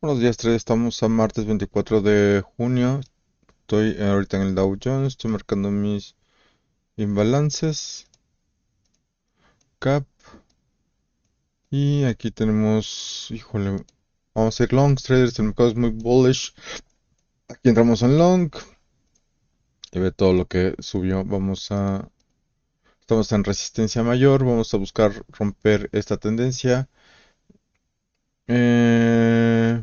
Buenos días, traders. Estamos a martes 24 de junio. Estoy ahorita en el Dow Jones. Estoy marcando mis imbalances. Cap. Y aquí tenemos, híjole, vamos a ir long traders. El mercado es muy bullish. Aquí entramos en long. Y ve todo lo que subió. Estamos en resistencia mayor. Vamos a buscar romper esta tendencia. Eh,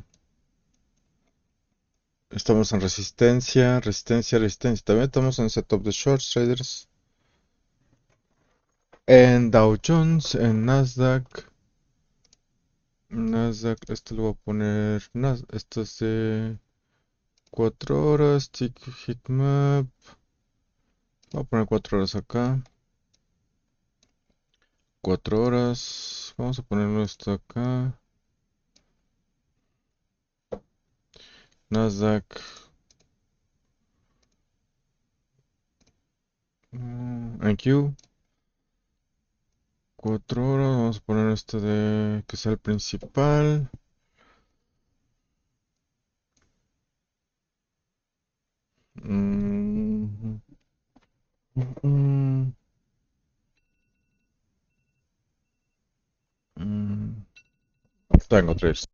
Estamos en resistencia. También estamos en setup de shorts traders. En Dow Jones, en Nasdaq, esto lo voy a poner, esto es de 4 horas, tick heatmap, voy a poner 4 horas acá, 4 horas, vamos a ponerlo esto acá, Nasdaq, NQ, 4 horas, vamos a poner esto de que sea el principal, mm, mm, mm, tengo 3.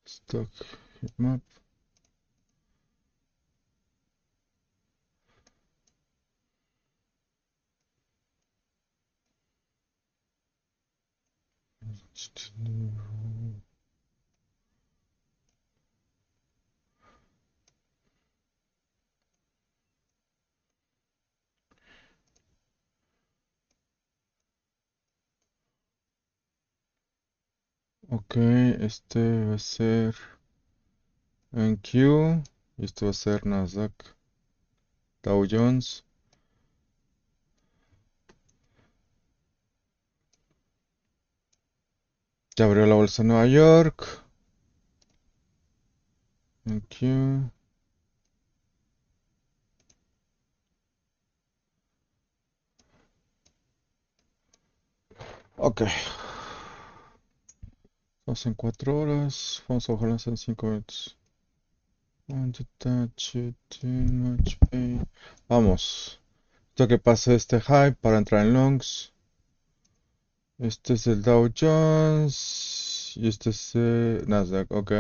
Stock heatmap. Ok, este va a ser NQ y esto va a ser Nasdaq, Dow Jones. Ya abrió la bolsa de Nueva York. NQ. Ok, vamos en 4 horas. Vamos a bajarlas en 5 minutos. Want to touch it too much pain. Vamos. Esto que pasa este high para entrar en longs. Este es el Dow Jones. Y este es Nasdaq. Ok.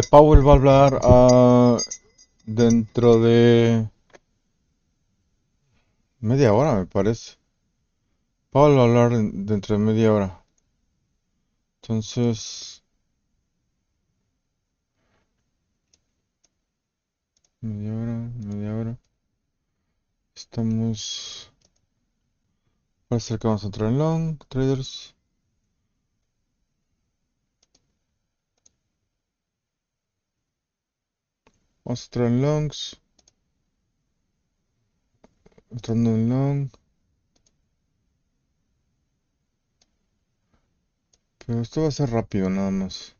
Powell va a hablar dentro de media hora, me parece. Powell va a hablar dentro de media hora. Entonces, media hora. Estamos. Parece que vamos a entrar en long, traders. Vamos a entrar en longs. Entrando en long. Pero esto va a ser rápido nada más.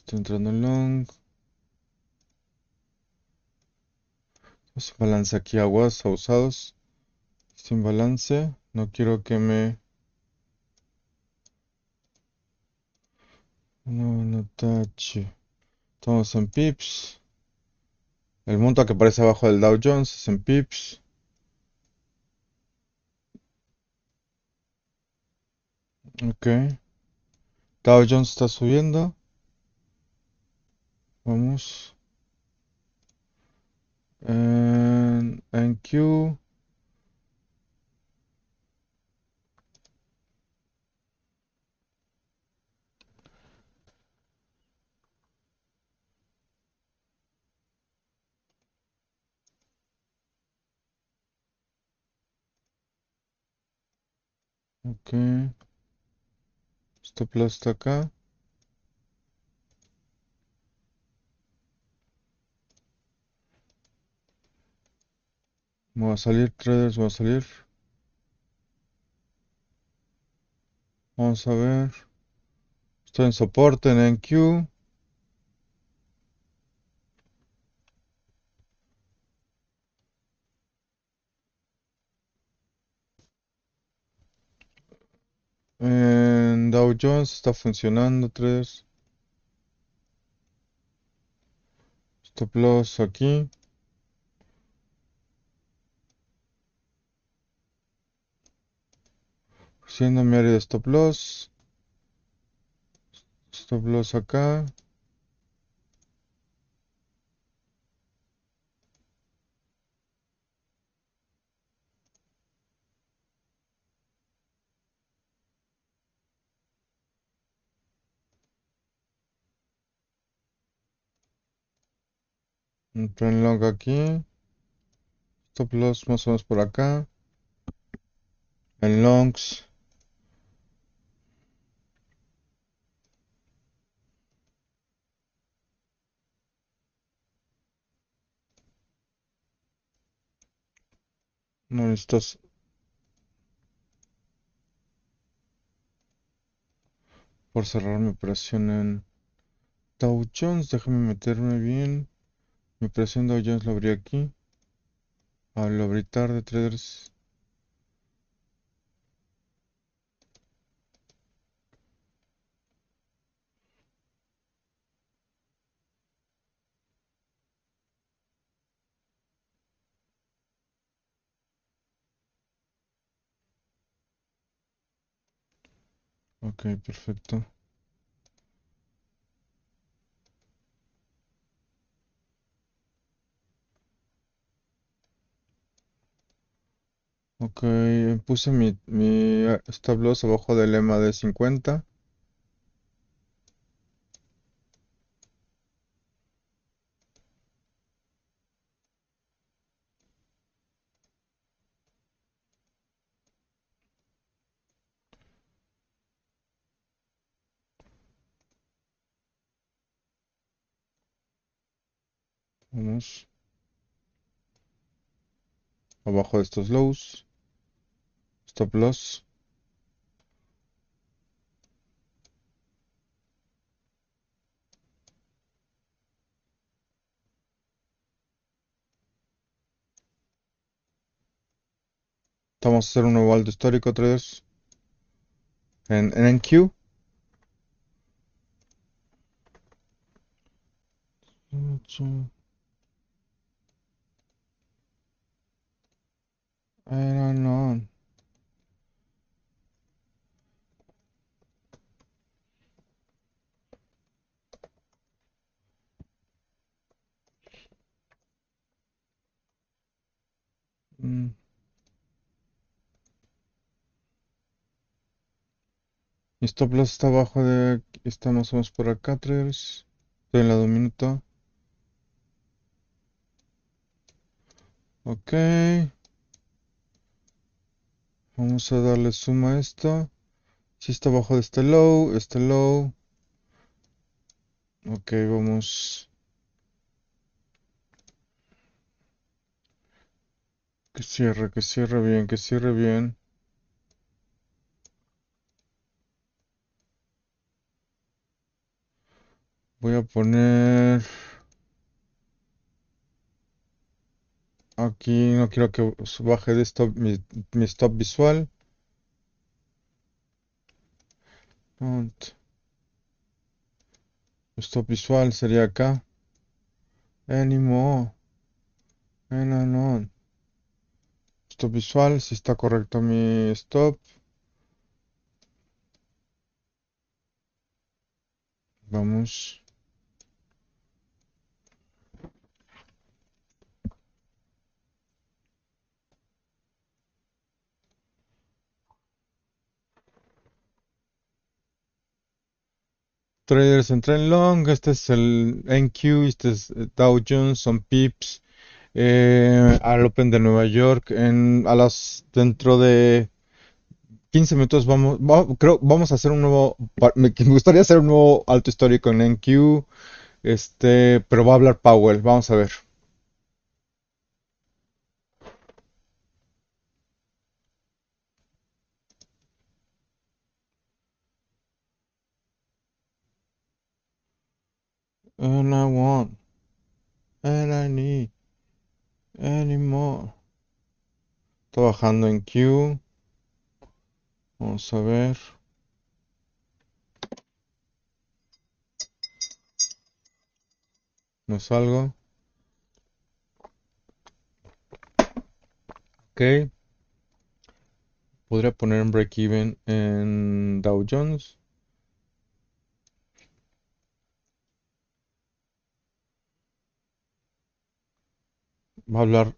Estoy entrando en long. Sin balance aquí, aguas, abusados. Sin balance. No quiero que me... No tache. Estamos en PIPS. El monto que aparece abajo del Dow Jones es en PIPS. Ok. Dow Jones está subiendo. Vamos. En NQ. Ok. Stop loss está acá. Voy a salir, traders, voy a salir. Vamos a ver. Estoy en soporte en NQ. En Dow Jones está funcionando, traders. Stop loss aquí. Siendo mi área de stop loss. Stop loss acá. Entro en long aquí. Stop loss más o menos por acá. En longs. No necesitas por cerrar mi operación en Dow Jones. Déjame meterme bien. Mi operación Dow Jones lo abrí aquí. Lo abrí tarde, traders. Ok, perfecto. Ok, puse mi stop loss abajo del lema de 50. Vamos. Abajo de estos lows. Stop loss. Vamos a hacer un nuevo alto histórico, traders. En NQ. Era no. Mm, Mi stop loss está abajo de... Está más o menos por acá, traders. Estoy en la 2 minutos. Ok. Vamos a darle zoom a esto. Si está abajo de este low, este low. Ok, vamos. Que cierre bien, que cierre bien. Voy a poner aquí, no quiero que baje de stop mi stop visual. Stop visual sería acá. Anymore. No. Stop visual, si está correcto mi stop. Vamos. Traders en trend long, este es el NQ, este es Dow Jones, son PIPS. Al Open de Nueva York, dentro de 15 minutos creo, vamos a hacer un nuevo, me gustaría hacer un nuevo alto histórico en NQ, pero va a hablar Powell, vamos a ver. And I want, and I need, anymore. Está bajando en Q, vamos a ver, no salgo, ok, podría poner un break-even en Dow Jones, va a hablar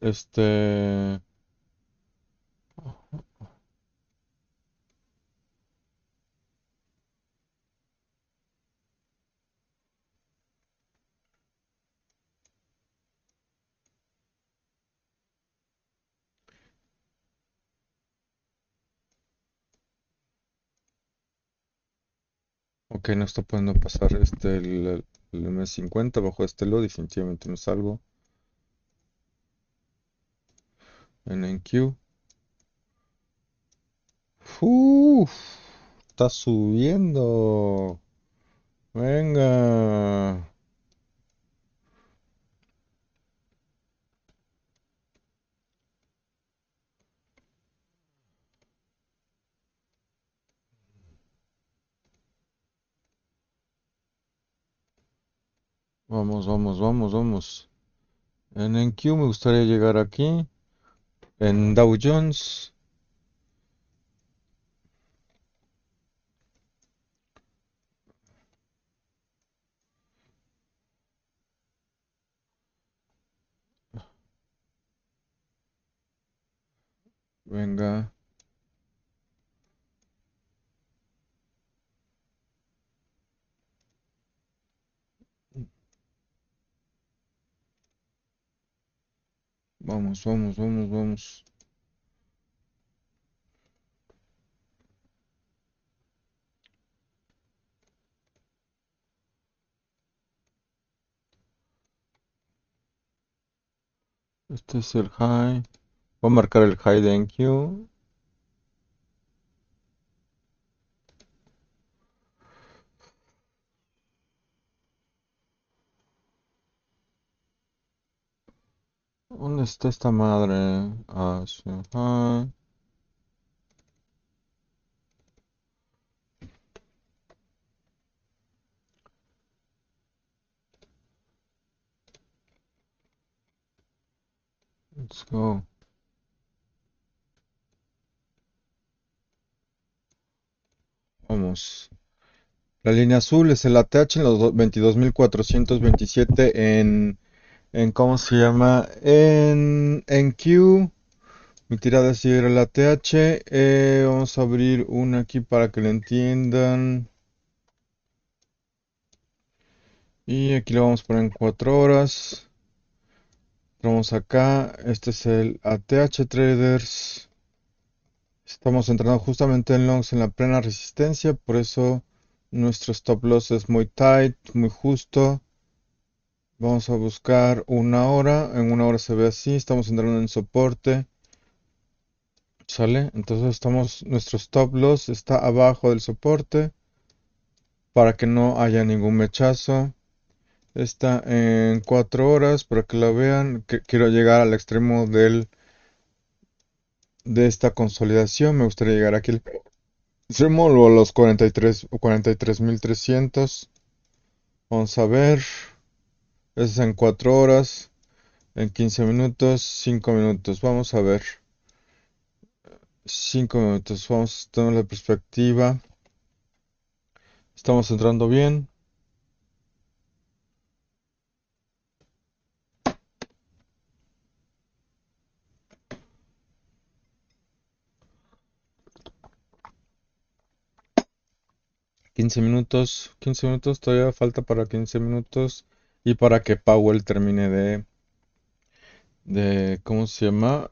ok, no está pudiendo pasar el M50 bajo este lo, definitivamente no salgo en NQ. Uf, está subiendo. Venga. Vamos. En NQ me gustaría llegar aquí. En Dow Jones. Venga. Vamos. Este es el high. Voy a marcar el high de NQ. ¿Dónde está esta madre? Hacia high. Let's go. Vamos. La línea azul es el ATH en los 22.427 en ¿cómo se llama? En Q. Mi tirada es seguir el ATH. Vamos a abrir una aquí para que lo entiendan. Y aquí lo vamos a poner en 4 horas. Vamos acá. Este es el ATH Traders. Estamos entrando justamente en longs en la plena resistencia. Por eso nuestro stop loss es muy tight, muy justo. Vamos a buscar una hora. En una hora se ve así. Estamos entrando en soporte. ¿Sale? Entonces nuestro stop loss está abajo del soporte para que no haya ningún mechazo. Está en 4 horas para que la vean. Quiero llegar al extremo de esta consolidación. Me gustaría llegar aquí al extremo o a los 43 o 43.300. Vamos a ver. Eso es en 4 horas. En 15 minutos, 5 minutos. Vamos a ver. 5 minutos. Vamos a tener la perspectiva. Estamos entrando bien. 15 minutos. 15 minutos. Todavía falta para 15 minutos. Y para que Powell termine ¿cómo se llama?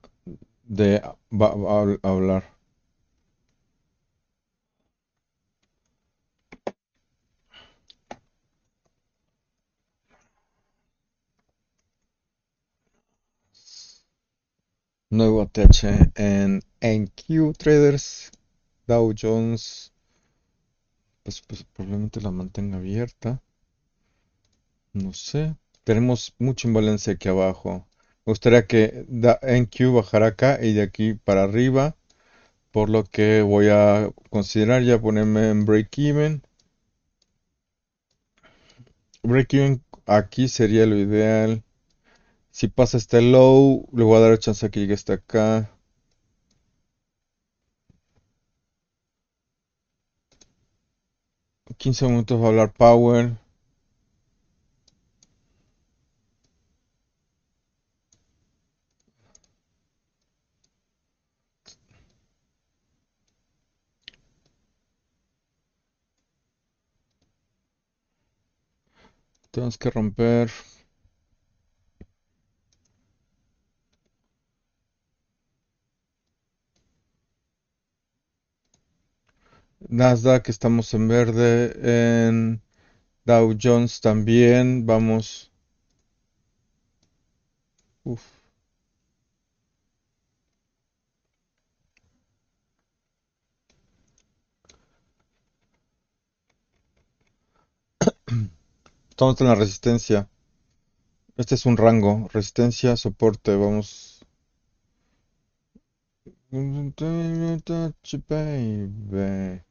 De hablar. Nuevo TH en NQ Traders. Dow Jones. Pues probablemente la mantenga abierta. No sé. Tenemos mucho imbalance aquí abajo. Me gustaría que NQ bajara acá y de aquí para arriba. Por lo que voy a considerar ya ponerme en break-even. Break-even aquí sería lo ideal. Si pasa este low, le voy a dar chance a que llegue hasta acá. 15 minutos va a hablar Power. Tenemos que romper. Nasdaq estamos en verde. En Dow Jones también. Vamos. Uf. Estamos en la resistencia. Este es un rango. Resistencia, soporte. Vamos. Touch, baby.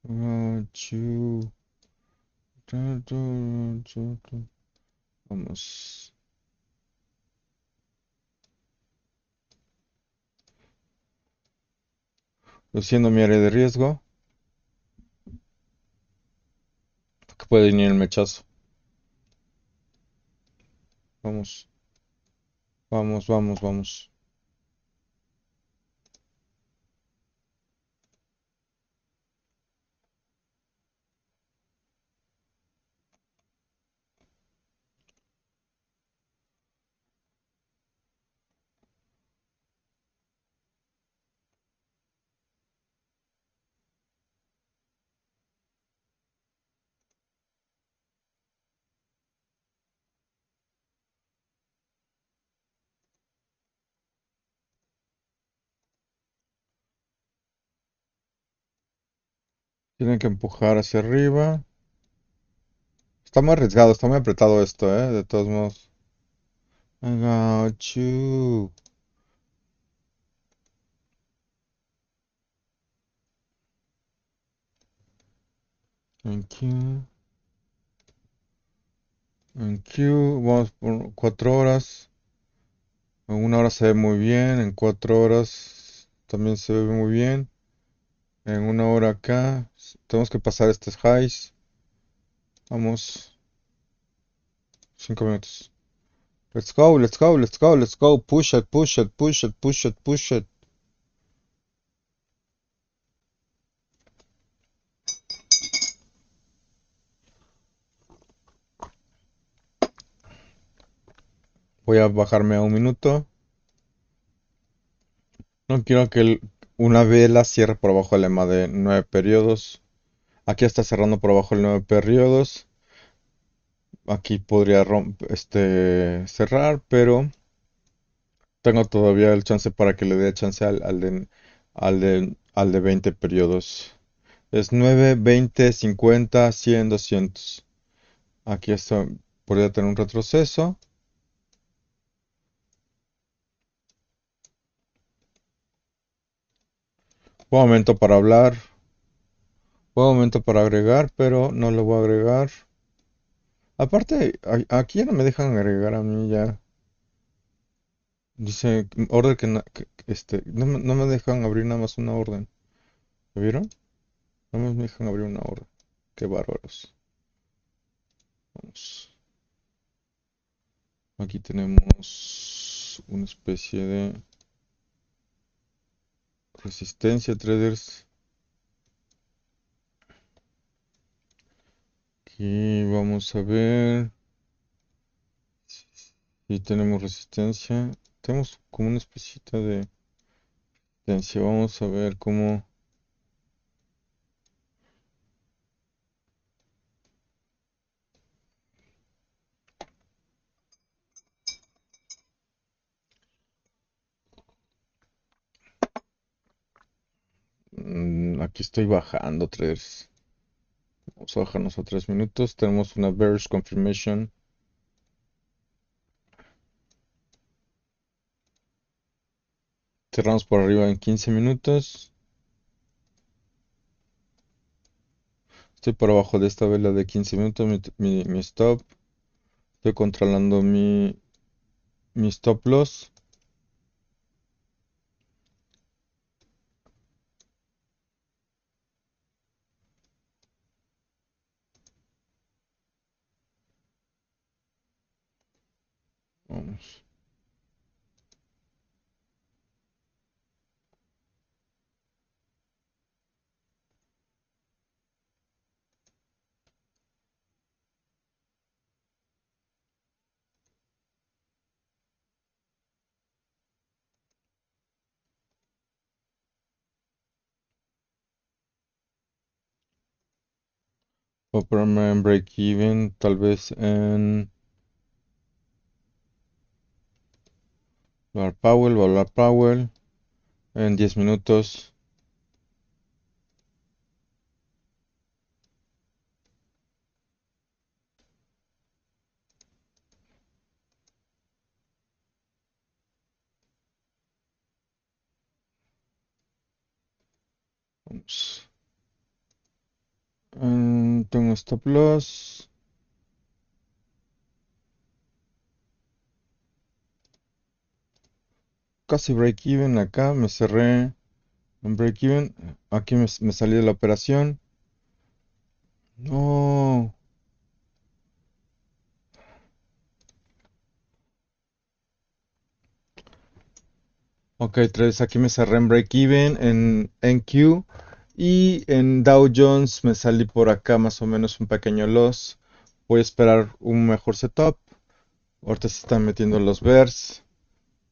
Want you. Vamos. Luciendo mi área de riesgo. Que puede venir el mechazo. Vamos. Vamos, vamos, vamos. Tienen que empujar hacia arriba. Está muy arriesgado, está muy apretado esto, de todos modos. I got you. Thank you. Thank you. Vamos por 4 horas. En 1 hora se ve muy bien. En 4 horas también se ve muy bien. En 1 hora acá. Tenemos que pasar estos highs. Vamos. 5 minutos. Let's go, let's go, let's go, let's go. Push it, push it, push it, push it, push it. Voy a bajarme a 1 minuto. No quiero que una vela cierre por abajo el lema de 9 periodos. Aquí está cerrando por abajo el 9 periodos. Aquí podría cerrar, pero tengo todavía el chance para que le dé chance al de 20 periodos. Es 9, 20, 50, 100, 200. Aquí está, podría tener un retroceso. Buen momento para hablar. Buen momento para agregar, pero no lo voy a agregar. Aparte, aquí ya no me dejan agregar a mí ya. Dice, orden no me dejan abrir nada más una orden. ¿Lo vieron? No me dejan abrir una orden. Qué bárbaros. Vamos. Aquí tenemos una especie de resistencia, traders. Aquí vamos a ver si tenemos resistencia. Tenemos como una especie de resistencia. Vamos a ver cómo. Aquí estoy bajando, traders. Vamos a bajarnos a 3 minutos. Tenemos una bearish confirmation. Cerramos por arriba en 15 minutos. Estoy por abajo de esta vela de 15 minutos. Mi stop. Estoy controlando mi stop loss. Vamos. Voy a ponerme en break even. Tal vez en Powell. Va a hablar Powell. En 10 minutos. Vamos. Tengo stop loss. Casi break even acá. Me cerré en break even. Aquí me salí de la operación. No. Ok, tres. Aquí me cerré en break even en NQ. Y en Dow Jones me salí por acá más o menos un pequeño loss. Voy a esperar un mejor setup. Ahorita se están metiendo los bears.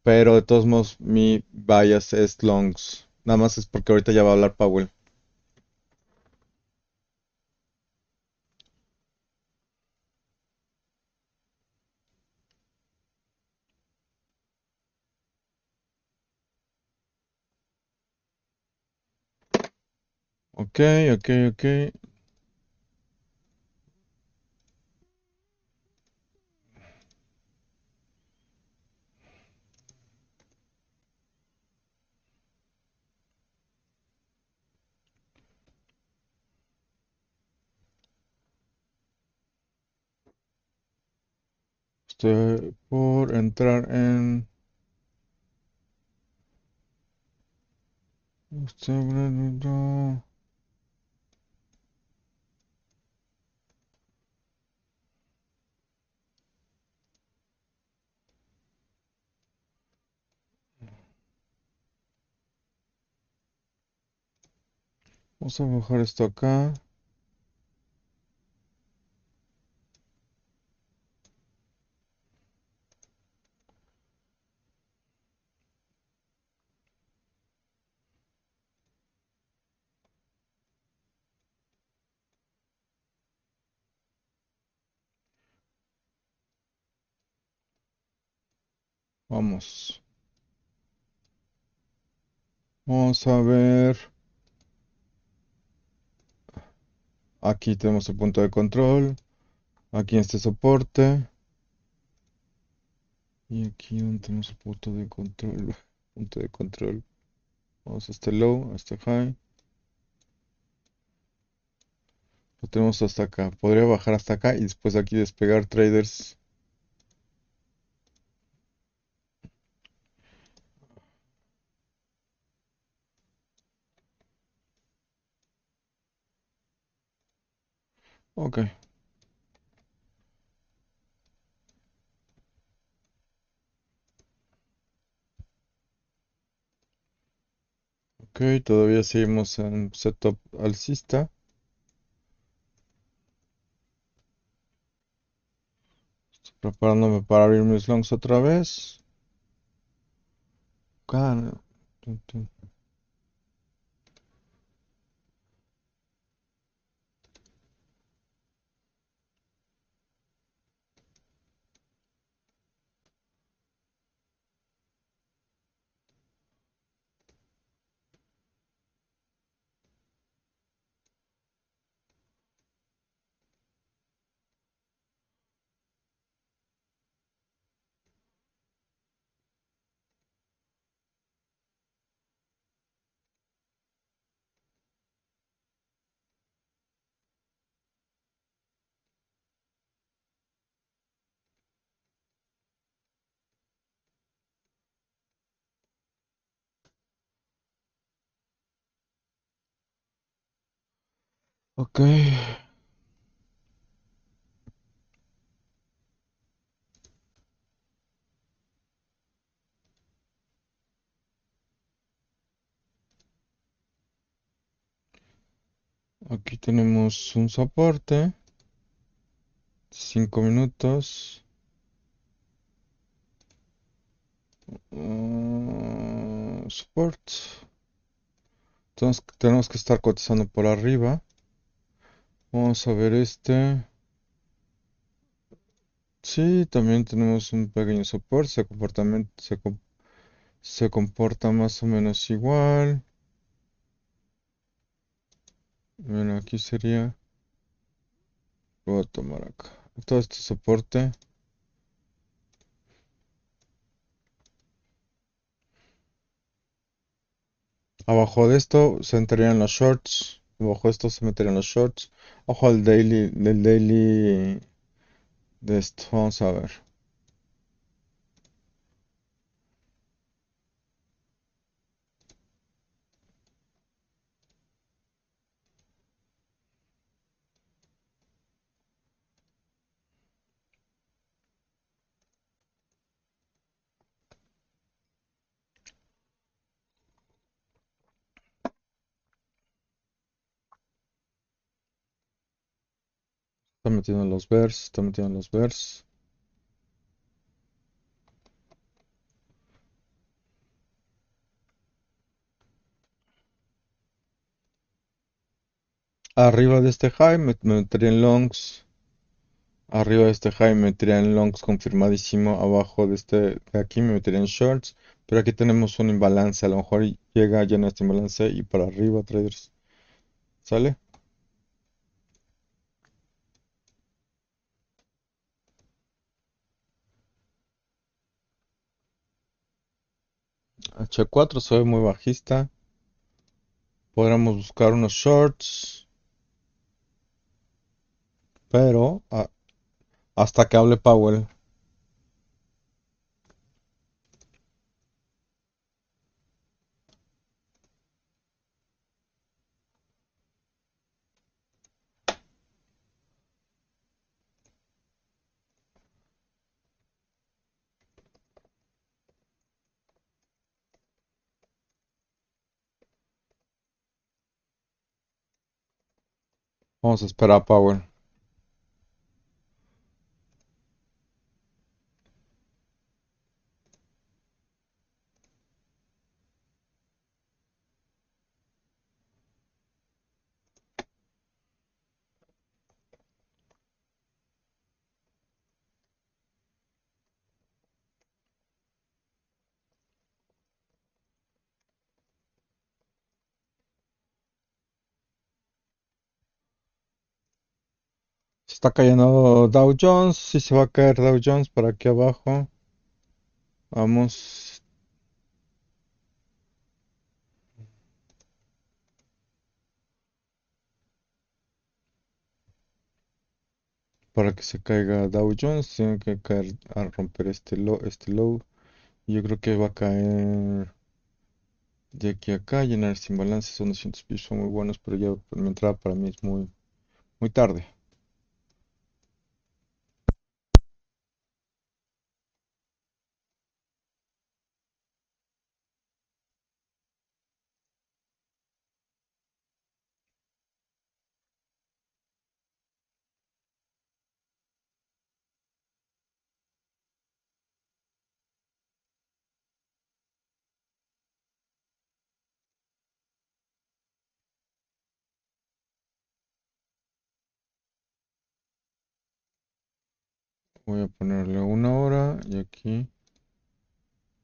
Pero de todos modos mi bias es longs. Nada más es porque ahorita ya va a hablar Powell. Ok, ok, ok. Estoy por entrar en... Vamos a bajar esto acá. Vamos. Vamos a ver. Aquí tenemos el punto de control. Aquí en este soporte. Y aquí donde tenemos el punto de control. Punto de control. Vamos a este low, a este high. Lo tenemos hasta acá. Podría bajar hasta acá y después aquí despegar traders. Ok. Ok, todavía seguimos en setup alcista. Estoy preparándome para abrir mis longs otra vez. Cada- tun, tun. Ok, aquí tenemos un soporte. 5 minutos. Support. Entonces tenemos que estar cotizando por arriba. Vamos a ver este. Sí, también tenemos un pequeño soporte. Se comporta más o menos igual. Bueno, aquí sería. Lo voy a tomar acá. Todo este soporte. Abajo de esto se entrarían los shorts. Abajo de esto se meterían los shorts. Ojo al daily, del daily de esto. Vamos a ver. Está metiendo los bears. Está metiendo los bears. Arriba de este high me metería en longs. Arriba de este high me metería en longs confirmadísimo. Abajo de este de aquí me metería en shorts. Pero aquí tenemos un imbalance. A lo mejor llega ya en este imbalance y para arriba, traders. ¿Sale? H4 se ve muy bajista. Podríamos buscar unos shorts. Pero hasta que hable Powell. Vamos a esperar a Powell. Está cayendo Dow Jones. Si se va a caer Dow Jones para aquí abajo. Vamos para que se caiga Dow Jones. Tiene que caer a romper este low. Y yo creo que va a caer de aquí a acá. Llenar sin balance. Son 200 pips, son muy buenos. Pero ya mi entrada para mí es muy tarde. Voy a ponerle una hora. Y aquí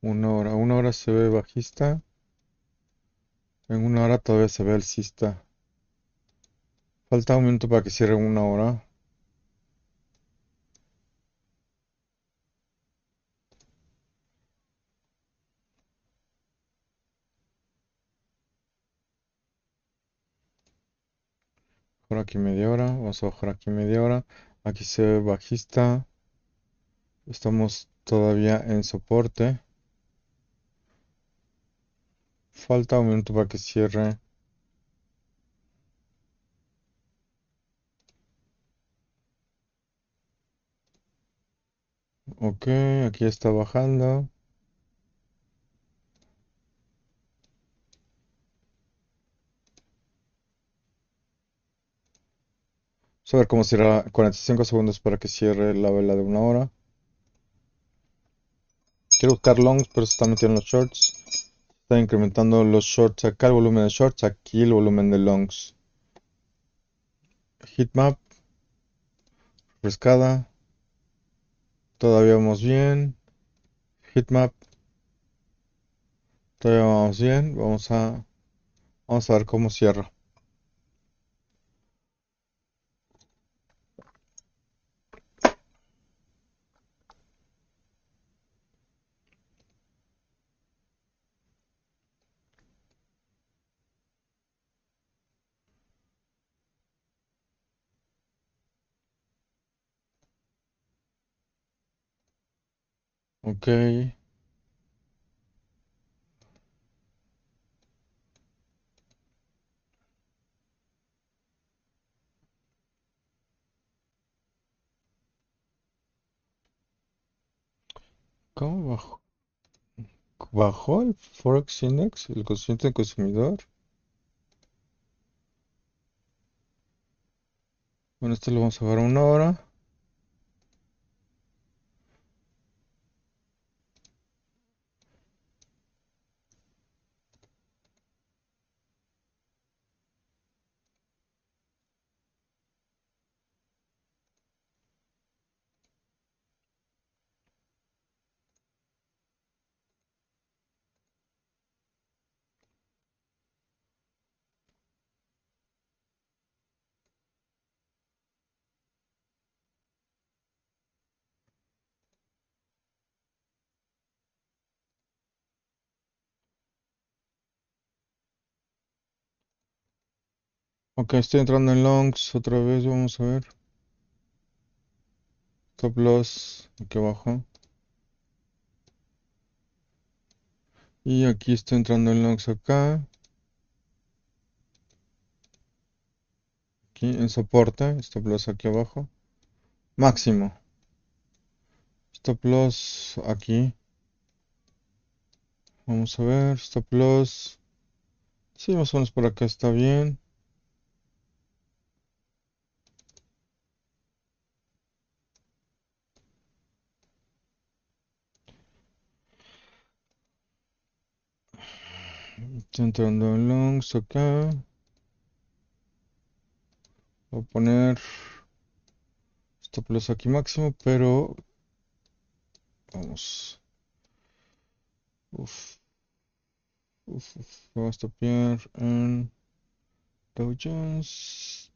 una hora. Una hora se ve bajista. En una hora todavía se ve alcista. Falta un minuto para que cierre una hora. Bajar aquí media hora. Vamos a bajar aquí media hora. Aquí se ve bajista. Estamos todavía en soporte. Falta un minuto para que cierre. Ok, aquí está bajando. Vamos a ver cómo cierra. 45 segundos para que cierre la vela de una hora. Quiero buscar longs, pero se está metiendo en los shorts. Está incrementando los shorts acá, el volumen de shorts. Aquí el volumen de longs. Heatmap. Refrescada. Todavía vamos bien. Heatmap. Todavía vamos bien. Vamos a ver cómo cierra. Ok. ¿Cómo bajó? ¿Bajó el Forex Index? ¿El consciente del consumidor? Bueno, esto lo vamos a ver a una hora. Ok, estoy entrando en longs otra vez. Vamos a ver. Stop loss aquí abajo. Y aquí estoy entrando en longs acá. Aquí en soporte. Stop loss aquí abajo. Máximo. Stop loss aquí. Vamos a ver. Stop loss. Sí, más o menos por acá está bien. Estoy entrando en longs acá. Voy a poner stop loss aquí máximo, pero vamos. Uf, vamos a topear en Dow Jones.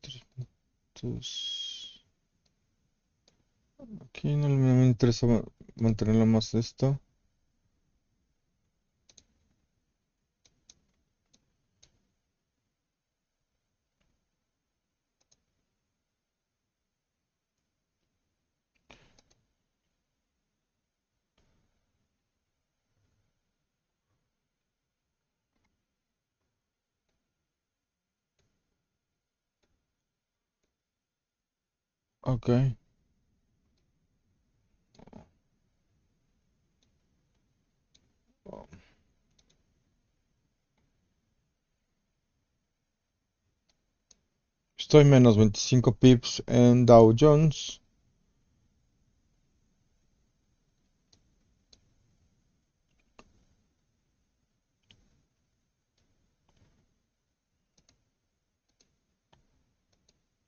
300. Aquí no me interesa mantenerlo más esto. Ok. Estoy menos 25 pips en Dow Jones.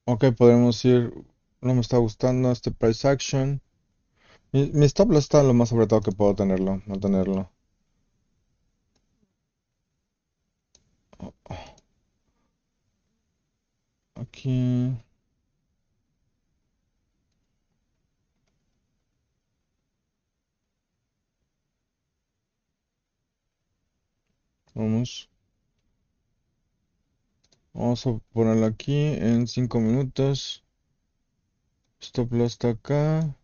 Ok, podemos ir. No me está gustando este price action. Mi stop loss está lo más apretado que puedo tenerlo, mantenerlo. Aquí. Vamos. Vamos a ponerlo aquí en 5 minutos. Stop loss está acá.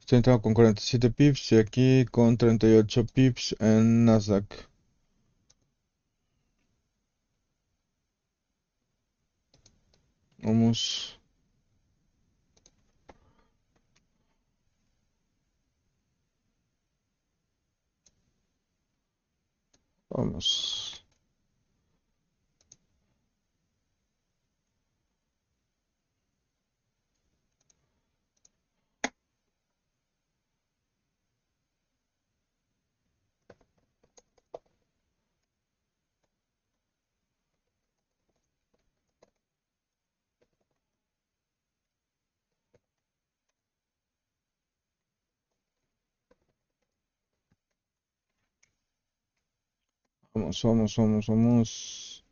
Estoy entrando con 47 pips y aquí con 38 pips en Nasdaq. Vamos. Vamos. Vamos, vamos, vamos, vamos.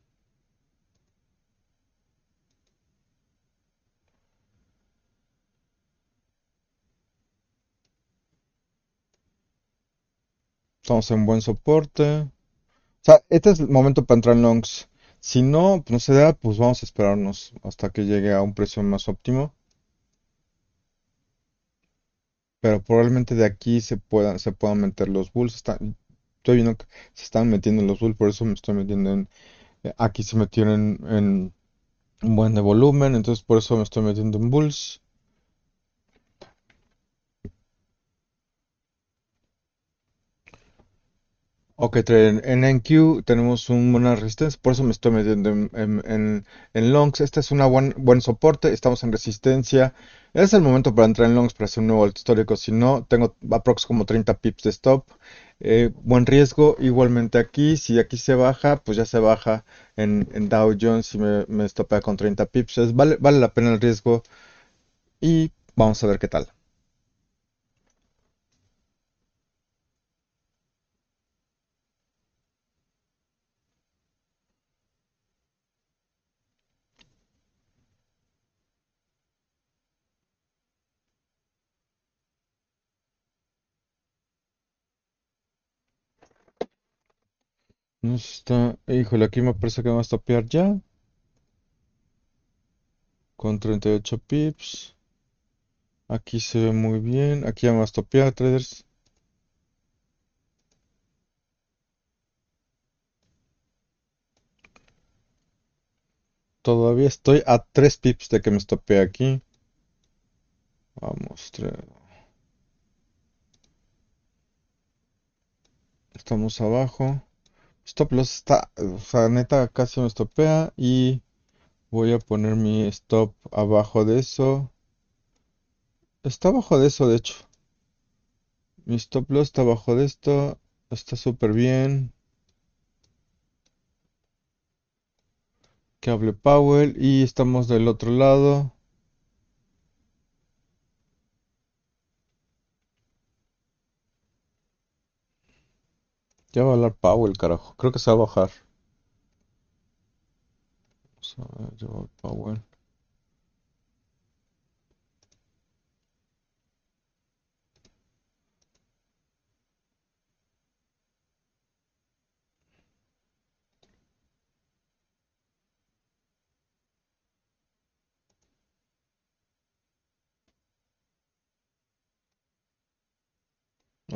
Estamos en buen soporte. O sea, este es el momento para entrar en longs. Si no, pues no se da, pues vamos a esperarnos hasta que llegue a un precio más óptimo. Pero probablemente de aquí se puedan meter los bulls. Estoy viendo que se están metiendo los bulls, por eso me estoy metiendo en. Aquí se metieron en un buen de volumen, entonces por eso me estoy metiendo en bulls. Ok, en NQ tenemos una buena resistencia, por eso me estoy metiendo en longs. Este es un buen soporte, estamos en resistencia. Es el momento para entrar en longs para hacer un nuevo alto histórico. Si no, tengo aprox como 30 pips de stop. Buen riesgo. Igualmente aquí, si aquí se baja, pues ya se baja en Dow Jones y me estopea con 30 pips. Vale la pena el riesgo y vamos a ver qué tal. No está, híjole, aquí me parece que va a estopear ya con 38 pips. Aquí se ve muy bien. Aquí ya me vas a topear, traders. Todavía estoy a 3 pips de que me stopee aquí. Vamos, estamos abajo. Stop loss está, o sea, neta, casi me stopea. Y voy a poner mi stop abajo de eso. Está abajo de eso, de hecho. Mi stop loss está abajo de esto. Está súper bien. Que hable Powell. Y estamos del otro lado. Ya va a hablar Powell, carajo. Creo que se va a bajar. Vamos a ver, ya va Powell.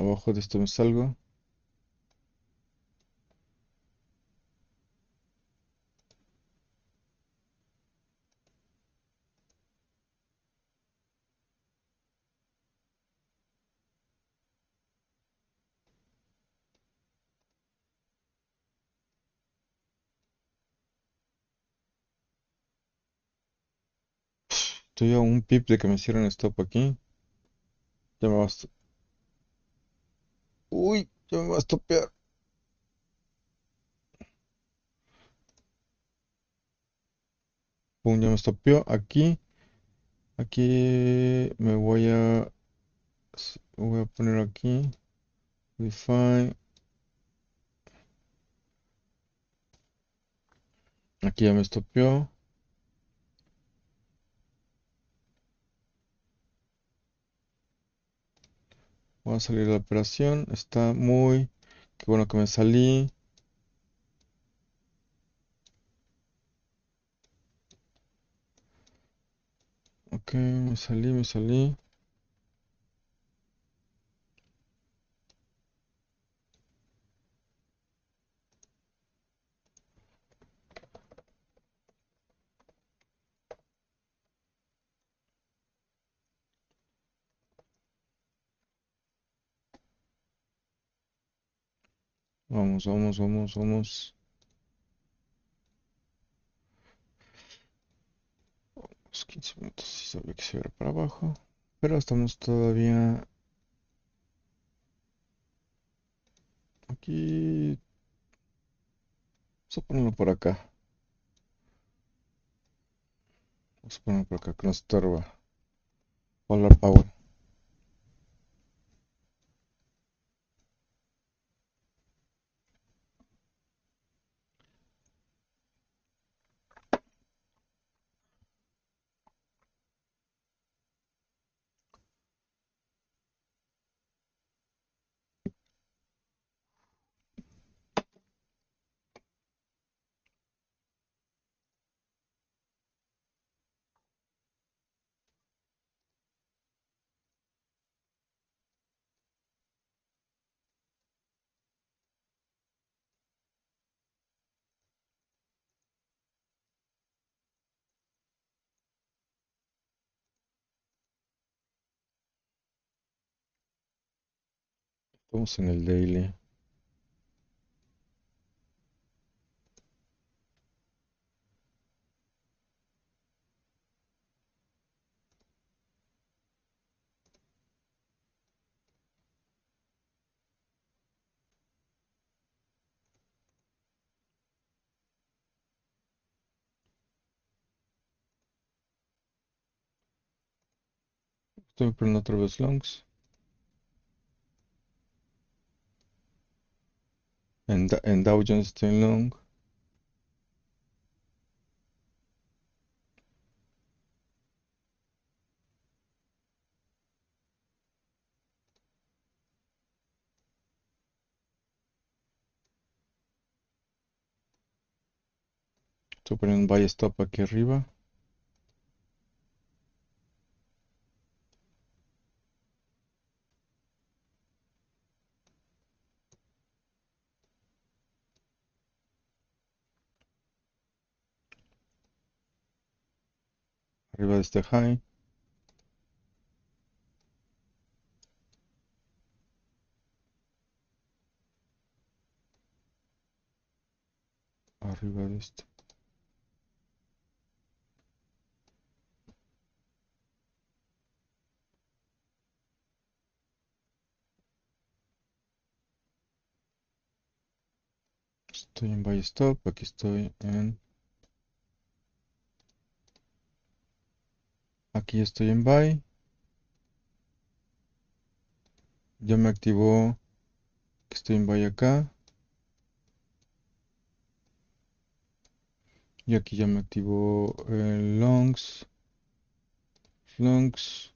Abajo de esto me salgo. Estoy a un pip de que me cierren stop aquí. Ya me va a... Uy, ya me va a estopear. Pum, ya me estopeó. Aquí voy a poner aquí. Define. Aquí ya me estopeó. Voy a salir de la operación. Está muy... Qué bueno que me salí. Ok, me salí. Vamos, vamos, vamos, vamos. Los 15 minutos sí sabía que se iba para abajo. Pero estamos todavía aquí. Vamos a ponerlo por acá. Vamos a ponerlo por acá que nos estorba. Hola, Powel. Estamos en el daily. Estoy poniendo otra vez longs. En Dow Jones estoy en long. Estoy poniendo un buy stop aquí arriba. Arriba de este high. Arriba de este. Estoy en buy stop. Aquí estoy en... Aquí estoy en buy. Ya me activó que estoy en buy acá. Y aquí ya me activó el longs. Longs.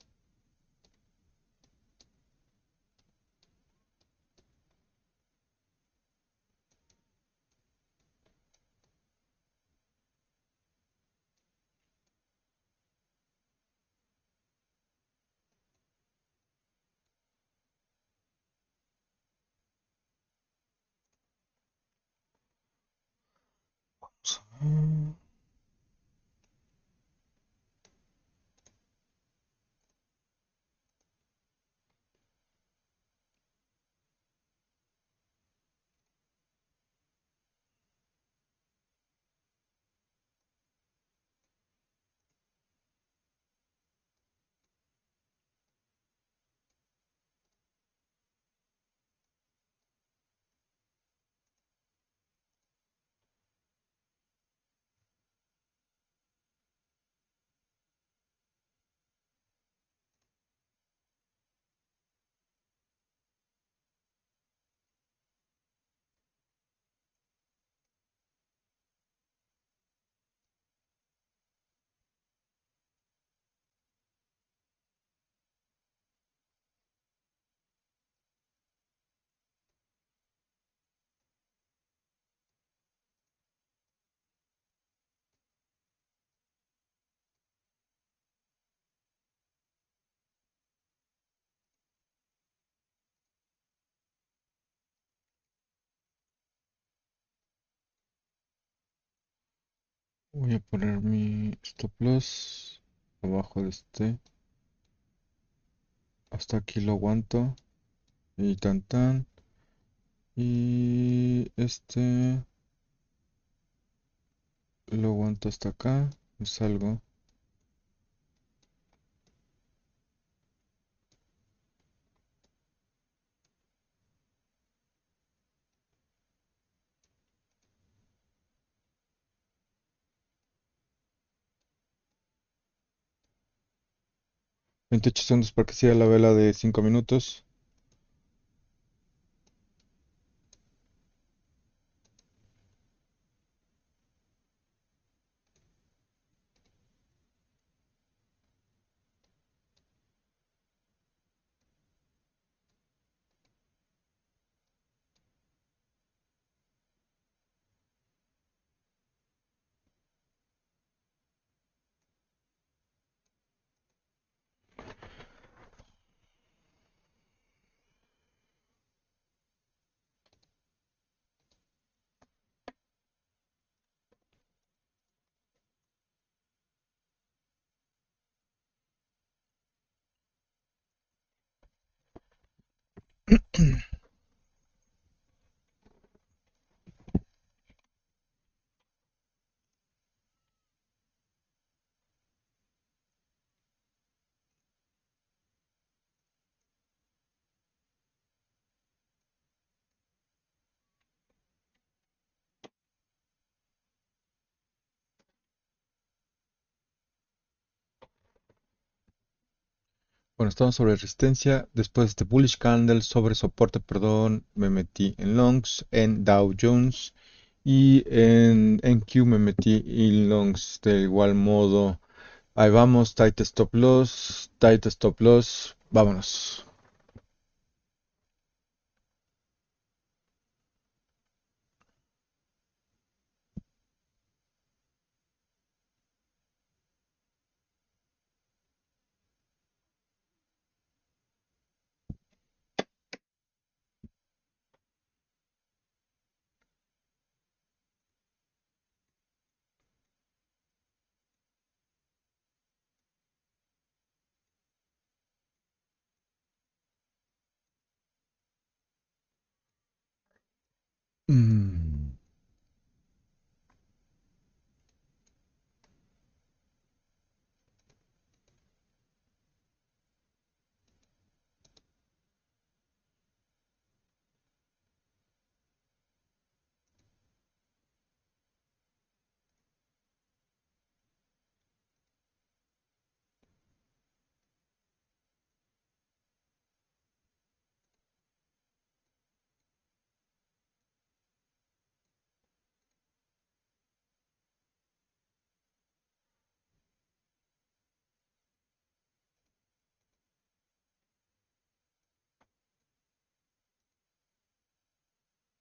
Voy a poner mi stop loss abajo de este. Hasta aquí lo aguanto. Y tan tan. Y este lo aguanto hasta acá. Y salgo. 28 segundos para que siga la vela de 5 minutos. Bueno, estamos sobre resistencia. Después de este bullish candle sobre soporte, perdón, me metí en longs en Dow Jones y en NQ me metí en longs de igual modo. Ahí vamos, tight stop loss, vámonos. Mm,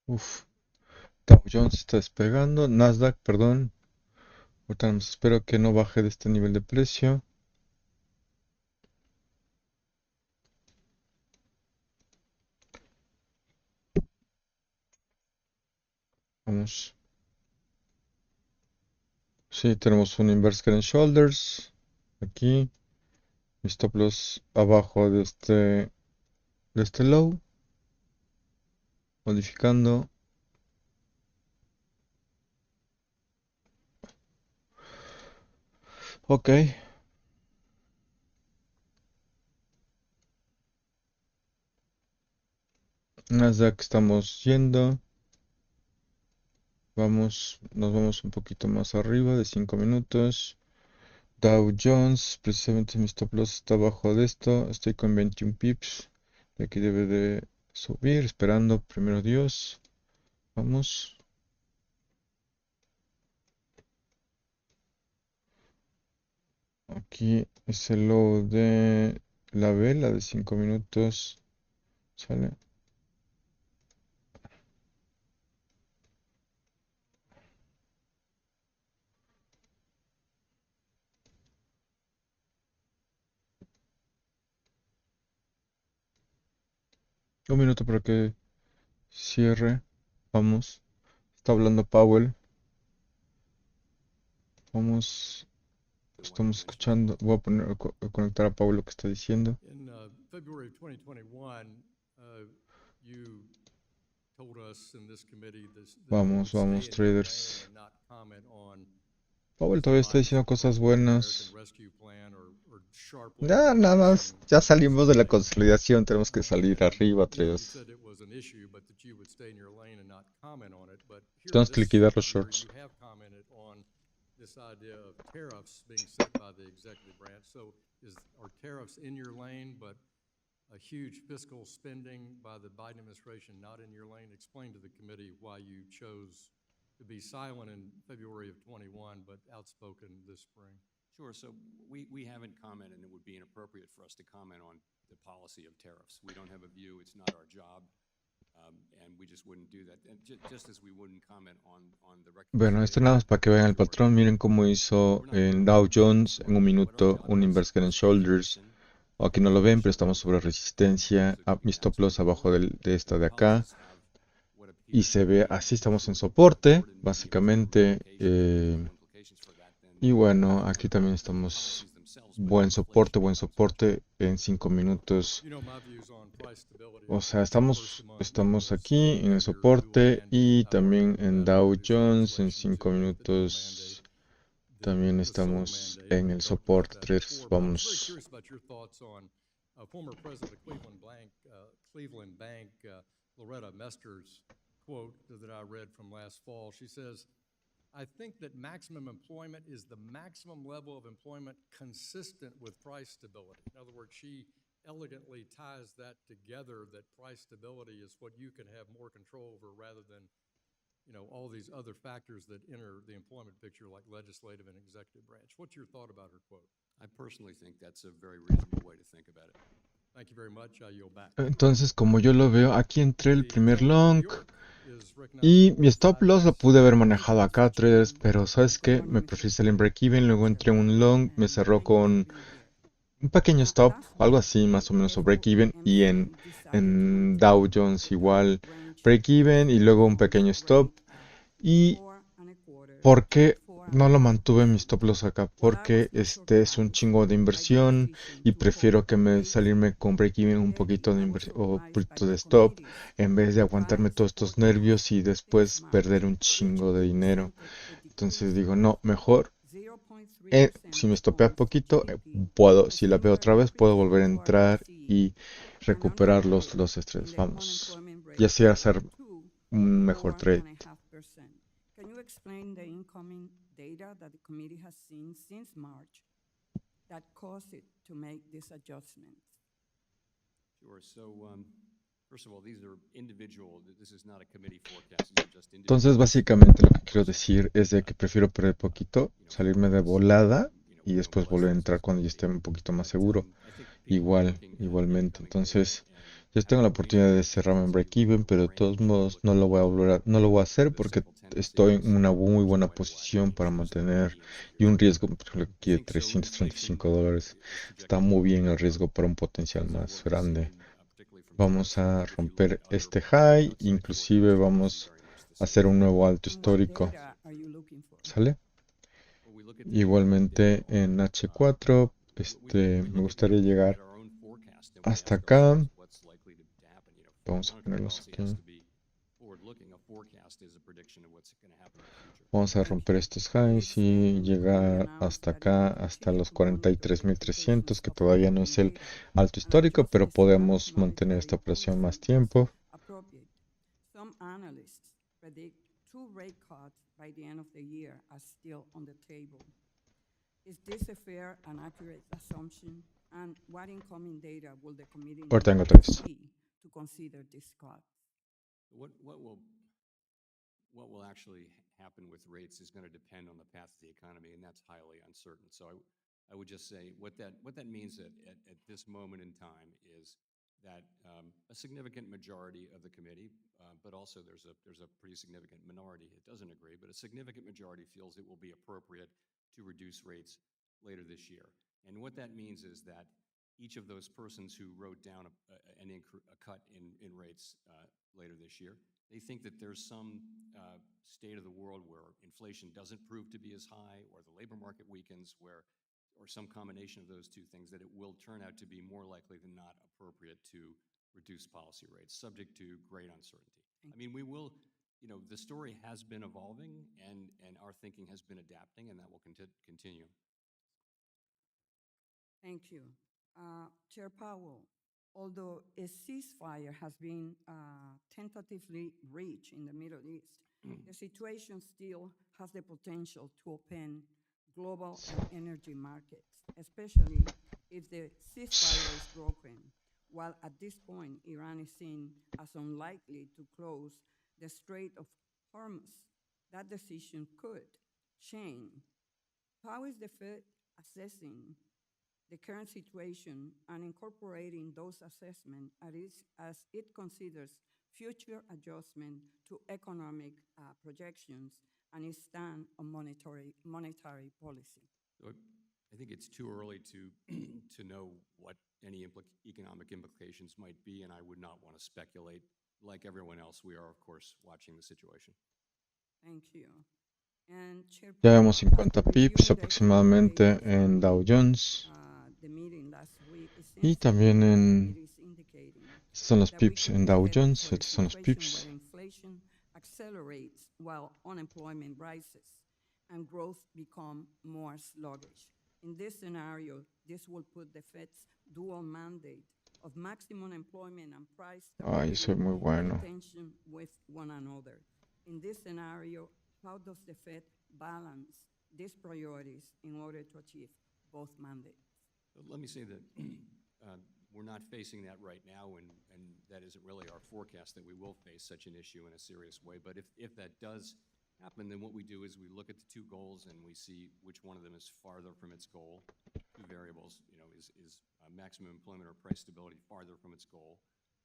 uf, Dow Jones está despegando, Nasdaq, perdón. Ahorita nada más espero que no baje de este nivel de precio. Vamos. Sí, tenemos un inverse head and shoulders. Aquí. Mi stop loss abajo de este low. Modificando. Ok. Nasdaq estamos yendo. Nos vamos un poquito más arriba de 5 minutos. Dow Jones, precisamente mi stop loss está abajo de esto. Estoy con 21 pips. De aquí debe de subir, esperando primero Dios. Vamos. Aquí es el low de la vela de 5 minutos. ¿Sale? Un minuto para que cierre. Vamos. Está hablando Powell. Vamos. Estamos escuchando. Voy a poner a conectar a Powell lo que está diciendo. In February of 2021, you told us in this committee that you Vamos, would vamos, stay in your lane traders. and not comment on Powell todavía está diciendo Biden's cosas American buenas. Rescue Plan or sharply Ya, nada más. increasing Ya salimos de la spending. consolidación. Tenemos que salir arriba, You traders. said it was an issue, but that you would stay in your lane and not comment on it. But here Tenemos que this liquidar los year, shorts. you have commented on this idea of tariffs being set by the executive branch. So are tariffs in your lane, but a huge fiscal spending by the Biden administration not in your lane? Explain to the committee why you chose to be silent in February of 21, but outspoken this spring. Sure. So we haven't commented, and it would be inappropriate for us to comment on the policy of tariffs. We don't have a view. It's not our job, and we just wouldn't do that. And just as we wouldn't comment on the Bueno, esto nada más para que vean el patrón. Miren cómo hizo en Dow Jones en un minuto un inverse head and shoulders. Aquí no lo ven, pero estamos sobre resistencia. Mi stop loss abajo de esta de acá. Y se ve así, estamos en soporte, básicamente. Y bueno, aquí también estamos. Buen soporte en 5 minutos. O sea, estamos aquí en el soporte y también en Dow Jones en 5 minutos. También estamos en el soporte. Vamos. Former president of Cleveland Bank, Loretta Mester's quote that I read from last fall. She says, "I think that maximum employment is the maximum level of employment consistent with price stability." In other words, she elegantly ties that together, that price stability is what you can have more control over rather than, all these other factors that enter the employment picture like legislative and executive branch. What's your thought about her quote? I personally think that's a very reasonable way to think about it. Thank you very much. I yield back. Entonces, como yo lo veo, aquí entré el primer long y mi stop loss lo pude haber manejado acá, traders, pero ¿sabes qué? Me preferí salir en break-even, luego entré un long, me cerró con un pequeño stop, algo así, más o menos, o break-even, y en Dow Jones igual break-even y luego un pequeño stop. ¿Y por qué no lo mantuve mi stop loss acá? Porque este es un chingo de inversión y prefiero salirme con break-even un poquito de inversión o un poquito de stop en vez de aguantarme todos estos nervios y después perder un chingo de dinero. Entonces digo, no, mejor si me estopea poquito, si la veo otra vez, puedo volver a entrar y recuperar los estrés. Vamos. Y así hacer un mejor trade. Can you explain the incoming data that the committee has seen since March that caused it to make these adjustments? Sure. So, first of all, these are individual. This is not a committee forecast. These are just individual. Entonces, básicamente lo que quiero decir es de que prefiero perder poquito, salirme de volada y después volver a entrar cuando ya esté un poquito más seguro. Igualmente. Entonces, ya tengo la oportunidad de cerrarme en break-even, pero de todos modos no lo voy a hacer porque estoy en una muy buena posición para mantener y un riesgo, por ejemplo, aquí de $335. Está muy bien el riesgo para un potencial más grande. Vamos a romper este high, inclusive vamos a hacer un nuevo alto histórico. ¿Sale? look at Igualmente en H4, me gustaría llegar our own forecast and we hasta ask acá. ourselves what's likely to happen. You know, Vamos a monetary ponerlos policy has aquí. to be forward-looking. A forecast is a prediction of what's going to happen in the future. Vamos a romper estos highs y llegar hasta acá, hasta los 43.300, que todavía no es el alto histórico, pero podemos mantener esta operación más tiempo. Appropriate. Some analysts predict 2 rate cuts by the end of the year are still on the table. Is this a fair and accurate assumption? And what incoming data will the committee Ahorita vengo need otra to vez. see to consider this cut? What will actually happen with rates is going to depend on the path of the economy, and that's highly uncertain. So I would just say what that means at this moment in time is that a significant majority of the committee, but also there's a pretty significant minority that doesn't agree, but a significant majority feels it will be appropriate to reduce rates later this year. And what that means is that each of those persons who wrote down a cut in rates later this year, they think that there's some state of the world where inflation doesn't prove to be as high, or the labor market weakens, or some combination of those two things, that it will turn out to be more likely than not appropriate to reduce policy rates, subject to great uncertainty. I mean, we will, you know, the story has been evolving, and our thinking has been adapting, and that will continue. Thank you. Chair Powell, although a ceasefire has been tentatively reached in the Middle East, the situation still has the potential to open global energy markets, especially if the ceasefire is broken. While at this point, Iran is seen as unlikely to close the Strait of Hormuz, that decision could change. How is the Fed assessing the current situation and incorporating those assessments as it considers future adjustment to economic projections and its stand on monetary policy? So I think it's too early to know what any economic implications might be, and I would not want to speculate. Like everyone else, we are, of course, watching the situation. Thank you. And Chair Ya vemos Powell, 50 after pips reviewing the aproximadamente economic data en from Dow Jones. the meeting last week, it Y seems to también me the en... committee is indicating Estos son los that we pips could en be Dow headed Jones. for a Estos son los situation pips. where inflation accelerates while unemployment rises and growth become more sluggish. In this scenario, this will put the Fed's dual mandate of maximum employment and price Ay, soy stability muy bueno. in tension with one another. In this scenario, how does the Fed balance these priorities in order to achieve both mandates? Let me say that we're not facing that right now, and that isn't really our forecast that we will face such an issue in a serious way. But if that does happen, then what we do is we look at the two goals and we see which one of them is farther from its goal. Two variables, you know, is maximum employment or price stability farther from its goal,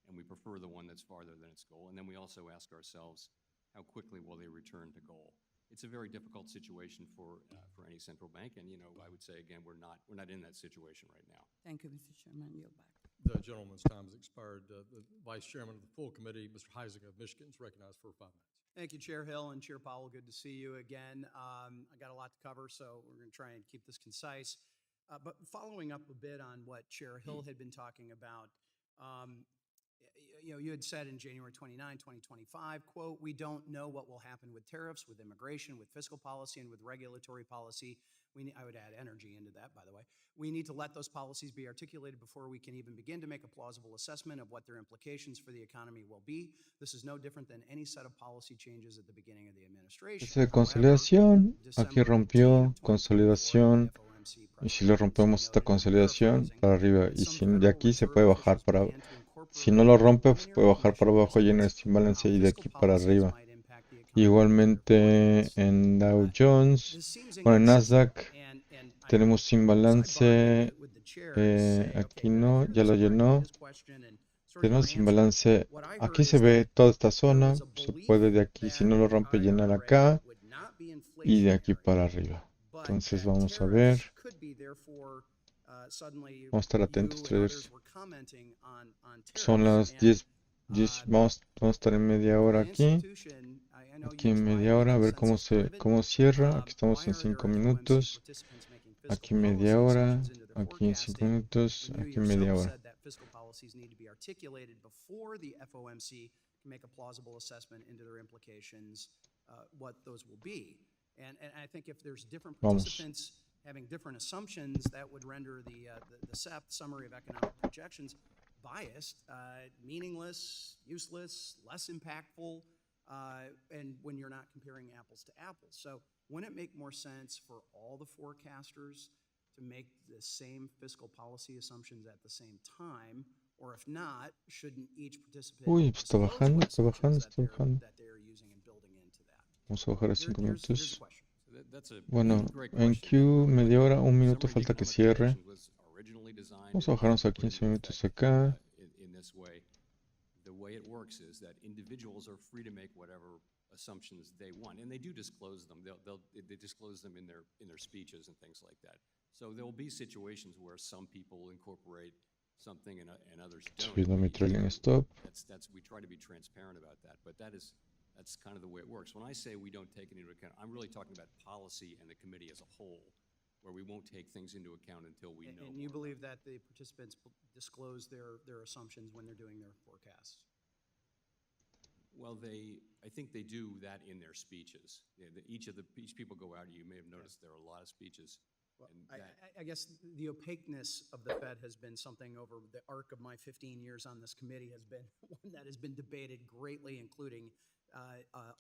and we prefer the one that's farther than its goal. And then we also ask ourselves, how quickly will they return to goal? It's a very difficult situation for any central bank, and, you know, I would say again, we're not in that situation right now. Thank you, Mr. Chairman. Yield back. The gentleman's time has expired. The Vice Chairman of the full committee, Mr. Heising of Michigan, is recognized for 5 minutes. Thank you, Chair Hill and Chair Powell. Good to see you again. I got a lot to cover, so we're going to try and keep this concise. But following up a bit on what Chair Hill had been talking about, you know, you had said in January 29, 2025, quote, "We don't know what will happen with tariffs, with immigration, with fiscal policy, and with regulatory policy." I would add energy into that, by the way. "We need to let those policies be articulated before we can even begin to make a plausible assessment of what their implications for the economy will be. This is no different than any set of policy changes at the beginning of the administration." Esta de consolidación, aquí rompió consolidación, y si lo rompemos esta consolidación para arriba, y si de aquí se puede bajar para, si no lo rompe, pues puede bajar para abajo y en este imbalance y de aquí para arriba. Igualmente en Dow Jones, bueno, en Nasdaq tenemos imbalance, aquí no, ya lo llenó. Tenemos imbalance, aquí se ve toda esta zona, se puede de aquí, si no lo rompe, llenar acá y de aquí para arriba. Entonces vamos a ver, vamos a estar atentos, traders. Son las Vamos a estar en media hora An aquí. institution, I know Aquí you en try media to hora, a make ver sense out of it. cómo cierra. Aquí estamos Why en are there 5 FOMC minutos. participants making fiscal Aquí media policy hora. assumptions into their Aquí en 5 forecasting minutos. when you Aquí media yourself hora. said that fiscal policies need to be articulated before the FOMC can make a plausible assessment into their implications, what those will be? And I think if there's different Vamos. participants having different assumptions, that would render the SEP, Summary of Economic Projections, biased, meaningless, useless, less impactful, and when you're not comparing apples to apples. So wouldn't it make more sense for all the forecasters to make the same fiscal policy assumptions at the same time? Or if not, shouldn't each participant Uy, pues está disclose bajando, what está bajando, assumptions está bajando. that they're using and building into that? Vamos a bajar a 5 Here's the minutos. question. So that's a Bueno, great NQ question. And really media what hora, the un minuto Summary of falta que Economic cierre. Projections was originally designed Vamos a and bajarnos a put into 15 minutos effect, acá. in this way. The way it works is that individuals are free to make whatever assumptions they want, and they do disclose them. They disclose them in their speeches and things like that. So there will be situations where some people incorporate something and others don't. Subiendo mi trailing stop. We try to be transparent about that, but that's kind of the way it works. When I say we don't take it into account, I'm really talking about policy and the committee as a whole, where we won't take things into account until we know. And you more. believe that the participants disclose their assumptions when they're doing their forecasts? Well, I think they do that in their speeches. Each people go out. You may have noticed there are a lot of speeches. Well, And that- I guess the opaqueness of the Fed has been something over the arc of my 15 years on this committee has been one that has been debated greatly, including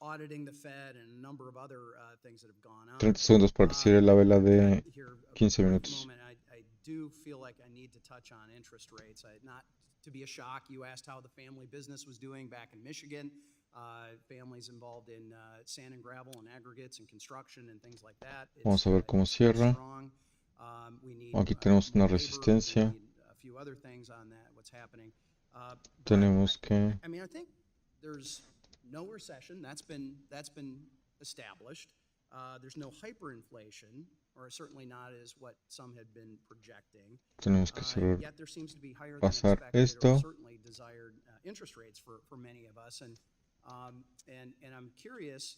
auditing the Fed and a number of other things that have gone on. 30 segundos para que cierre la vela de Here, a 15 brief minutos. moment, I do feel like I need to touch on interest rates. Not to be a shock, you asked how the family business was doing back in Michigan. Families involved in sand and gravel and aggregates and construction and things like that. Vamos a ver cómo it's very cierra. strong. We need, Aquí tenemos more una labor. We resistencia. need a few other things on that, what's happening. But Tenemos que... I mean, I think there's no recession. That's been established. There's no hyperinflation, or certainly not as what some had been projecting. Tenemos que cerrar. Yet there seems to be higher than Pasar expected esto. or certainly desired interest rates for many of us. And I'm curious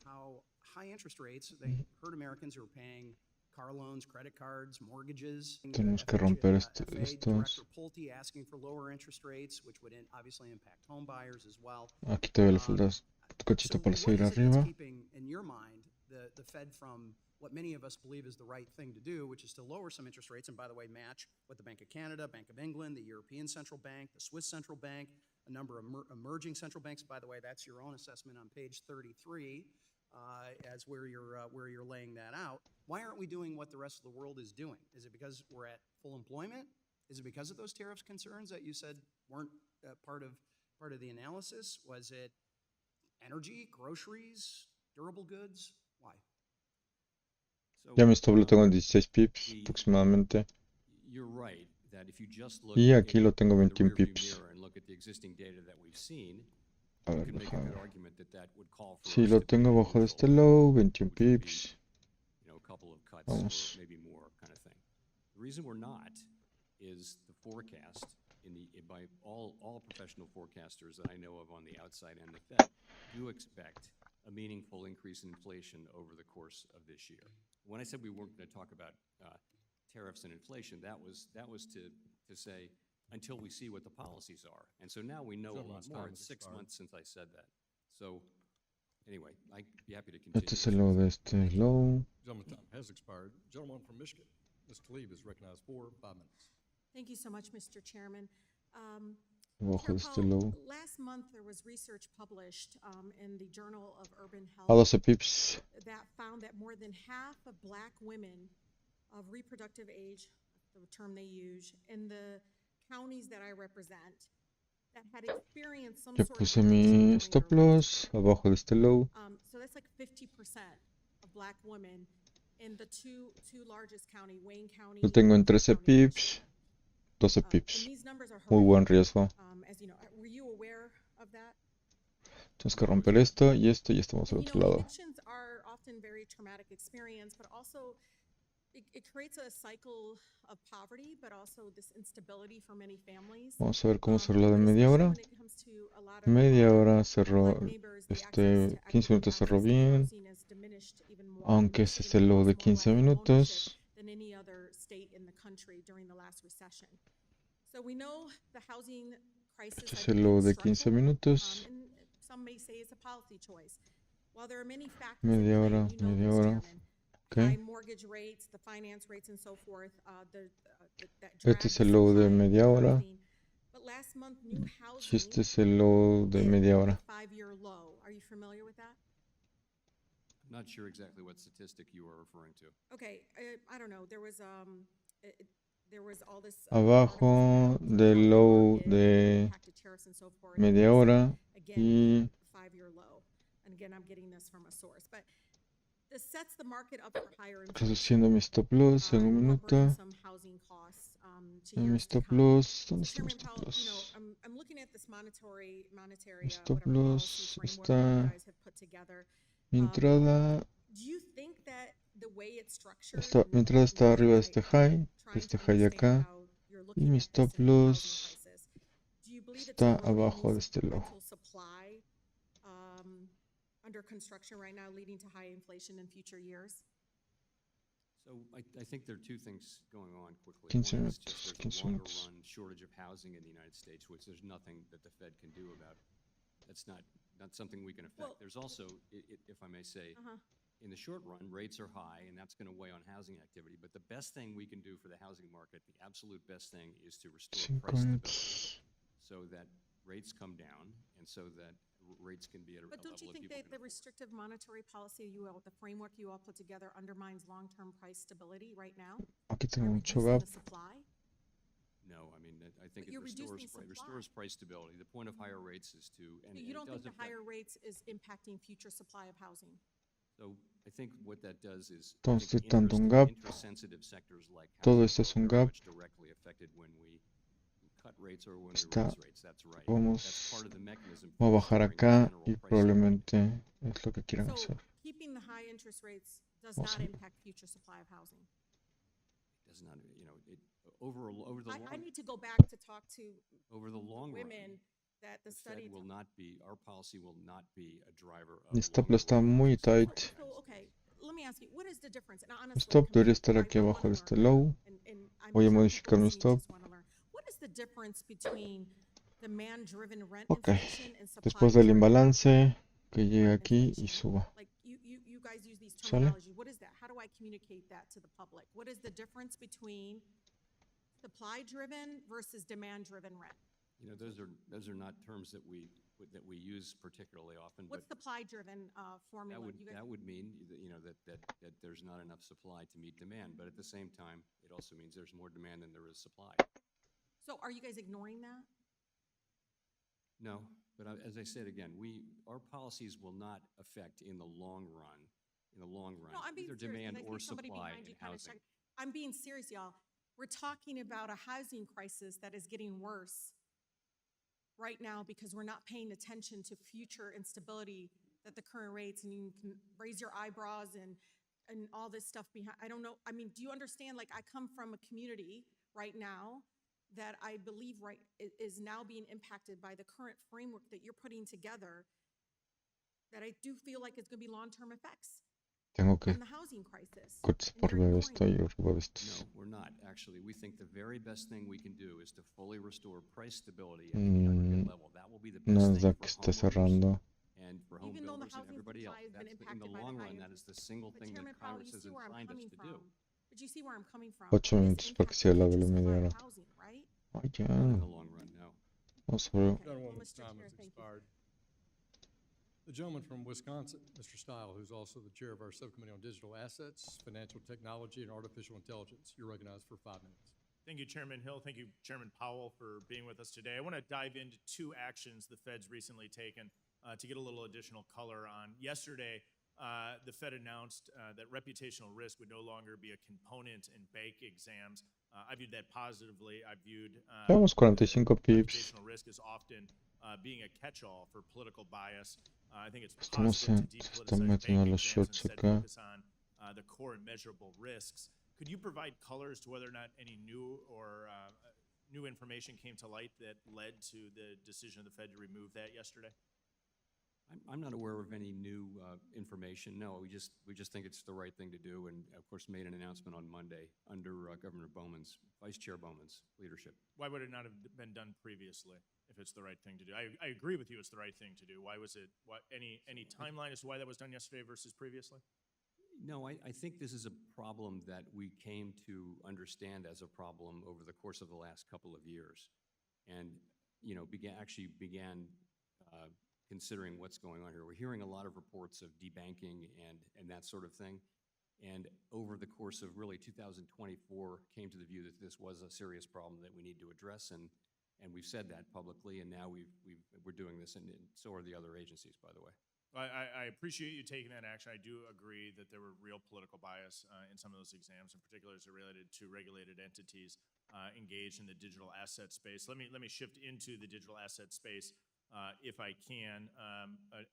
how high interest rates, they hurt Americans who are paying car loans, credit cards, mortgages. Tenemos que romper FA estos. Director Pulte asking for lower interest rates, which would obviously impact home buyers as well. Aquí todavía le falta cochito para what seguir is it that's arriba. keeping, in your mind, the Fed from what many of us believe is the right thing to do, which is to lower some interest rates, and by the way, match what the Bank of Canada, Bank of England, the European Central Bank, the Swiss Central Bank, a number of emerging central banks. By the way, that's your own assessment on page 33, as where you're laying that out. Why aren't we doing what the rest of the world is doing? Is it because we're at full employment? Is it because of those tariffs concerns that you said weren't part of the analysis? Was it energy, groceries, durable goods? Why? So, Ya mi stop lo tengo en 16 pips aproximadamente. You're right that if you just look Y aquí lo tengo in 21 the rearview pips. mirror and look at the existing data that we've seen, A you ver, can make a déjame good ver. argument that would call for Sí, us lo to be tengo abajo de este neutral, low, 21 which would be, pips. a couple of cuts Vamos. or maybe more kind of thing. The reason we're not is the forecast by all professional forecasters that I know of on the outside and the Fed do expect a meaningful increase in inflation over the course of this year. When I said we weren't going to talk about tariffs and inflation, that was to say until we see what the policies are. And so now we know a lot Gentleman's more. time It's has 6 expired. months since I said that. So anyway, I'd be happy to continue. Este es el low de este low. Gentleman's time has expired. Gentleman from Michigan, Ms. Tlaib is recognized for 5 minutes. Thank you so much, Mr. Chairman. Abajo Chair de este Powell, low. last month there was research published in the Journal of Urban A Health 12 pips. that found that more than half of Black women of reproductive age, the term they use, in the counties that I represent, that had experienced some Ya sort puse of addiction mi during stop their loss abajo de este low. So that's like 50% of Black women in the two largest county, Wayne County. Lo tengo en and 13 County, Michigan. pips, 12 And pips. these numbers are Muy buen horrific. riesgo. As you know, were you aware of that? Tenemos que romper esto y estamos al And, otro lado. addictions are often very traumatic experience, but also it creates a cycle of poverty, but also this instability for many families. Vamos a ver cómo cerró la de But media especially hora. when it comes to a lot of Media hora cerró, Black neighbors, the access to 15 minutos cerró equity, access to bien. housing is diminished even more. Aunque ese es el low de 15 minutos. Than any other state in the country during the last recession. So we know the housing crisis Este has es el been low de 15 structural, minutos. and some may say it's a policy choice. While there are many factors at Media play, hora, and you know media this, hora. Chairman, high Okay. mortgage rates, the finance rates, and so forth, that Este es drag el low de supply media of hora. housing. But last month, new Y housing este es el low de hit media a hora. 5-year low. Are you familiar with that? I'm not sure exactly what statistic you are referring to. Okay, I don't know. There was all this. Abajo del low de media hora y 5-year low. And again, I'm getting this from a source, but this sets the market up for higher reduciendo mi stop loss en un minuto. En mi stop loss, ¿dónde está mi Chairman stop Powell, loss? I'm looking at this monetary Mi stop whatever loss policy framework that you está, guys have put together. mi entrada, Do you think that the way it's structured mi entrada está arriba de este high de acá, y mi stop loss está abajo de este low. Under construction right now, leading to high inflation in future years? So I think there are two things going on quickly. 15 One is minutos, just 15 there's a longer minutos. run shortage of housing in the United States, which there's nothing that the Fed can do about. That's not something we can affect. Well- There's also, if I may say, in the short run, rates are high, and that's going to weigh on housing activity. But the best thing we can do for the housing market, the absolute best thing, is to restore 5 price stability minutos. so that rates come down and so that rates can be at a But level don't you that think people that can the afford. restrictive monetary policy the framework you all put together undermines long-term price stability right now? Aquí By tengo mucho reducing gap. the supply? No, I mean, I think But it you're restores, reducing restores price stability. The point of higher rates is to, and You it don't think does the affect. higher rates is impacting future supply of housing? So I think what that does is, I Entonces, think tanto un gap, interest-sensitive sectors like todo housing esto es are un very gap. much directly affected when we cut rates or when we Está, raise rates. That's right. That's vamos part of the mechanism a for bajar restoring acá general y price stability. probablemente es lo que quieran So hacer. keeping the high interest rates does Vamos not a ver. impact future supply of housing? Does not, over the I long, need to go back to talk to over the long run, women that the the study. Fed will not be, our policy will not be a driver of Mi stop loss longer está run muy interest rate tight. trends. So, okay, let me ask you, what is the difference? And Mi honestly, stop debería Commissioner, estar aquí I wanna abajo de este learn, low. and I'm Voy a sure modificar people mi listening stop. just wanna learn. What is the difference between demand-driven rent Ok, inflation and después del supply-driven imbalance, que llegue rent aquí y inflation? suba. Like, you guys use these ¿Sale? terminologies. What is that? How do I communicate that to the public? What is the difference between supply-driven versus demand-driven rent? Those are not terms that we use particularly often, but What's supply-driven formula? You guys- that would mean that there's not enough supply to meet demand, but at the same time, it also means there's more demand than there is supply. So are you guys ignoring that? No, but as I said again, our policies will not affect in the long run, No, I'm being either serious, 'cause demand I or see somebody supply behind in you kinda housing. check. I'm being serious, y'all. We're talking about a housing crisis that is getting worse right now because we're not paying attention to future instability that the current rates, and you can raise your eyebrows and all this stuff behind. I don't know. I mean, do you understand? Like, I come from a community right now that I believe is now being impacted by the current framework that you're putting together, that I do feel like it's going to be long-term effects Tengo que on the housing crisis. por And you're ver ignoring esto y arriba de estos. No, we're not, actually. We think the very best thing we can do is to fully restore price stability at the aggregate level. That will be the best thing Nasdaq for está homeowners cerrando. and for home Even though the builders and housing everybody else. supply has been That's in the impacted by the long high run, that is interest. the single But thing Chairman that Powell, Congress you has see where I'm assigned us coming to from. do. But you see where I'm coming from. 8 It is minutos para que impacting sea la future de supply media of hora. housing, right? Ay, ya. Not in the long run, no. Vamos a ver. Okay, well, Gentlewoman's Mr. time Chair, has thank you. expired. The gentleman from Wisconsin, Mr. Stile, who's also the chair of our subcommittee on digital assets, financial technology, and artificial intelligence. You're recognized for 5 minutes. Thank you, Chairman Hill. Thank you, Chairman Powell, for being with us today. I want to dive into 2 actions the Fed's recently taken to get a little additional color on. Yesterday, the Fed announced that reputational risk would no longer be a component in bank exams. I viewed that positively. I viewed Llevamos 45 pips. reputational risk as often being a catch-all for political bias. I think it's Estamos positive to se están depoliticize metiendo bank los exams shorts and instead acá. focus on the core and measurable risks. Could you provide color as to whether or not any new or new information came to light that led to the decision of the Fed to remove that yesterday? I'm not aware of any new information. No, we just think it's the right thing to do, and of course made an announcement on Monday under Governor Bowman's, Vice Chair Bowman's leadership. Why would it not have been done previously if it's the right thing to do? I agree with you, it's the right thing to do. Why was it? Any timeline as to why that was done yesterday versus previously? No, I think this is a problem that we came to understand as a problem over the course of the last couple of years, and began considering what's going on here. We're hearing a lot of reports of debanking and that sort of thing. And over the course of really 2024, came to the view that this was a serious problem that we need to address. And we've said that publicly, and now we're doing this, and so are the other agencies, by the way. I appreciate you taking that action. I do agree that there were real political bias in some of those exams, in particular as it related to regulated entities engaged in the digital asset space. Let me shift into the digital asset space if I can.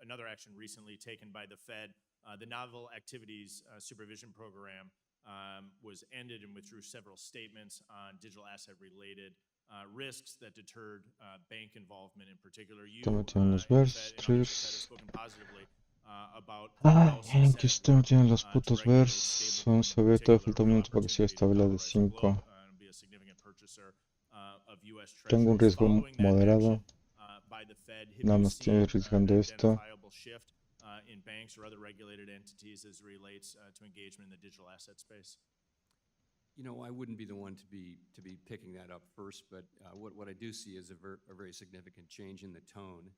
Another action recently taken by the Fed, the Novel Activities Supervision Program was ended and withdrew several statements on digital asset related risks that deterred bank involvement in particular. You Estamos and en los the Fed, and others vers at the Fed have 3. spoken positively about Ay, policy en que set estamos work en los to putos regulate vers. stablecoins Vamos a in ver, todavía particular, falta un real minuto para que sea opportunity to esta vela de dollarize the 5. globe and be a significant purchaser of US Tengo un Treasuries. riesgo Following that moderado. action by the Fed, have Nada you más estoy seen arriesgando an esto. identifiable shift in banks or other regulated entities as it relates to engagement in the digital asset space? You know, I wouldn't be the one to be picking that up first, but what I do see is a very significant change in the tone,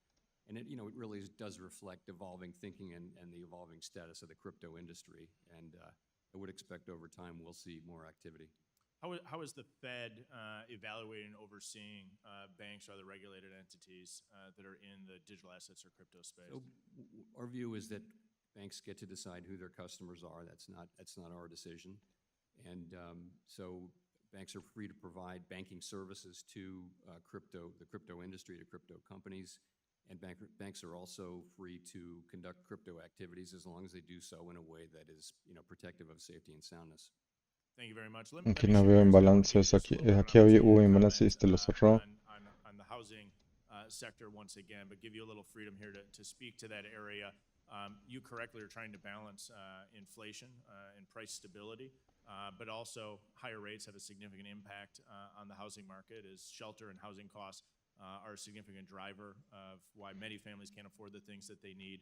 and it really does reflect evolving thinking and the evolving status of the crypto industry. And I would expect over time we'll see more activity. How is the Fed evaluating and overseeing banks or other regulated entities that are in the digital assets or crypto space? So our view is that banks get to decide who their customers are. That's not our decision. And so banks are free to provide banking services to the crypto industry, to crypto companies. And banks are also free to conduct crypto activities as long as they do so in a way that is protective of safety and soundness. Thank you very much. Aquí no veo imbalances. Aquí hubo imbalances y te lo cerró. On the housing sector once again, but give you a little freedom here to speak to that area. You correctly are trying to balance inflation and price stability, but also higher rates have a significant impact on the housing market, as shelter and housing costs are a significant driver of why many families can't afford the things that they need.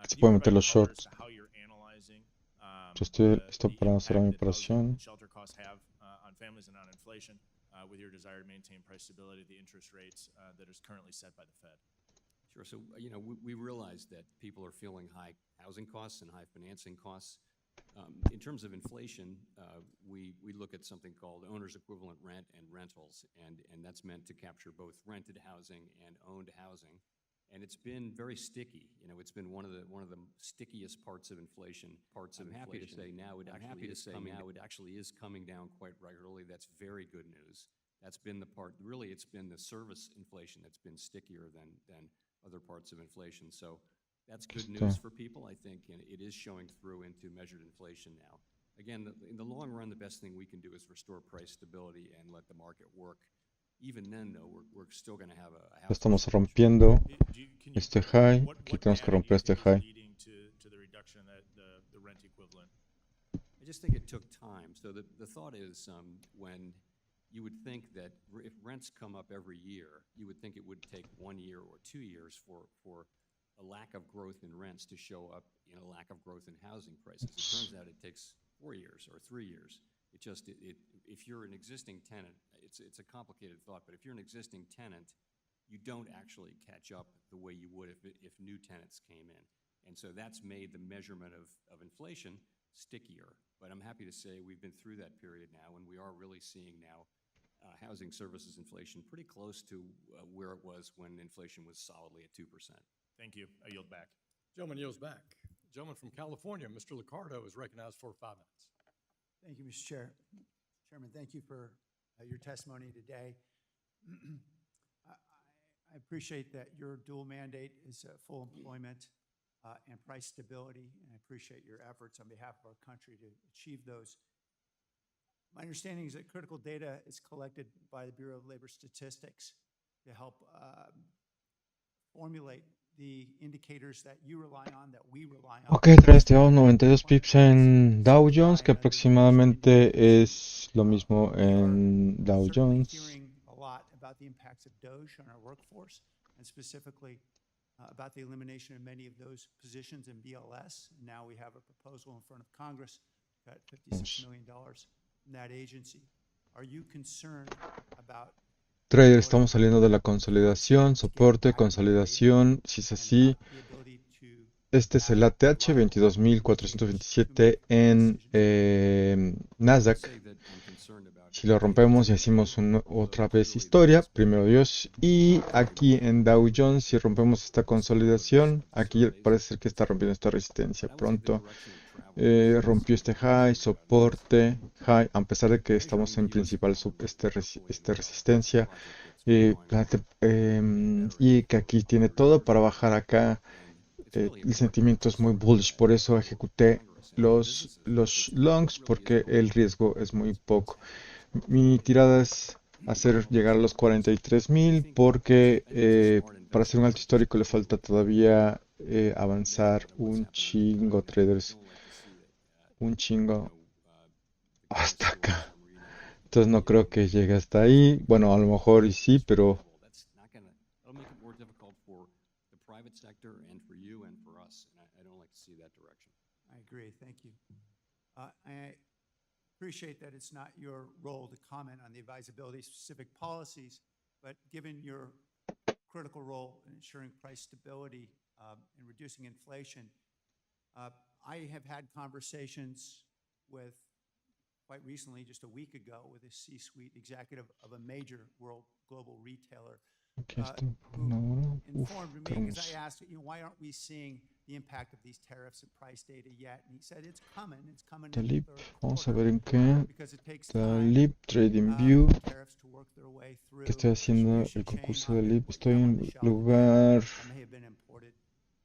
Se Can you pueden meter provide los color as shorts. to how you're analyzing Yo estoy the listo para cerrar mi impact that housing operación. and shelter costs have on families and on inflation, with your desire to maintain price stability at the interest rates that is currently set by the Fed? Sure. So, we realize that people are feeling high housing costs and high financing costs. In terms of inflation, we look at something called owner's equivalent rent and rentals, and that's meant to capture both rented housing and owned housing. And it's been very sticky. It's been one of the stickiest parts of inflation. I'm happy to say now it actually is coming down quite regularly. That's very good news. That's been the part. Really, it's been the service inflation that's been stickier than other parts of inflation. So that's good news for people, I think, and it is showing through into measured inflation now. Again, in the long run, the best thing we can do is restore price stability and let the market work. Even then, though, we're still going to have a house. Estamos rompiendo este high. Aquí tenemos que romper este high. To the reduction of the rent equivalent? I just think it took time. So the thought is when you would think that if rents come up every year, you would think it would take 1 year or 2 years for a lack of growth in rents to show up in a lack of growth in housing prices. It turns out it takes 4 years or 3 years. If you're an existing tenant, it's a complicated thought, but if you're an existing tenant, you don't actually catch up the way you would if new tenants came in. And so that's made the measurement of inflation stickier. But I'm happy to say we've been through that period now, and we are really seeing now housing services inflation pretty close to where it was when inflation was solidly at 2%. Thank you. I yield back. Gentleman yields back. Gentleman from California, Mr. Liccardo, is recognized for 5 minutes. Thank you, Mr. Chair. Chairman, thank you for your testimony today. I appreciate that your dual mandate is full employment and price stability, and I appreciate your efforts on behalf of our country to achieve those. My understanding is that critical data is collected by the Bureau of Labor Statistics to help formulate the indicators that you rely on, that we rely on. Ok, llevamos 92 pips en Dow Jones, que aproximadamente es lo mismo en Dow Certainly Jones. hearing a lot about the impacts of Doge on our workforce, and specifically about the elimination of many of those positions in BLS. Now we have a proposal in front of Congress, got $56 million in that agency. Are you concerned about Trader, estamos saliendo de la consolidación, soporte, consolidación, si es así. the ability to Este es el ATH 22.427 en Nasdaq. Say that I'm concerned about Si lo rompemos y hacemos otra vez historia, primero Dios. Y aquí en Dow Jones, si rompemos esta consolidación, aquí parece ser que está rompiendo esta resistencia pronto. Rompió este high, soporte, high, a pesar de que estamos en principal resistencia. Y que aquí tiene todo para bajar acá. El sentimiento es muy bullish, por eso ejecuté los longs, porque el riesgo es muy poco. Mi tirada es hacer llegar a los 43,000, porque para hacer un alto histórico le falta todavía avanzar un chingo, traders. Un chingo hasta acá. Entonces no creo que llegue hasta ahí. Bueno, a lo mejor y sí, pero That'll make it more difficult for the private sector and for you and for us. And I don't like to see that direction. I agree. Thank you. I appreciate that it's not your role to comment on the advisability of specific policies, but given your critical role in ensuring price stability and reducing inflation, I have had conversations with, quite recently, just a week ago, with a C-suite executive of a major world global retailer aquí está por who una hora. informed me, Tenemos because I asked, why aren't we seeing the impact of these tariffs and price data yet? And he said, it's coming in the Talib. third Vamos a quarter, ver en qué. because it takes time Talib, Trading View. for tariffs to work their way through Que estoy haciendo distribution el chain. concurso de Often Lib. what Estoy you have on en the shelf today lugar may have been imported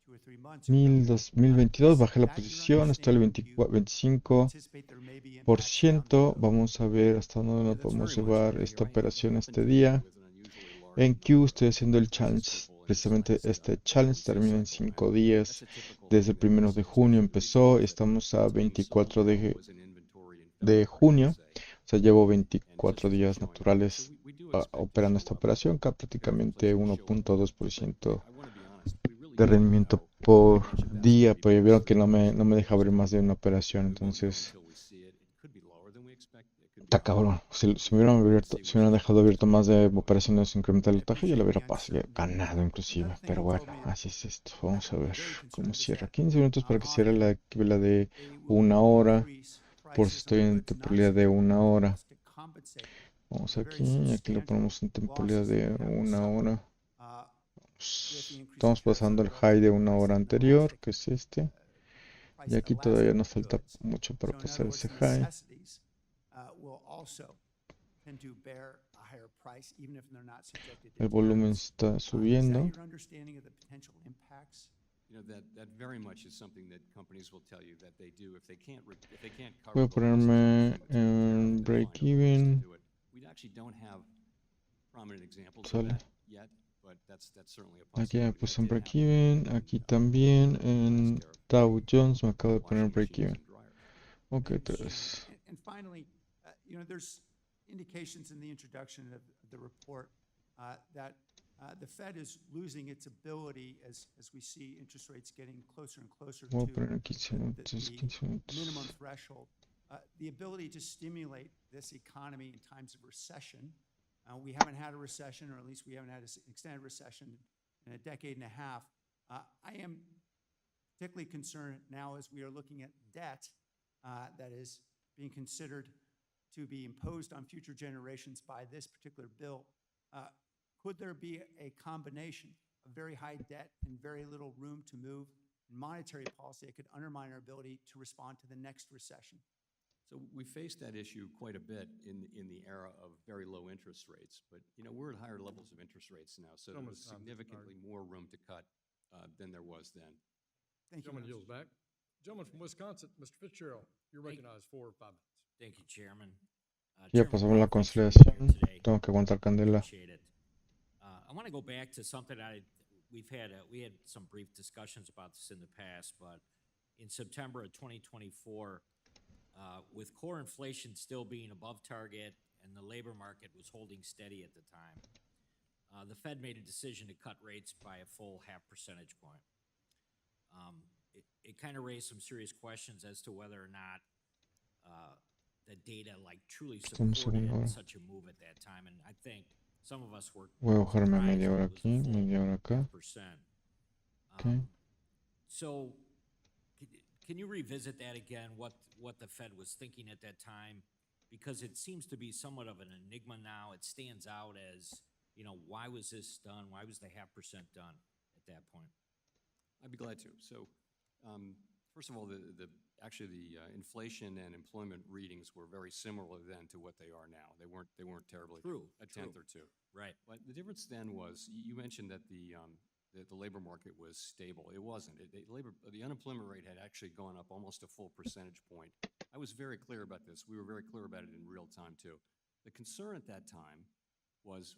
2 or 3 months ago. 2022. Bajé la That your posición. Estoy al understanding? Do you 25%. anticipate there may be impacts down the road? Vamos a ver hasta dónde Yeah, nos that's podemos very much llevar right. esta You're right. You operación happen este to be día. with an unusually large En number Q of estoy haciendo el challenge. prices triple in this Precisamente last, este I challenge would say termina en cycle. 5 And días. that's a typical Desde el thing that 1 de we see, junio especially empezó. retail, Estamos a that's being 24 sold de, now as an inventory in de February, junio. let's say. O sea, llevo And it's 24 just días showing up. So naturales we do expect to operando show esta up, operación, que comparative prácticamente inflation to show up. But 1.2% I want to be honest, we really de don't rendimiento know por how much of that's día, going to be pero vieron passed que through no me deja next abrir más de quarter. una operación, We won't know entonces until we see it. It could be lower than we expect. It could be está higher. cabrón. Si me Let's hubieran see dejado abierto más de operaciones incrementar el I lotaje, yo lo appreciate hubiera the uncertainty. ganado inclusive, Another thing pero he bueno, told me, así es esto. Vamos a I'm ver very cómo concerned, is cierra. that 15 minutos para que cierre often la de they will una hora, increase por si prices estoy on en goods not temporalidad de subject una to hora. tariffs to compensate Vamos for the very aquí lo substantial ponemos en temporalidad losses that de they have to una suffer hora. with the increase in Estamos tariffs on pasando a el high de relatively una price hora anterior, inelastic que es este. Y price aquí todavía inelastic nos falta goods. mucho para So in pasar other words, ese high. necessities will also tend to bear a higher price, even if they're not subjected to El volumen tariffs. está Is that subiendo. your understanding of the potential impacts? that very much is something that companies will tell you that they do if they can't cover Voy a the losses ponerme from the material en tariff, they'll break find other ways to even. do it. We actually don't have prominent examples of Sale. that yet, but that's certainly a Aquí ya me possibility. puse That en did break happen even. in, Aquí también en last tariff Dow period, Jones me acabo de poner en washing break machines even. and dryers. Ok, Thank you, 3. Chairman. And finally, there's indications in the introduction of the report that the Fed is losing its ability as we see interest rates getting closer and closer Voy a to poner 15 minutos, the 15 minutos. minimum threshold. The ability to stimulate this economy in times of recession. We haven't had a recession, or at least we haven't had an extended recession in a decade and a half. I am particularly concerned now as we are looking at debt that is being considered to be imposed on future generations by this particular bill. Could there be a combination of very high debt and very little room to move in monetary policy that could undermine our ability to respond to the next recession? So we faced that issue quite a bit in the era of very low interest rates, but we're at higher levels of interest rates now, so there's significantly more room to cut than there was then. Thank you. Gentleman yields back. Gentleman from Wisconsin, Mr. Fitzgerald, you're recognized for 5 minutes. Thank you, Chairman. Ya Chairman pasamos la Powell, thanks for being here consolidación. today. Tengo que aguantar candela. Appreciate it. I want to go back to something we had some brief discussions about this in the past, but in September of 2024, with core inflation still being above target and the labor market was holding steady at the time, the Fed made a decision to cut rates by a full 0.5 percentage point. It kind of raised some serious questions as to whether or not the data truly Estamos supported segunda hora. such a move at that time, and I think some of us were Voy a bajarme surprised media that hora it was aquí, a full media hora acá. 0.5%. Ok. So, can you revisit that again? What the Fed was thinking at that time, because it seems to be somewhat of an enigma now. It stands out as, why was this done? Why was the 0.5% done at that point? I'd be glad to. So, first of all, actually the inflation and employment readings were very similar then to what they are now. They weren't terribly a tenth or two. Right. But the difference then was you mentioned that the labor market was stable. It wasn't. The unemployment rate had actually gone up almost a full percentage point. I was very clear about this. We were very clear about it in real time too. The concern at that time was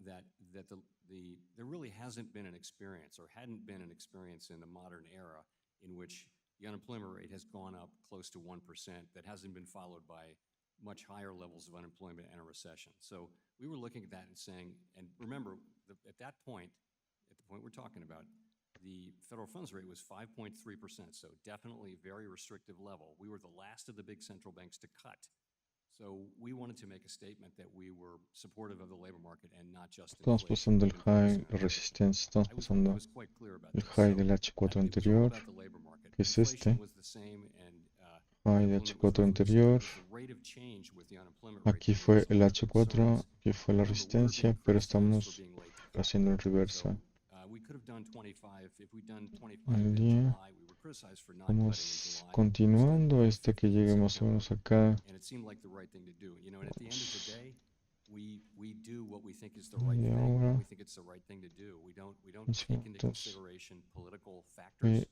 that there really hasn't been an experience, or hadn't been an experience in the modern era, in which the unemployment rate has gone up close to 1% that hasn't been followed by much higher levels of unemployment and a recession. So we were looking at that and saying, and remember, at the point we're talking about, the federal funds rate was 5.3%, so definitely a very restrictive level. We were the last of the big central banks to cut. So we wanted to make a statement that we were supportive of the labor market and not just Estamos inflation. pasando el high, la resistencia. Estamos I pasando was quite clear about el this. high So, del H4 it was all anterior, about the labor market. que es Inflation este. was the same and High de unemployment was H4 reversed. anterior. It was the rate of change with the unemployment rate Aquí that fue raised a el lot of H4, concerns. aquí fue la Remember, we were resistencia, being pero criticized for estamos being late to cut. haciendo el reversa. So, we could have done 25. If we'd done 25 El in día, July, we were criticized for not cutting in vamos July. continuando Instead, we hasta did que 50 in llegue más o menos September. acá. And it seemed like the right thing to do. And at the end of the day, we do what we think is the right Media thing. hora. We think it's the right thing to do. We don't 15 take into minutos. consideration political Voy factors.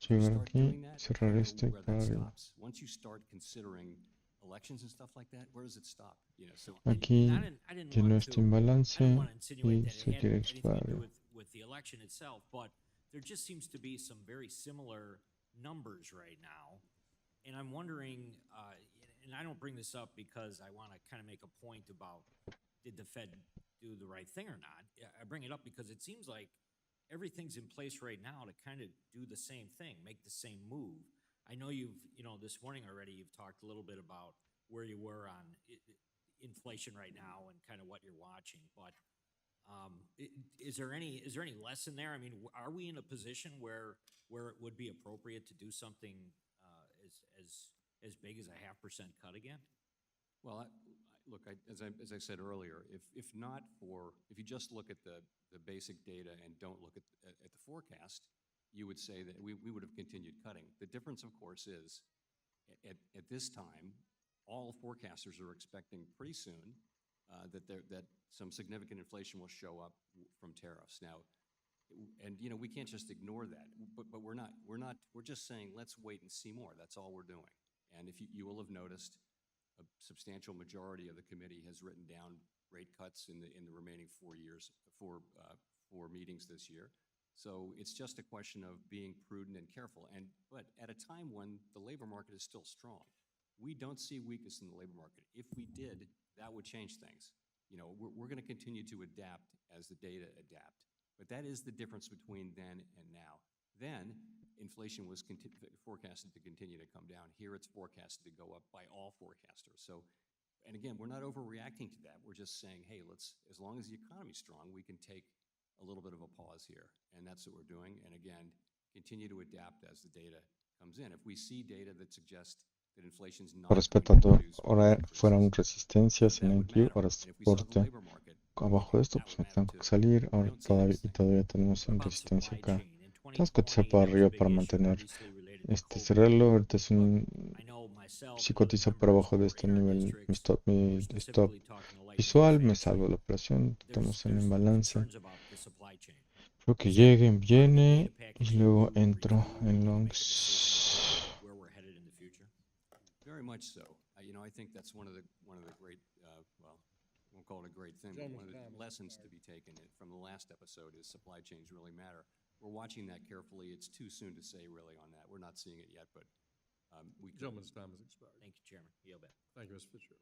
a llegar aquí, cerrar where este that para arriba. stops. Once you start considering elections and stuff like that, where does it stop? So Aquí I didn't llenó want este to, imbalance I didn't want to insinuate y that se it had quiere ir anything para to do arriba. with the election itself, but there just seems to be some very similar numbers right now. And I'm wondering, and I don't bring this up because I want to kind of make a point about did the Fed do the right thing or not. I bring it up because it seems like everything's in place right now to kind of do the same thing, make the same move. I know this morning already, you've talked a little bit about where you were on inflation right now and kind of what you're watching, but is there any lesson there? I mean, are we in a position where it would be appropriate to do something as big as a 0.5% cut again? Well, look, as I said earlier, if you just look at the basic data and don't look at the forecast, you would say that we would have continued cutting. The difference, of course, is at this time, all forecasters are expecting pretty soon that some significant inflation will show up from tariffs. Now, and we can't just ignore that, but we're not. We're just saying let's wait and see more. That's all we're doing. And if you will have noticed, a substantial majority of the committee has written down rate cuts in the remaining 4 years, four meetings this year. So it's just a question of being prudent and careful. But at a time when the labor market is still strong, we don't see weakness in the labor market. If we did, that would change things. We're going to continue to adapt as the data adapt. But that is the difference between then and now. Then inflation was forecasted to continue to come down. Here it's forecasted to go up by all forecasters. So, and again, we're not overreacting to that. We're just saying, hey, as long as the economy's strong, we can take a little bit of a pause here. And that's what we're doing. And again, continue to adapt as the data comes in. If we see data that suggests that inflation's not Respetando, ahora fueron resistencias en NQ, ahora soporte. Abajo de esto, pues me tengo que salir. Ahora todavía tenemos en resistencia acá. Tenemos que cotizar para arriba para mantener cerrarlo. Ahorita es si cotiza por abajo de este nivel, mi stop visual, me salvo la operación. Estamos en imbalance. Creo que viene y luego entro en longs. Very much so. I think that's one of the great, well, won't call it a great thing, but one of the lessons to be taken from the last episode is supply chains really matter. We're watching that carefully. It's too soon to say really on that. We're not seeing it yet, but we could. Gentleman's time has expired. Thank you, Chairman. Yield back. Thank you, Mr. Fitzgerald.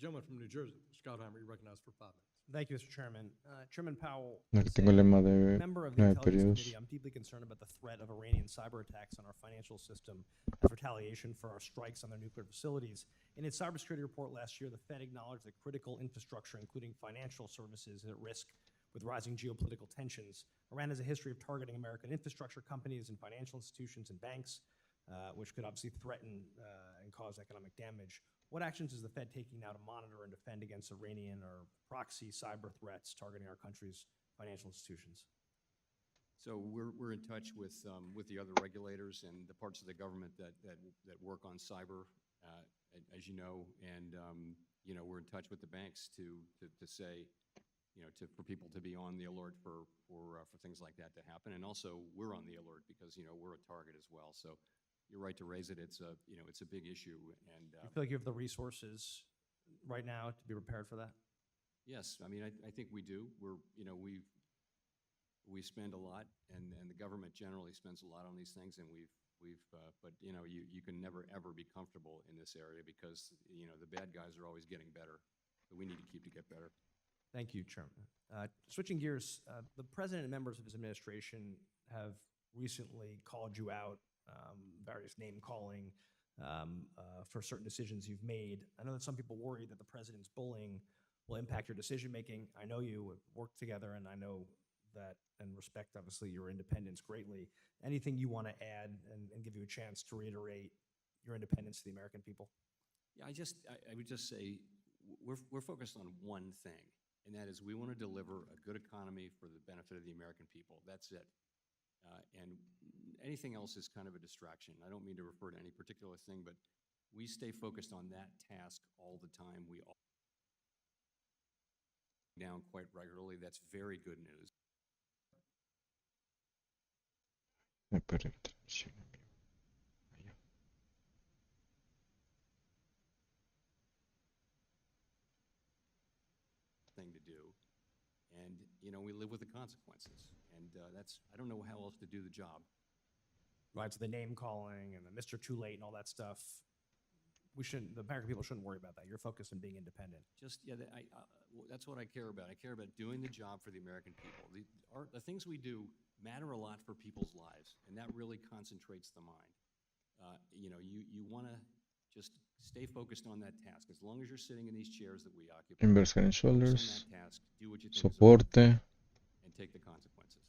Gentleman from New Jersey, Scott Heimer, you're recognized for 5 minutes. Thank you, Mr. Chairman. Chairman Powell, Aquí as tengo el a lema de member of the 9 Intelligence periodos. Committee, I'm deeply concerned about the threat of Iranian cyber attacks on our financial system as retaliation for our strikes on their nuclear facilities. In its cybersecurity report last year, the Fed acknowledged that critical infrastructure, including financial services, is at risk with rising geopolitical tensions. Iran has a history of targeting American infrastructure companies and financial institutions and banks, which could obviously threaten and cause economic damage. What actions is the Fed taking now to monitor and defend against Iranian or proxy cyber threats targeting our country's financial institutions? So we're in touch with the other regulators and the parts of the government that work on cyber, as you know, and we're in touch with the banks to say, for people to be on the alert for things like that to happen, and also we're on the alert because we're a target as well. So you're right to raise it. It's a big issue, and Do you feel like you have the resources right now to be prepared for that? yes, I mean I think we do. We spend a lot, and the government generally spends a lot on these things, and but you can never ever be comfortable in this area because the bad guys are always getting better. So we need to keep to get better. Thank you, Chairman. Switching gears, the president and members of his administration have recently called you out, various name calling for certain decisions you've made. I know that some people worry that the president's bullying will impact your decision making. I know you have worked together, and I know that and respect, obviously, your independence greatly. Anything you want to add and give you a chance to reiterate your independence to the American people? Yeah, I would just say we're focused on one thing, and that is we want to deliver a good economy for the benefit of the American people. That's it. And anything else is kind of a distraction. I don't mean to refer to any particular thing, but we stay focused on that task all the time. We all down quite regularly. That's very good news. Me perdí la transmisión en vivo. Allá. Thing to do, and we live with the consequences, and I don't know how else to do the job. Right, so the name calling and the Mr. Too Late and all that stuff, the American people shouldn't worry about that. You're focused on being independent. That's what I care about. I care about doing the job for the American people. The things we do matter a lot for people's lives, and that really concentrates the mind. You want to just stay focused on that task. As long as you're sitting in these chairs that we occupy, Inverse head and focus on shoulders. that task, do what you think is appropriate, Soporte. and take the consequences.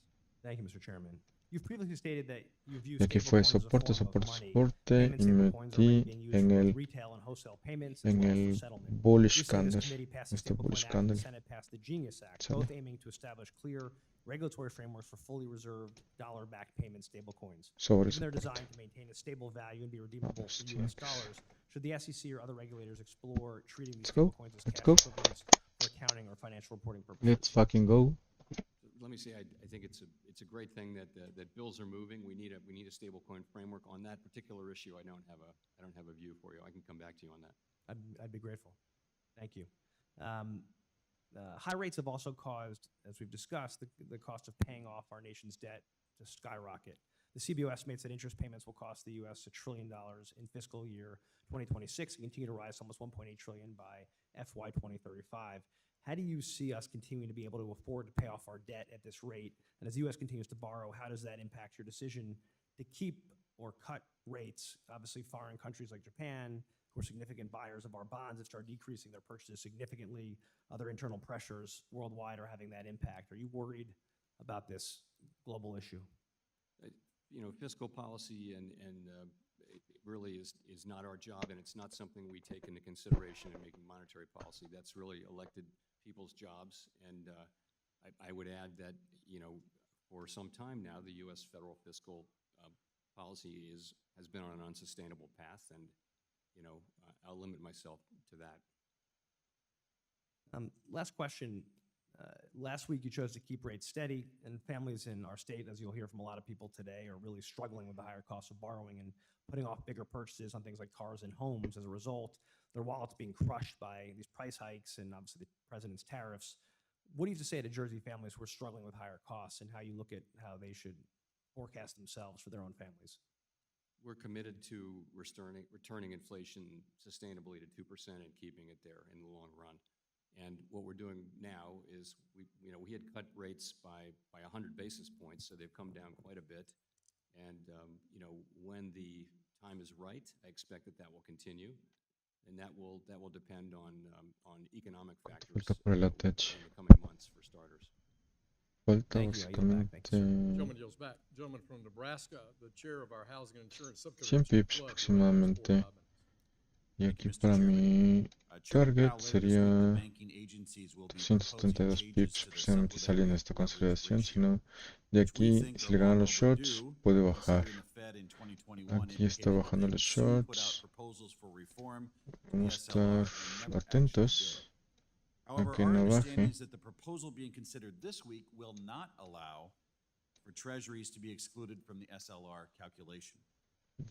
Thank you, Mr. Chairman. You've previously stated that you've used Y aquí fue stablecoins as a soporte, form of soporte, money. soporte. Payment Y me stablecoins are already metí being used en for both el, retail and wholesale payments as en well as for el settlement. bullish Recently, this candle. committee passed the Este Stablecoin bullish Act and the candle. Senate passed the Genius Act, Sale. both aiming to establish clear regulatory frameworks for fully reserved dollar-backed payment stablecoins. Sobre Given they're soporte. designed to maintain a stable value and be redeemable for Hostia. U.S. dollars, should the SEC or other regulators explore treating these Let's go. stablecoins as Let's cash go. equivalents for accounting or financial reporting purposes? Let's fucking go. Let me say, I think it's a great thing that bills are moving. We need a stablecoin framework on that particular issue. I don't have a view for you. I can come back to you on that. I'd be grateful. Thank you. High rates have also caused, as we've discussed, the cost of paying off our nation's debt to skyrocket. The CBO estimates that interest payments will cost the U.S. $1 trillion in fiscal year 2026 and continue to rise to almost $1.8 trillion by FY 2035. How do you see us continuing to be able to afford to pay off our debt at this rate? And as the U.S. continues to borrow, how does that impact your decision to keep or cut rates? Obviously, foreign countries like Japan, who are significant buyers of our bonds, have started decreasing their purchases significantly. Other internal pressures worldwide are having that impact. Are you worried about this global issue? Fiscal policy and it really is not our job, and it's not something we take into consideration in making monetary policy. That's really elected people's jobs, and I would add that for some time now, the U.S. federal fiscal policy has been on an unsustainable path, and I'll limit myself to that. Last question. Last week, you chose to keep rates steady, and families in our state, as you'll hear from a lot of people today, are really struggling with the higher cost of borrowing and putting off bigger purchases on things like cars and homes as a result. their wallets being crushed by these price hikes and obviously the president's tariffs. What do you have to say to Jersey families who are struggling with higher costs and how you look at how they should forecast themselves for their own families? We're committed to returning inflation sustainably to 2% and keeping it there in the long run. And what we're doing now is we had cut rates by 100 basis points, so they've come down quite a bit. And when the time is right, I expect that will continue, and that will depend on economic factors Falta por el in attach. the coming months for starters. Falta Thank you. I yield back. Thank you, sir. básicamente Gentleman yields back. Gentleman from Nebraska, the chair of our Housing and Insurance 100 Subcommittee. pips Chief Flood, aproximadamente. recognized for 5 minutes. Y Thank aquí you, Mr. para Chairman. mi Chairman target Powell, later this week, the sería banking agencies will be 272 proposing pips changes to the aproximadamente saliendo de esta supplementary leverage consideración, ratio, sino de which we aquí, think si are le ganan long los shorts, overdue, puede bajar. considering the Fed in 2021 Aquí está indicated bajando that los they would soon put out shorts. proposals for reform to the Vamos a SLR estar and never actually did. atentos a However, que our no understanding baje. is that the proposal being considered this week will not allow for treasuries to be excluded from the SLR calculation.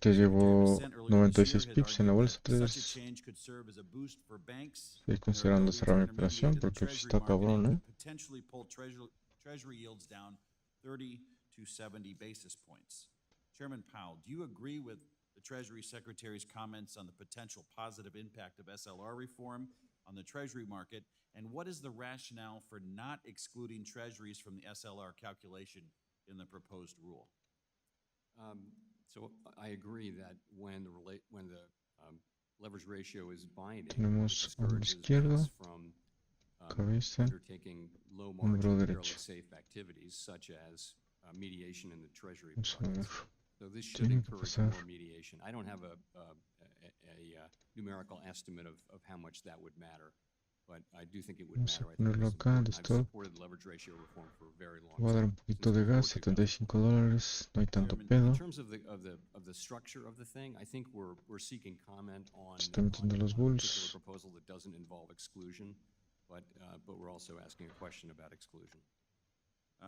Ya Secretary llevo Bissett earlier this 96 year had pips en la argued bolsa, that such a traders. change could serve as a boost for banks Estoy in their considerando ability to cerrar mi operación intermediate in the porque treasury está market and cabrón, could ¿eh? potentially pull treasury yields down 30 to 70 basis points. Chairman Powell, do you agree with the Treasury Secretary's comments on the potential positive impact of SLR reform on the treasury market? And what is the rationale for not excluding treasuries from the SLR calculation in the proposed rule? So I agree that when the leverage ratio is binding, it Tenemos hombro discourages izquierdo, banks from cabeza, undertaking low hombro margin, derecho. fairly safe activities such as mediation in the treasury Vamos a ver. markets. So this should Tiene que encourage pasar. more mediation. I don't have a numerical estimate of how much that would matter, but I do think it would Vamos a matter. I think ponerlo it's acá, important. I've listo. supported leverage ratio reform for a very long Voy a dar time. un poquito de since gas, before 2000. $75, no hay tanto Chairman, pedo. In terms of the structure of the thing, I think we're seeking comment on Estoy metiendo los a particular bulls. proposal that doesn't involve exclusion, but we're also asking a question about exclusion.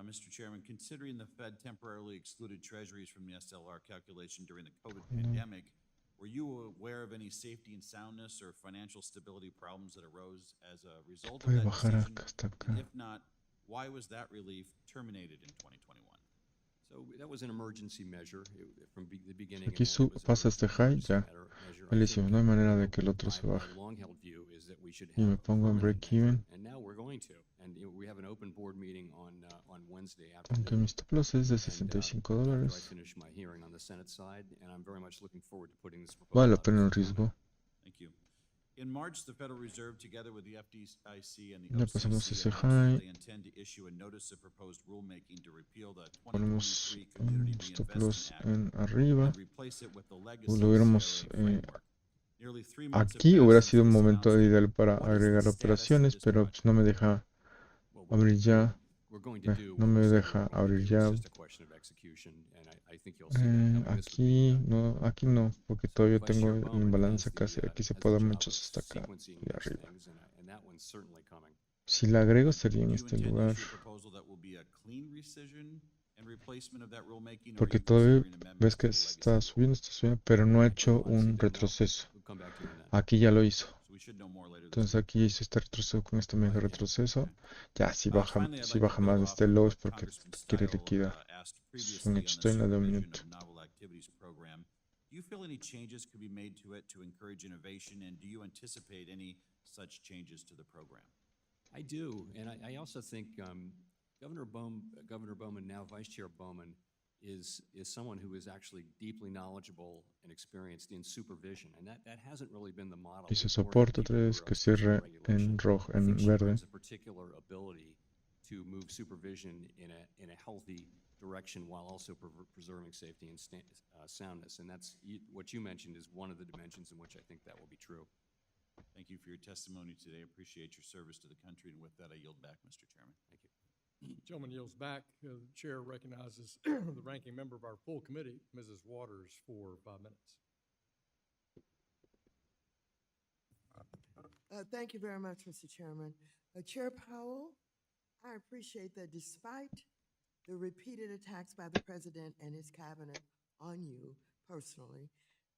Mr. Chairman, considering the Fed temporarily excluded treasuries from the SLR calculation during the COVID No. pandemic, were you aware of any safety and soundness or financial stability problems that arose as a result of Puede that bajar decision? acá hasta acá. And if not, why was that relief terminated in 2021? So that was an emergency measure from the beginning. Aquí and then it was an pasa este high, emergency ya. measure. Él I dice, think, no hay manera de que el otro se my baje. long-held view is that we should Y me have a pongo en permanent break even. measure, and now we're going to. And we have an open board meeting on Wednesday Aunque afternoon. mi stop loss es de And, $65. after I finish my hearing on the Senate side, and I'm very much looking forward to putting this proposal Vale la out pena el for comment. riesgo. Thank you. In March, the Federal Reserve, together with the FDIC and the Ya pasamos OCC, ese announced high. that they intend to issue a notice of proposed rulemaking to repeal the Ponemos 2023 Community un stop Reinvestment loss Act en arriba. and replace it with the legacy Lo hubiéramos, CRA framework. Nearly 3 months have aquí passed hubiera since sido un this momento announcement. ideal para What is the agregar status of operaciones, this pero project? pues no me deja Well, abrir ya. we're going to do No what me we said deja we're going to abrir do. ya. It's just a question of execution, and I think you'll see that coming. This would be, Aquí no, porque so todavía Vice tengo Chair el Bowman imbalance has acá. the, Aquí se has puede the dar job muchos of hasta acá sequencing y these arriba. things, and that one's certainly coming. Si la agrego sería en Do you este intend to lugar, issue a proposal that will be a clean rescission and replacement of that rulemaking, or are porque you todavía considering amendments ves to que the está legacy rule? subiendo, pero no ha I hecho honestly un don't know. retroceso. We'll come back to you on that. Aquí ya lo hizo. So we should know more later this Entonces week. aquí hizo este retroceso con este mega retroceso. Okay. Ya, si Finally, I'd si like to baja build más de off este of low what es porque Congressman quiere Style, liquidar. asked Es previously un on the estoy en la de un supervision minuto. of novel activities program. Do you feel any changes could be made to it to encourage innovation, and do you anticipate any such changes to the program? I do, and I also think Governor Bowman, now Vice Chair Bowman, is someone who is actually deeply knowledgeable and experienced in supervision, and that hasn't really been the model. Dice We've more had soporte people otra who vez are que obsessed with cierre regulation. en rojo, I en think she verde. brings a particular ability to move supervision in a healthy direction while also preserving safety and soundness. And that's what you mentioned is one of the dimensions in which I think that will be true. Thank you for your testimony today. I appreciate your service to the country, and with that, I yield back, Mr. Chairman. Thank you. Gentleman yields back. The chair recognizes the ranking member of our full committee, Mrs. Waters, for 5 minutes. Thank you very much, Mr. Chairman. Chair Powell, I appreciate that despite the repeated attacks by the president and his cabinet on you personally,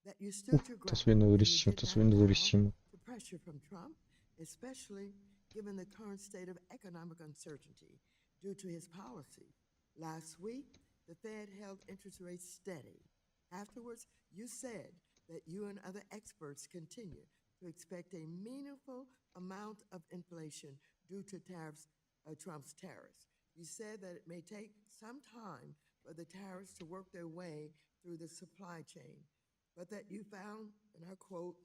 that you stood your Está ground subiendo and you durísimo, did está not subiendo bow durísimo. to pressure from Trump, especially given the current state of economic uncertainty due to his policy. Last week, the Fed held interest rates steady. Afterwards, you said that you and other experts continue to expect a meaningful amount of inflation due to Trump's tariffs. You said that it may take some time for the tariffs to work their way through the supply chain, but that you found, and I quote,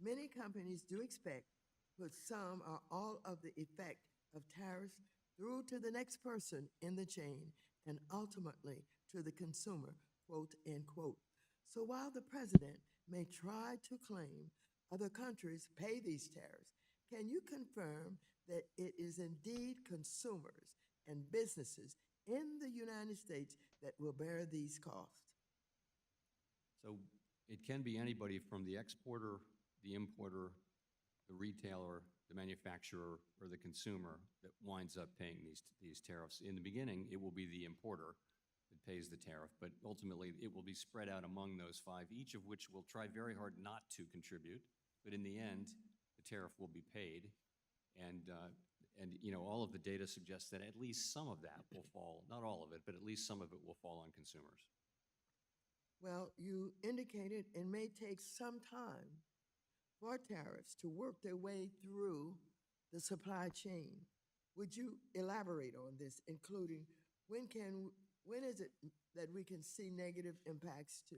many companies do expect to put some or all of the effect of tariffs through to the next person in the chain and ultimately to the consumer, quote, end quote. So while the president may try to claim other countries pay these tariffs, can you confirm that it is indeed consumers and businesses in the United States that will bear these costs? So it can be anybody from the exporter, the importer, the retailer, the manufacturer, or the consumer that winds up paying these tariffs. In the beginning, it will be the importer that pays the tariff, but ultimately it will be spread out among those five, each of which will try very hard not to contribute, but in the end, the tariff will be paid. And you know, all of the data suggests that at least some of that will fall, not all of it, but at least some of it will fall on consumers. Well, you indicated it may take some time for tariffs to work their way through the supply chain. Would you elaborate on this, including when is it that we can see negative impacts to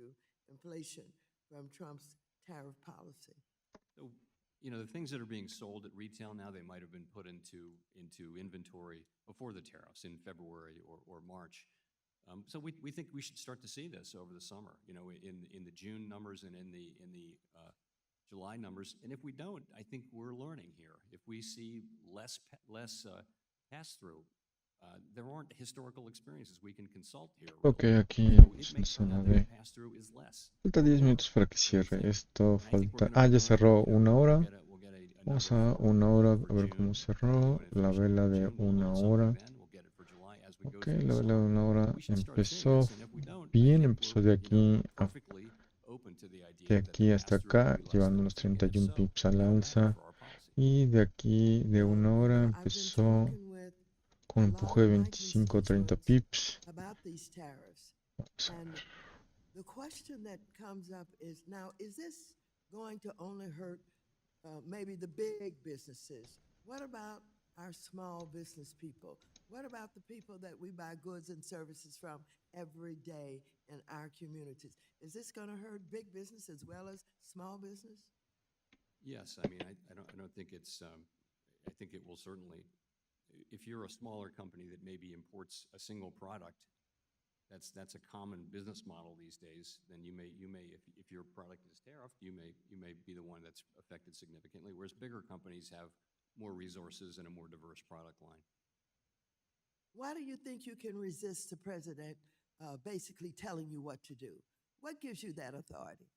inflation from Trump's tariff policy? So, you know, the things that are being sold at retail now, they might have been put into inventory before the tariffs in February or March. So we think we should start to see this over the summer, you know, in the June numbers and in the July numbers. And if we don't, I think we're learning here. If we see less pass-through, there aren't historical experiences we can consult here. Ok, Really. aquí So es it una may turn zona out that de... the pass-through is less. Falta or 10 more minutos para que than we cierre. think. Esto And I think we're falta... gonna Ah, ya learn, cerró una hora. we'll get a Vamos number a una hora a ver for cómo June. cerró. When La inflation vela for de June, we'll una learn something hora. then. We'll get it for July as we go Ok, through the la vela de summer. una hora We should start seeing empezó this, and if we don't, I bien, think empezó we're, de you know, aquí we're perfectly open to the de idea that aquí the hasta pass-through will acá, be less llevando than we unos think, and if 31 so, pips al that'll matter alza. for our policy. Y de aquí, de Well, una hora, I've been empezó talking with con a un lot empuje de of my 25-30 constituents pips. about these tariffs. Vamos a And ver. the question that comes up is, now, is this going to only hurt maybe the big businesses? What about our small business people? What about the people that we buy goods and services from every day in our communities? Is this going to hurt big business as well as small business? Yes, I mean, I don't think it's, I think it will certainly, if you're a smaller company that maybe imports a single product, that's a common business model these days, then you may, if your product is tariffed, you may be the one that's affected significantly, whereas bigger companies have more resources and a more diverse product line. Why do you think you can resist the president basically telling you what to do? What gives you that authority?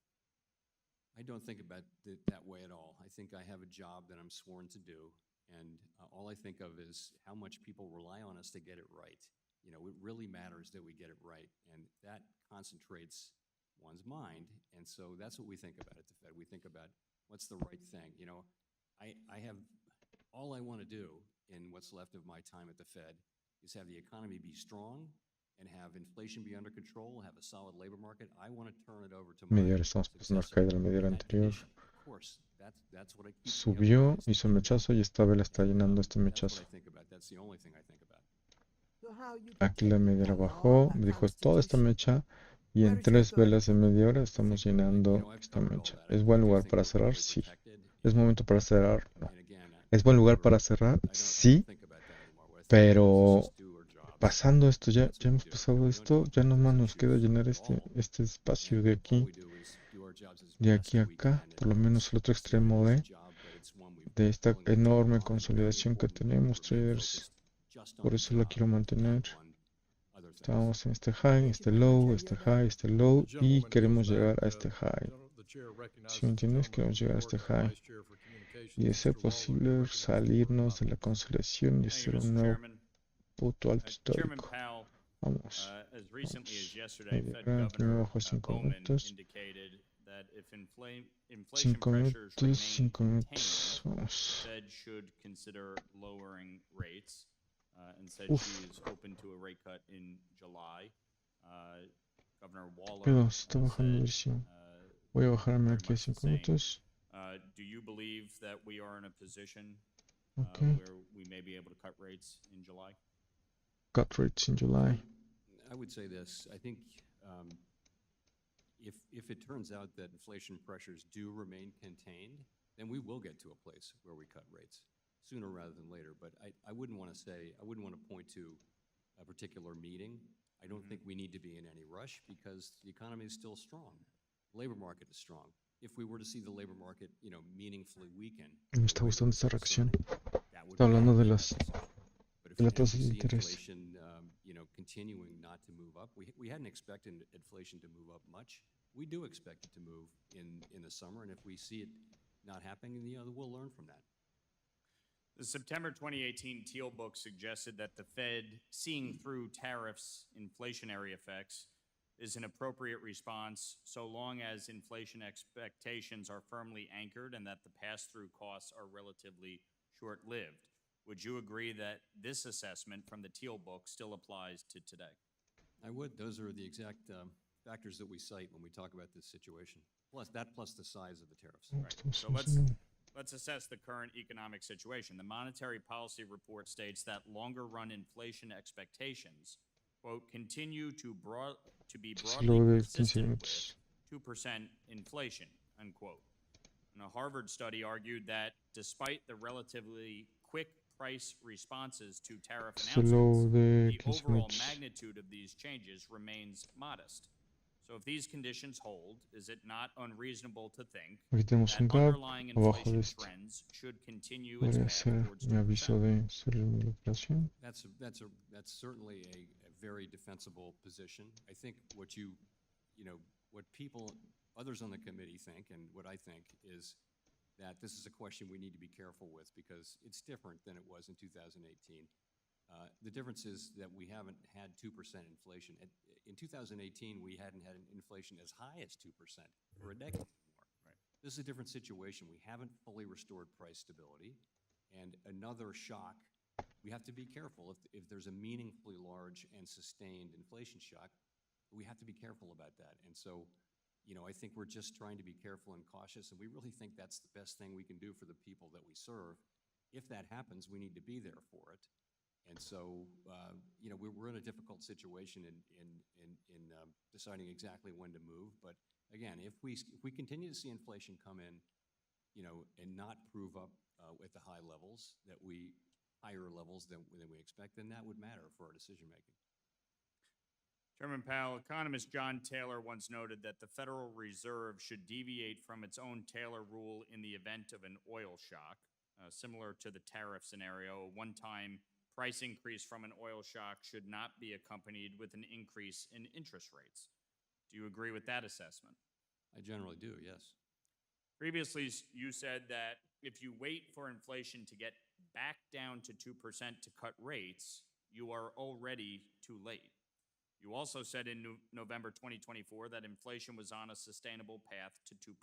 I don't think about it that way at all. I think I have a job that I'm sworn to do, and all I think of is how much people rely on us to get it right. You know, it really matters that we get it right, and that concentrates one's mind, and so that's what we think about at the Fed. We think about what's the right thing. You know, I have, all I want to do in what's left of my time at the Fed is have the economy be strong and have inflation be under control, have a solid labor market. I want to turn it over to my Media hora, estamos pasando la caída de la media hora in that anterior. condition. Of course, that's what I keep Subió, hizo mechazo y esta vela está llenando este That's mechazo. what I think about. That's the only thing I think about. So how you Aquí la protect media hora our law, bajó, our me dijo toda esta Constitution? mecha y Where en does your 3 authority velas de media hora estamos You llenando know, I've esta covered all mecha. that. ¿Es buen I lugar think para we're cerrar? fairly Sí. protected, ¿Es momento para cerrar? No. and again, ¿Es buen lugar we're- para cerrar? I don't Sí, think about that anymore. What I think about is pero let's just do our jobs. pasando esto, ya That's what we hemos do. pasado We don't esto, talk ya about nomás those nos queda issues llenar at este all. espacio And de all aquí, we do is do our jobs as de best aquí a we acá, can, and por lo menos el otro it's not an extremo easy de job, but it's one we've esta willingly taken enorme on, and very consolidación que important that we tenemos, remain traders. focused just on Por the eso la job quiero and mantener. not on other things. Estábamos en este high, Thank este you very low, much. I este yield high, back. este low The y gentleman queremos yields llegar back, a este high. the chair recognizes Si me the entiendes, gentleman queremos from llegar a New este York, the high. Vice Chair for Communications, Y de ser Mr. Waller, posible recognized for salirnos de comment. la conciliación y Thank hacer you, un Mr. nuevo Chairman. punto alto Chairman histórico. Powell, Vamos. as recently as Vamos. yesterday, Media Fed hora, aquí me Governor bajo 5 Bowman minutos. indicated that if inflation 5 pressures minutos, remain 5 minutos. contained, Vamos. Fed should consider lowering rates, and said Uf. she is open to a rate cut in July. Governor Waller Pedo, se está bajando la said, versión. Voy a bajarme very aquí a much the 5 same. minutos. Do you believe that we are in a position Okay. where we may be able to cut rates in July? Cut rates in July. I would say this, I think if it turns out that inflation pressures do remain contained, then we will get to a place where we cut rates sooner rather than later. But I wouldn't want to say, I wouldn't want to point to a particular meeting. I don't think we need to be in any rush because the economy is still strong. The labor market is strong. If we were to see the labor market, meaningfully weaken. Me está gustando esta reacción. That would Está be hablando a de different las decision. But if de la if tasa we de see interés. inflation, continuing not to move up, we hadn't expected inflation to move up much. We do expect it to move in the summer, and if we see it not happening, we'll learn from that. The September 2018 Teal book suggested that the Fed, seeing through tariffs' inflationary effects, is an appropriate response so long as inflation expectations are firmly anchored and that the pass-through costs are relatively short-lived. Would you agree that this assessment from the Teal book still applies to today? I would. Those are the exact factors that we cite when we talk about this situation, plus the size of the tariffs. Right. So let's assess the current economic situation. The Monetary Policy Report states that longer-run inflation expectations, quote, continue to be broadly Luego de 15 consistent minutos. with 2% inflation, unquote. And a Harvard study argued that despite the relatively quick price responses to tariff Solo announcements, de the 15 overall minutos. magnitude of these changes remains modest. So if these conditions hold, is it not unreasonable to think Aquí tenemos that un gap. underlying Abajo de inflation este trends should continue its podría path ser towards mi aviso 2%? de salir de la operación. That's certainly a very defensible position. I think what people, others on the committee think, and what I think is that this is a question we need to be careful with because it's different than it was in 2018. The difference is that we haven't had 2% inflation. In 2018, we hadn't had an inflation as high as 2% for a decade anymore. Right. This is a different situation. We haven't fully restored price stability, and another shock. We have to be careful if there's a meaningfully large and sustained inflation shock. We have to be careful about that. And so, I think we're just trying to be careful and cautious, and we really think that's the best thing we can do for the people that we serve. If that happens, we need to be there for it. And so, we're in a difficult situation in deciding exactly when to move. But again, if we continue to see inflation come in, and not prove up at the higher levels than we expect, then that would matter for our decision making. Chairman Powell, economist John Taylor once noted that the Federal Reserve should deviate from its own Taylor rule in the event of an oil shock, similar to the tariff scenario. A one-time price increase from an oil shock should not be accompanied with an increase in interest rates. Do you agree with that assessment? I generally do, yes. Previously, you said that if you wait for inflation to get back down to 2% to cut rates, you are already too late. You also said in November 2024 that inflation was on a sustainable path to 2%.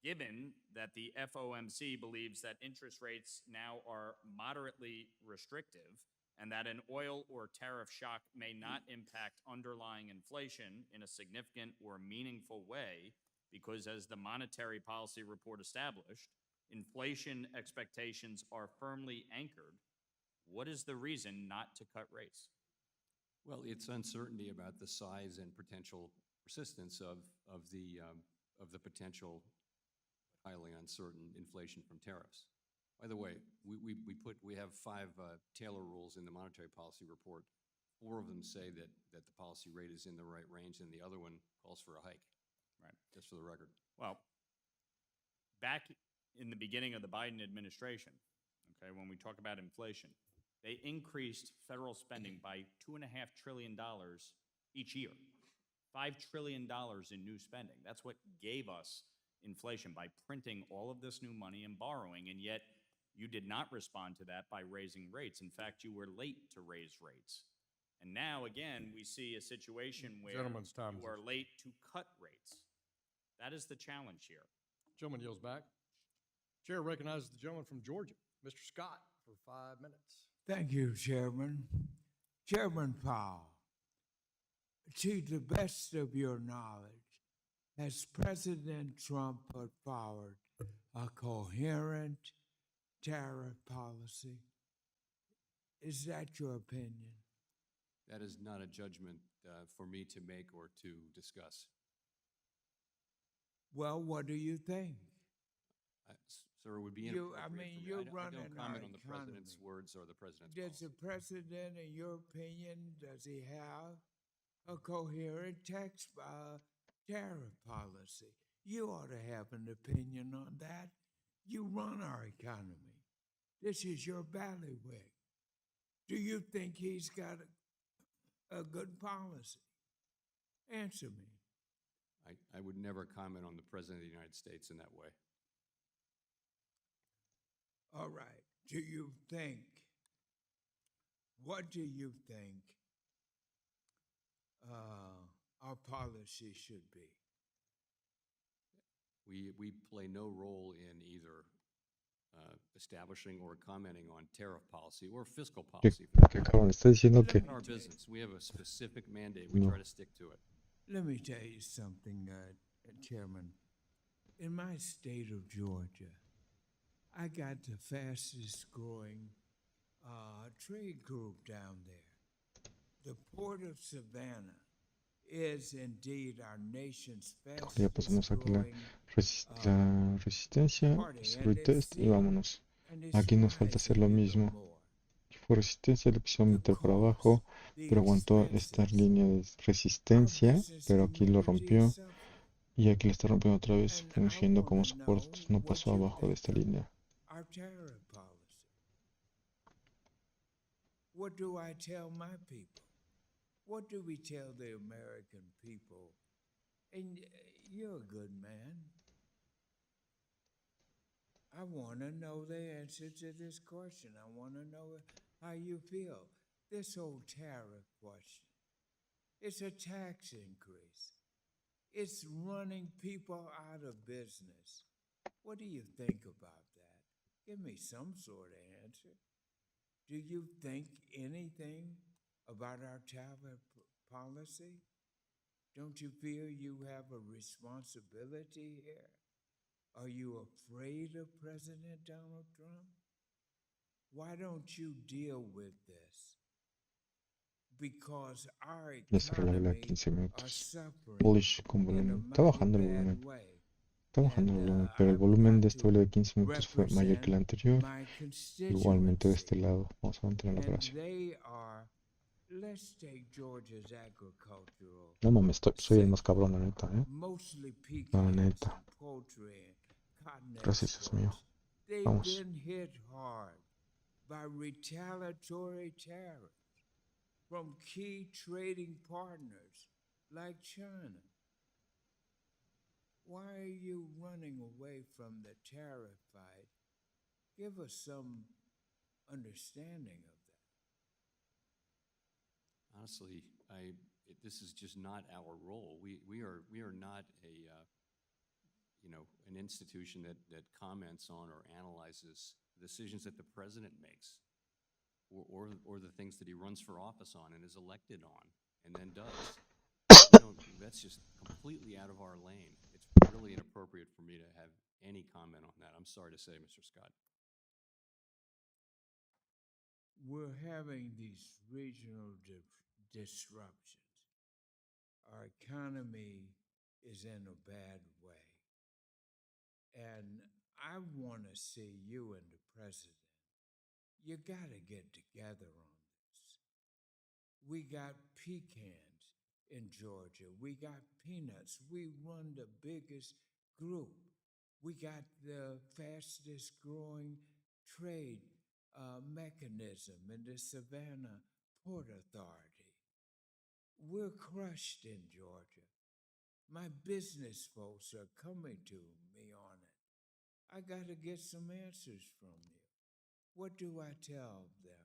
Given that the FOMC believes that interest rates now are moderately restrictive and that an oil or tariff shock may not impact underlying inflation in a significant or meaningful way, because as the Monetary Policy Report established, inflation expectations are firmly anchored, what is the reason not to cut rates? Well, it's uncertainty about the size and potential persistence of the potential highly uncertain inflation from tariffs. By the way, we have 5 Taylor rules in the Monetary Policy Report. 4 of them say that the policy rate is in the right range, and the other one calls for a hike. Right. Just for the record. Well, back in the beginning of the Biden administration, okay, when we talk about inflation, they increased federal spending by $2.5 trillion each year. $5 trillion in new spending. That's what gave us inflation, by printing all of this new money and borrowing, and yet you did not respond to that by raising rates. In fact, you were late to raise rates. And now, again, we see a situation where Gentleman's time you is are late to cut rates. That is the challenge here. Gentleman yields back. Chair recognizes the gentleman from Georgia, Mr. Scott, for 5 minutes. Thank you, Chairman. Chairman Powell, to the best of your knowledge, has President Trump put forward a coherent tariff policy? Is that your opinion? That is not a judgment for me to make or to discuss. Well, what do you think? Sir, it would be You- inappropriate I mean, for me. you're I don't running comment our on the president's economy. words or the president's Does policy. the president, in your opinion, does he have a coherent tariff policy? You ought to have an opinion on that. You run our economy. This is your bailiwick. Do you think he's got a good policy? Answer me. I would never comment on the president of the United States in that way. All right. What do you think our policy should be? We play no role in either establishing or commenting on tariff policy or fiscal policy. Que cabrón, está diciendo que It's not our business. We have a specific mandate. We No. try to stick to it. Let me tell you something, Chairman. In my state of Georgia, I got the fastest growing trade group down there. The Port of Savannah is indeed our nation's ya pasamos fastest aquí la, growing la resistencia, hacer el test y vámonos. Aquí nos falta hacer lo mismo. Fue resistencia, lo quisieron meter para abajo, pero aguantó esta línea de resistencia, pero aquí lo rompió y aquí lo está rompiendo otra vez, fungiendo como soporte, entonces no pasó abajo de esta línea. Our tariff policy. What do I tell my people? What do we tell the American people? And you're a good man. I want to know the answer to this question. I want to know how you feel. This whole tariff question. It's a tax increase. It's running people out of business. What do you think about that? Give me some sort of answer. Do you think anything about our tariff policy? Don't you feel you have a responsibility here? Are you afraid of President Donald Trump? Why don't you deal with this? Because our Ya cerré la vela de economy 15 are minutos. suffering Bullish con in a volumen. Está mighty bajando el bad volumen. way. Está bajando el And volumen, pero el I've volumen got de esta to vela de 15 minutos fue mayor que el represent anterior. my Igualmente de constituency. este lado. Vamos a mantener la And operación. they are, let's take Georgia's agricultural No mames, soy el más sector, cabrón, la neta, ¿eh? mostly La pecans neta. and poultry and cotton Gracias, Dios mío. exports. They've Vamos. been hit hard by retaliatory tariffs from key trading partners like China. Why are you running away from the tariff fight? Give us some understanding of that. Honestly, this is just not our role. We are not an institution that comments on or analyzes decisions that the president makes or the things that he runs for office on and is elected on and then does. That's just completely out of our lane. It's really inappropriate for me to have any comment on that. I'm sorry to say, Mr. Scott. We're having these regional disruptions. Our economy is in a bad way. And I want to see you and the president. You got to get together on this. We got pecans in Georgia. We got peanuts. We run the biggest group. We got the fastest growing trade mechanism in the Savannah Port Authority. We're crushed in Georgia. My business folks are coming to me on it. I got to get some answers from you. What do I tell them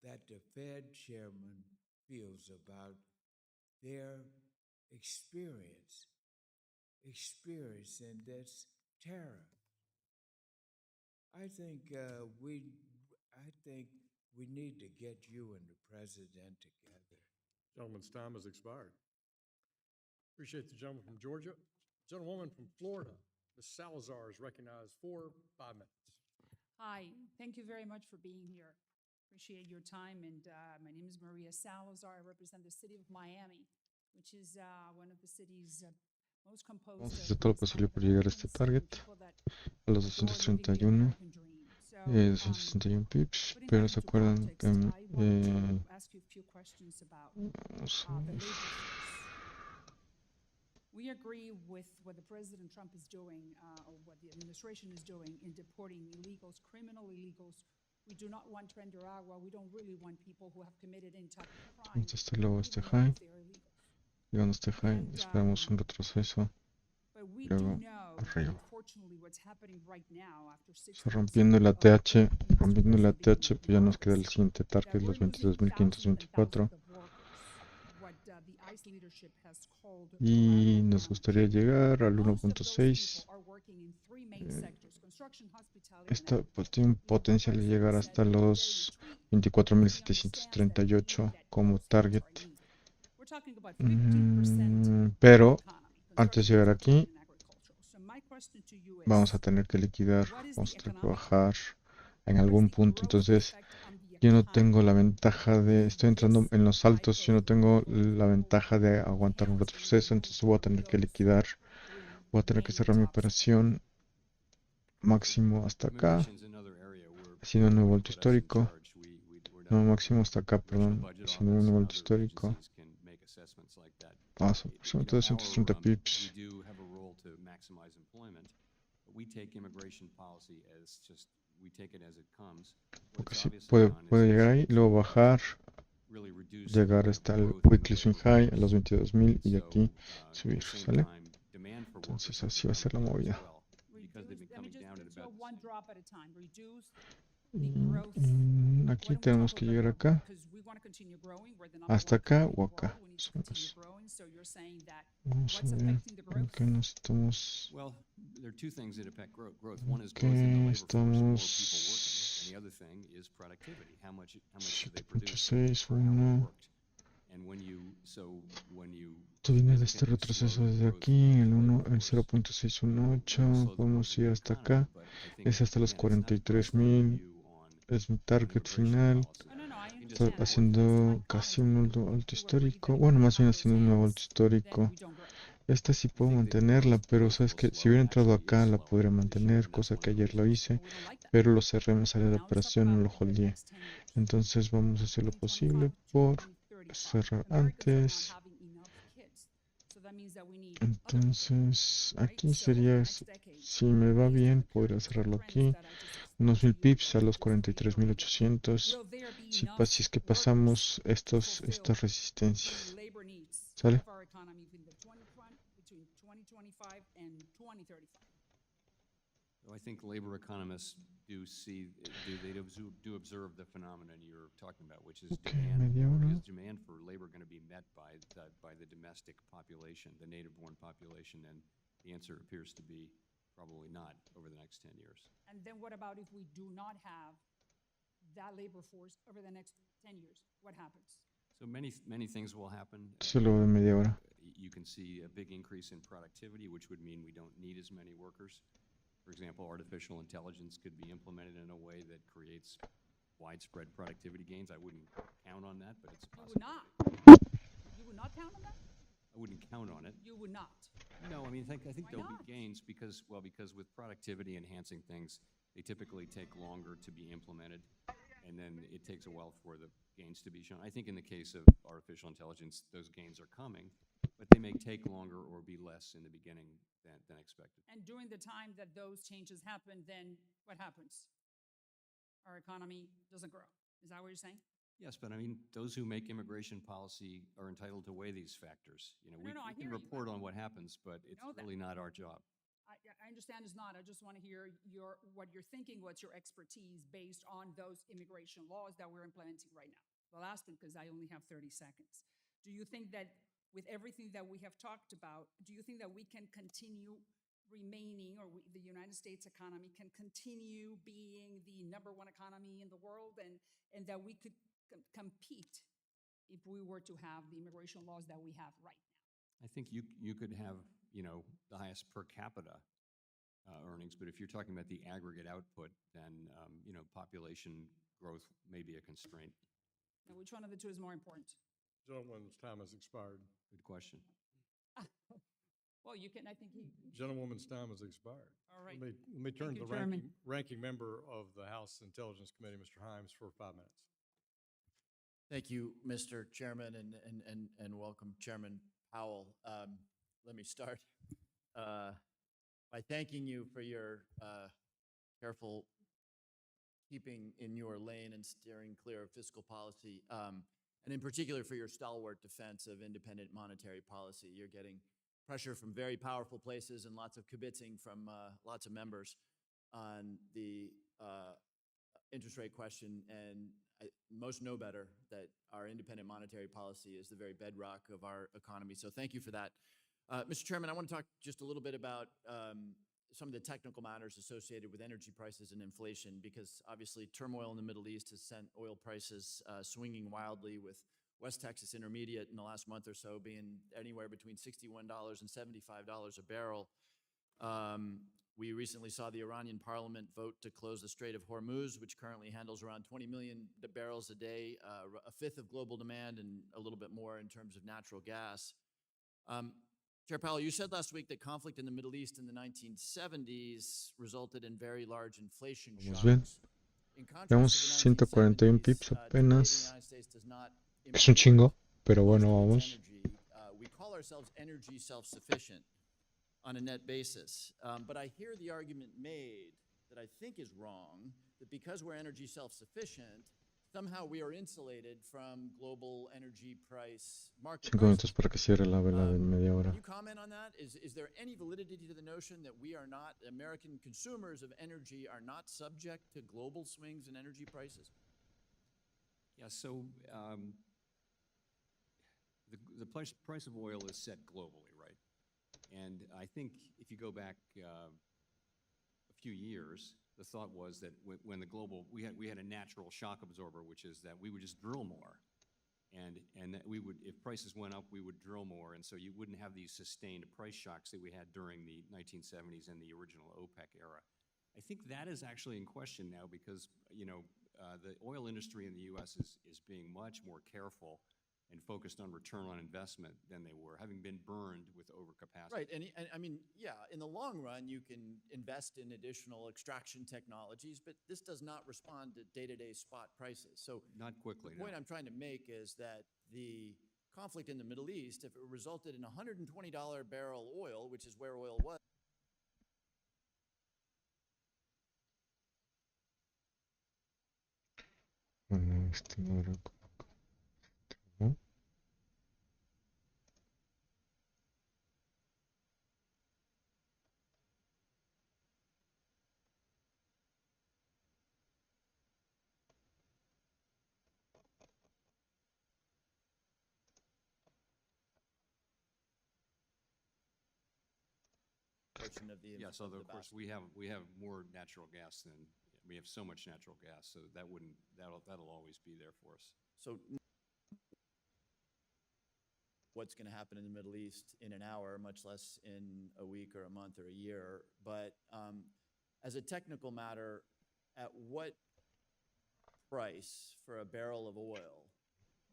that the Fed chairman feels about their experience experience, and that's terror. I think we need to get you and the president together. Gentleman's time has expired. Appreciate the gentleman from Georgia. Gentlewoman from Florida, Ms. Salazar is recognized for 5 minutes. Hi, thank you very much for being here. Appreciate your time. And my name is Maria Salazar. I represent the city of Miami, which is one of the cities most composed Vamos a of hacer todo lo posible por llegar a este target, a los 231, 261 pips, pero se acuerdan que vamos a ver. We agree with what the President Trump is doing, or what the administration is doing in deporting illegals, criminal illegals. We do not want to enter agua. We don't really want people who have committed any type of crime. Vamos hasta luego este high. Llegando a este high, esperamos un retroceso. Luego arriba. Rompiendo la TH, pues ya nos queda el siguiente target, los 22.524. Y nos gustaría llegar al 1.6. Esta pues, tiene un potencial de llegar hasta los 24.738 como target. Pero antes de llegar aquí, vamos a tener que liquidar, vamos a tener que bajar en algún punto. Entonces, yo no tengo la ventaja de, estoy entrando en los altos, yo no tengo la ventaja de aguantar un retroceso, entonces voy a tener que liquidar, voy a tener que cerrar mi operación máximo hasta acá, haciendo un nuevo alto histórico, no máximo hasta acá, perdón, haciendo un nuevo alto histórico. Vamos a aproximadamente 230 pips. Porque sí, puede llegar ahí, luego bajar, llegar hasta el weekly swing high a los 22.000 y aquí subir, ¿sale? Entonces así va a ser la movida. Aquí tenemos que llegar acá, hasta acá o acá. Vamos a ver que necesitamos. Que estamos 7.6, 1. Esto viene de este retroceso desde aquí, el 0.618, podemos ir hasta acá, es hasta los 43.000, es mi target final. Estoy haciendo casi un alto histórico, bueno, más bien haciendo un nuevo alto histórico. Esta sí puedo mantenerla, pero sabes que si hubiera entrado acá la podría mantener, cosa que ayer lo hice, pero lo cerré, me salió de operación, no lo holdeé. Entonces vamos a hacer lo posible por cerrar antes. Entonces aquí sería, si me va bien, podría cerrarlo aquí. Unos 1000 pips a los 43.800. Si es que pasamos estas resistencias. ¿Sale? I think labor economists do observe the phenomenon you're talking about, which is demand for labor going to be met by the domestic population, the native-born population, and the answer appears to be probably not over the next 10 years. And then what about if we do not have that labor force over the next 10 years? What happens? So many things will happen. Solo de media hora. You can see a big increase in productivity, which would mean we don't need as many workers. For example, artificial intelligence could be implemented in a way that creates widespread productivity gains. I wouldn't count on that, but it's a possibility. You would not count on that? I wouldn't count on it. You would not? No, I mean, I think there'll be gains because with productivity enhancing things, they typically take longer to be implemented, and then it takes a while for the gains to be shown. I think in the case of artificial intelligence, those gains are coming, but they may take longer or be less in the beginning than expected. And during the time that those changes happen, then what happens? Our economy doesn't grow. Is that what you're saying? Yes, but I mean, those who make immigration policy are entitled to weigh these factors. You know, we can report on what happens, but it's really not our job. I understand it's not. I just want to hear what you're thinking, what's your expertise based on those immigration laws that we're implementing right now. The last thing, because I only have 30 seconds. Do you think that with everything that we have talked about, do you think that we can continue remaining, or the United States economy can continue being the #1 economy in the world, and that we could compete if we were to have the immigration laws that we have right now? I think you could have, the highest per capita earnings, but if you're talking about the aggregate output, then, population growth may be a constraint. Now, which one of the two is more important? Gentleman's time has expired. Good question. Well, you can, I think Gentlewoman's time has expired. All right. Let me turn Thank to you, the Chairman. ranking member of the House Intelligence Committee, Mr. Himes, for 5 minutes. Thank you, Mr. Chairman, and welcome Chairman Powell. Let me start by thanking you for your careful keeping in your lane and steering clear of fiscal policy, and in particular for your stalwart defense of independent monetary policy. You're getting pressure from very powerful places and lots of kibitzing from lots of members on the interest rate question, and most know better that our independent monetary policy is the very bedrock of our economy. So thank you for that. Mr. Chairman, I want to talk just a little bit about some of the technical matters associated with energy prices and inflation, because obviously turmoil in the Middle East has sent oil prices swinging wildly, with West Texas Intermediate in the last month or so being anywhere between $61 and $75 a barrel. We recently saw the Iranian parliament vote to close the Strait of Hormuz, which currently handles around 20 million barrels a day, a fifth of global demand, and a little bit more in terms of natural gas. Chair Powell, you said last week that conflict in the Middle East in the 1970s resulted in very large inflation Vamos bien. shocks. In contrast Llevamos to the 141 pips 1970s, today the apenas. United States does not Es un chingo, import pero most bueno, of its vamos. energy. We call ourselves energy self-sufficient on a net basis. But I hear the argument made that I think is wrong, that because we're energy self-sufficient, somehow we are insulated from global energy price market 5 minutos prices. para que cierre la vela de media hora. Can you comment on that? Is there any validity to the notion that we are not, American consumers of energy are not subject to global swings in energy prices? Yeah, so the price of oil is set globally, right? And I think if you go back a few years, the thought was that when the global, we had a natural shock absorber, which is that we would just drill more. And that we would, if prices went up, we would drill more. And so you wouldn't have these sustained price shocks that we had during the 1970s and the original OPEC era. I think that is actually in question now because, the oil industry in the U.S. is being much more careful and focused on return on investment than they were, having been burned with overcapacity. Right, and I mean, yeah, in the long run, you can invest in additional extraction technologies, but this does not respond to day-to-day spot prices. So not quickly, the point I'm trying to make is that the conflict in the Middle East, if it resulted in $120 barrel oil, which is where oil was, Bueno, no era como- portion of the Yeah, so of the of course basket. we have more natural gas than we have so much natural gas, so that'll always be there for us. So what's going to happen in the Middle East in an hour, much less in a week or a month or a year. But as a technical matter, at what price for a barrel of oil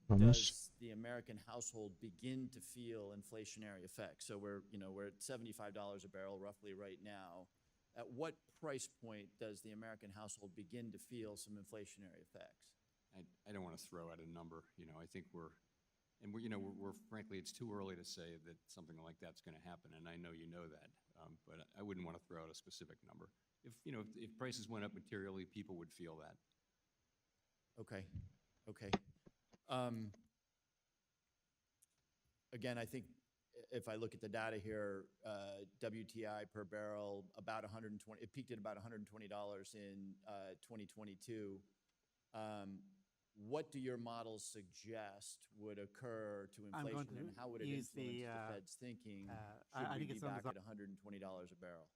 Vamos. does the American household begin to feel inflationary effects? So we're at $75 a barrel roughly right now. At what price point does the American household begin to feel some inflationary effects? I don't want to throw out a number. I think we're frankly, it's too early to say that something like that's going to happen, and I know you know that, but I wouldn't want to throw out a specific number. If prices went up materially, people would feel that. Okay. Again, I think if I look at the data here, WTI per barrel about 120. It peaked at about $120 in 2022. what do your models suggest would occur to I'm going inflation, and to how would it use influence the, the Fed's thinking I should we think be it's on back the at $120 a barrel?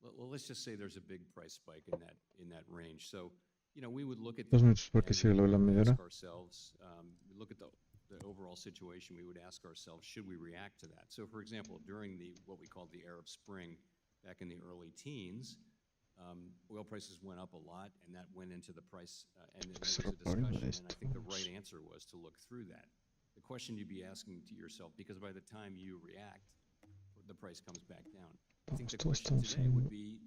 Well, let's just say there's a big price spike in that range. So, we would look at 2 that minutos porque and sigue lo de la we would medidora. ask ourselves, we look at the overall situation, we would ask ourselves, should we react to that? So, for example, during what we called the Arab Spring back in the early teens, oil prices went up a lot, and that went into the price, and there was a discussion, and I think the right answer was to look through that. The question you'd be asking to yourself, because by the time you react, the price comes back down. I think the question today would be,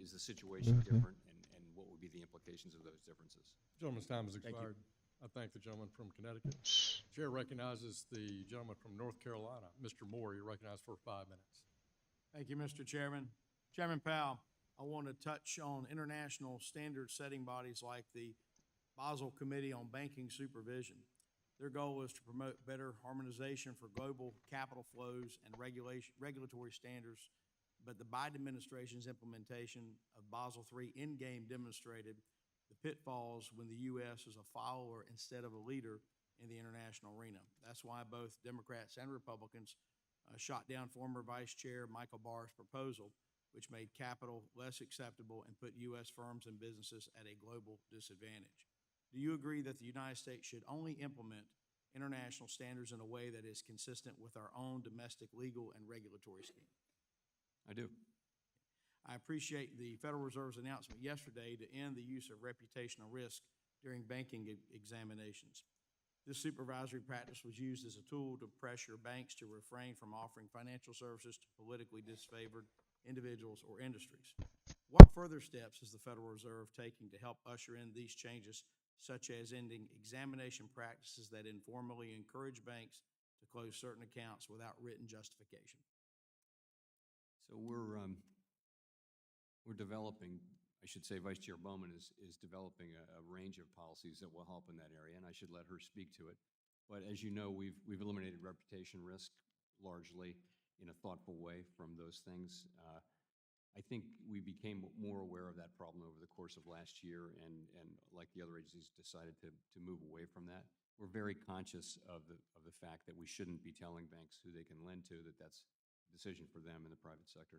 is the situation different, and what would be the implications of those differences? Gentleman's time has Thank you. expired. I thank the gentleman from Connecticut. Chair recognizes the gentleman from North Carolina. Mr. Moore, you're recognized for 5 minutes. Thank you, Mr. Chairman. Chairman Powell, I want to touch on international standard-setting bodies like the Basel Committee on Banking Supervision. Their goal is to promote better harmonization for global capital flows and regulatory standards, but the Biden administration's implementation of Basel III endgame demonstrated the pitfalls when the U.S. is a follower instead of a leader in the international arena. That's why both Democrats and Republicans shot down former Vice Chair Michael Barr's proposal, which made capital less acceptable and put U.S. firms and businesses at a global disadvantage. Do you agree that the United States should only implement international standards in a way that is consistent with our own domestic legal and regulatory scheme? I do. I appreciate the Federal Reserve's announcement yesterday to end the use of reputational risk during banking examinations. This supervisory practice was used as a tool to pressure banks to refrain from offering financial services to politically disfavored individuals or industries. What further steps is the Federal Reserve taking to help usher in these changes, such as ending examination practices that informally encourage banks to close certain accounts without written justification? So we're developing, I should say Vice Chair Bowman is developing a range of policies that will help in that area, and I should let her speak to it. But as you know, we've eliminated reputation risk largely in a thoughtful way from those things. I think we became more aware of that problem over the course of last year, and like the other agencies, decided to move away from that. We're very conscious of the fact that we shouldn't be telling banks who they can lend to, that's a decision for them in the private sector.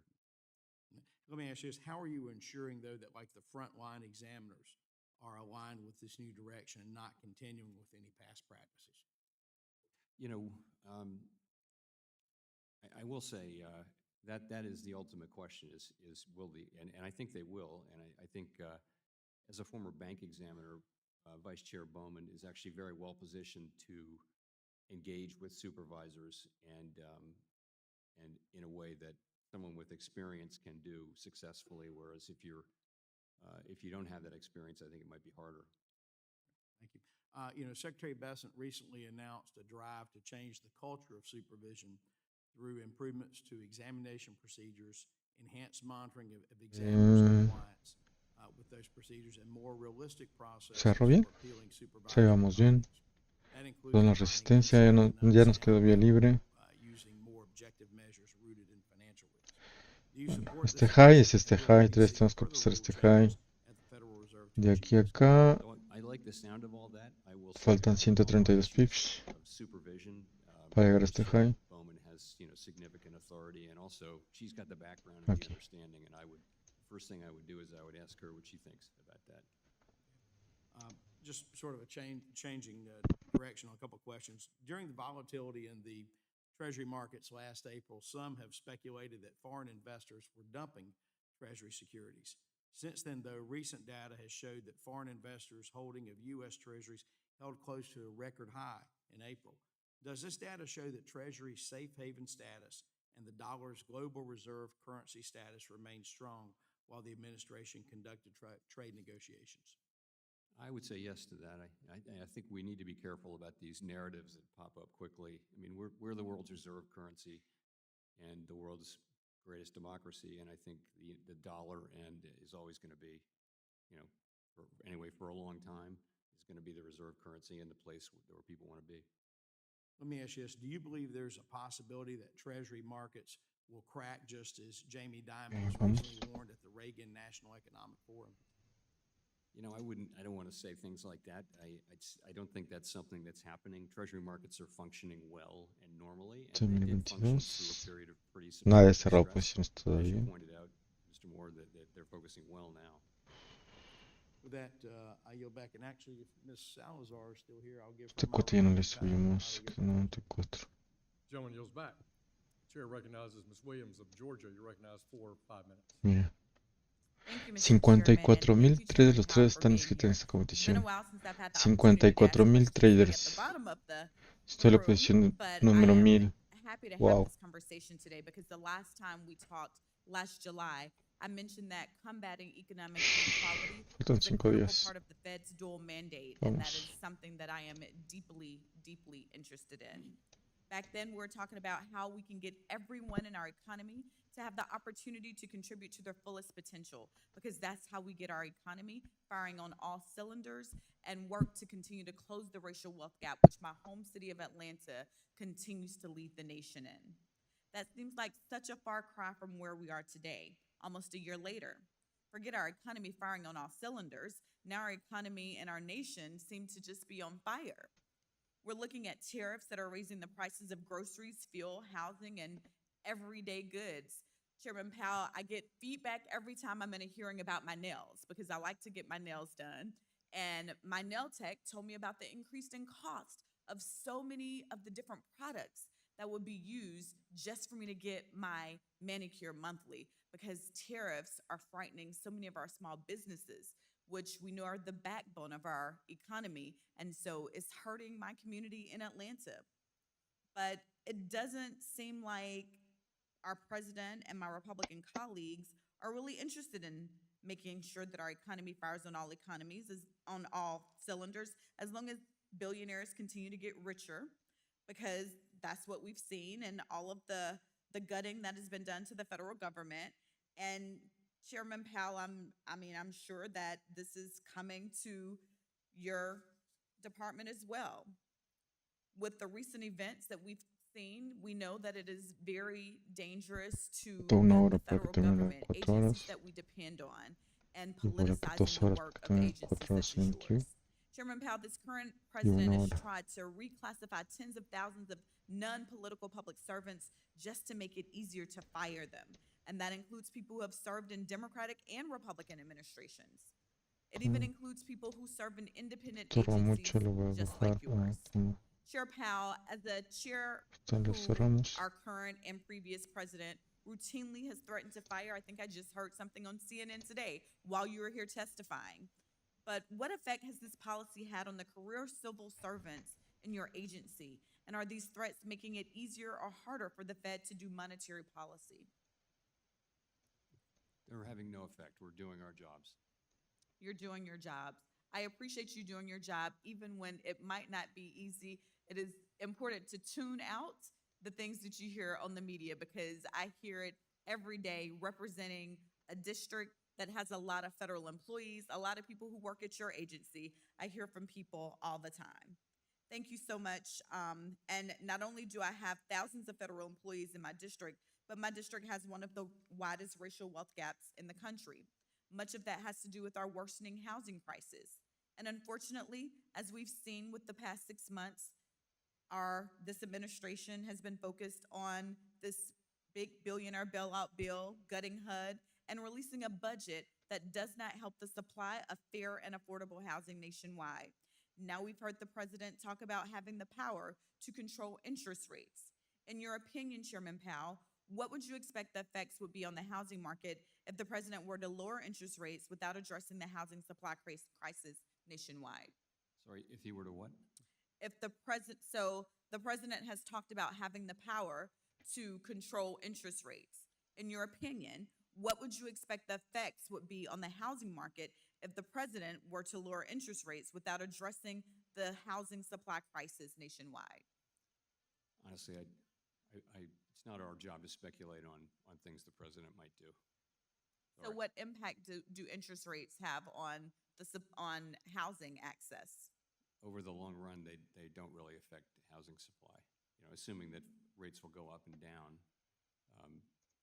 Let me ask you this, how are you ensuring, though, that like the frontline examiners are aligned with this new direction and not continuing with any past practices? I will say that is the ultimate question is will and I think they will, and I think as a former bank examiner, Vice Chair Bowman is actually very well positioned to engage with supervisors and in a way that someone with experience can do successfully, whereas if you don't have that experience, I think it might be harder. Thank you. Secretary Bessent recently announced a drive to change the culture of supervision through improvements to examination procedures, enhanced monitoring of examiners' compliance with those procedures, and more realistic processes for ¿Cerró bien? appealing Sí, supervisory vamos bien. That includes Con la defining resistencia ya, ya nos quedó vía libre. using more objective measures rooted in financial risk. Do you support Este this high approach, es este and will high, we entonces see tenemos que further pasar rule este high. changes at the Federal Reserve to De achieve aquí a this? acá So I like the sound of all that. I will say faltan that on all 132 issues pips of supervision, para llegar a Vice este Chair high. Bowman has significant authority, and also she's got the background and the Aquí. understanding. And first thing I would do is I would ask her what she thinks about that. Just sort of a changing direction on a couple of questions. During the volatility in the Treasury markets last April, some have speculated that foreign investors were dumping Treasury securities. Since then, though, recent data has showed that foreign investors holding of U.S. Treasuries held close to a record high in April. Does this data show that Treasury's safe haven status and the dollar's global reserve currency status remained strong while the administration conducted trade negotiations? I would say yes to that. I think we need to be careful about these narratives that pop up quickly. I mean, we're the world's reserve currency and the world's greatest democracy, and I think the dollar is always going to be, for a long time, is going to be the reserve currency and the place where people want to be. Let me ask you this. Do you believe there's a possibility that Treasury markets will crack just as Jamie Dimon was recently warned at the Reagan National Economic Forum? You know, I don't want to say things like that. I don't think that's something that's happening. Treasury markets are functioning well and normally, and they did function through a 2022. period of pretty Nada de substantial cerrado stress. posiciones As you todavía. pointed out, Mr. Moore, that they're focusing well now. With that, I yield back, and actually, if Ms. Salazar is still here, I'll give Este her my cuate ya no le remaining time. subimos, que 94. Gentleman yields back. Chair recognizes Ms. Williams of Georgia. You're recognized for 5 minutes. Mira. Thank you, Mr. 54.000 traders, los traders están inscritos en esta competición. 54.000 traders. Estoy en la posición número 1000. Happy to have Wow. this conversation today because the last time we talked last July, I mentioned that combating economic inequality Faltan is a 5 critical días. part of the Fed's dual mandate, and that Vamos. is something that I am deeply, deeply interested in. Back then, we were talking about how we can get everyone in our economy to have the opportunity to contribute to their fullest potential, because that's how we get our economy firing on all cylinders and work to continue to close the racial wealth gap, which my home city of Atlanta continues to lead the nation in. That seems like such a far cry from where we are today, almost a year later. Forget our economy firing on all cylinders. Now our economy and our nation seem to just be on fire. We're looking at tariffs that are raising the prices of groceries, fuel, housing, and everyday goods. Chairman Powell, I get feedback every time I'm in a hearing about my nails because I like to get my nails done. And my nail tech told me about the increase in cost of so many of the different products that would be used just for me to get my manicure monthly, because tariffs are frightening so many of our small businesses, which we know are the backbone of our economy. And so it's hurting my community in Atlanta. But it doesn't seem like our president and my Republican colleagues are really interested in making sure that our economy fires on all on all cylinders, as long as billionaires continue to get richer, because that's what we've seen and all of the gutting that has been done to the federal government. And Chairman Powell, I'm sure that this is coming to your department as well. With the recent events that we've seen, we know that it is very dangerous to Toda una gut hora the para que federal termine government, 4 agencies horas. that we depend on, and Y por aquí politicizing 2 the horas work para que of termine agencies 4 horas such en as NQ. yours. Chairman Powell, this current Y president 1 has hora. tried to reclassify tens of thousands of non-political public servants just to make it easier to fire them. And that includes people who have served in Democratic and Republican administrations. It even includes people who serve in independent Torra agencies mucho, lo voy a just bajar like yours. a como Chair Powell, as a chair están who los cerramos. our current and previous president routinely has threatened to fire, I think I just heard something on CNN today while you were here testifying. But what effect has this policy had on the career civil servants in your agency? And are these threats making it easier or harder for the Fed to do monetary policy? They're having no effect. We're doing our jobs. You're doing your jobs. I appreciate you doing your job, even when it might not be easy. It is important to tune out the things that you hear on the media, because I hear it every day representing a district that has a lot of federal employees, a lot of people who work at your agency. I hear from people all the time. Thank you so much. And not only do I have thousands of federal employees in my district, but my district has one of the widest racial wealth gaps in the country. Much of that has to do with our worsening housing crisis. And unfortunately, as we've seen with the past 6 months, this administration has been focused on this big billionaire bailout bill, gutting HUD, and releasing a budget that does not help the supply of fair and affordable housing nationwide. Now we've heard the president talk about having the power to control interest rates. In your opinion, Chairman Powell, what would you expect the effects would be on the housing market if the president were to lower interest rates without addressing the housing supply crisis nationwide? Sorry, if he were to what? If the president has talked about having the power to control interest rates. In your opinion, what would you expect the effects would be on the housing market if the president were to lower interest rates without addressing the housing supply crisis nationwide? Honestly, it's not our job to speculate on things the president might do. So what impact do interest rates have on housing access? Over the long run, they don't really affect housing supply. You know, assuming that rates will go up and down.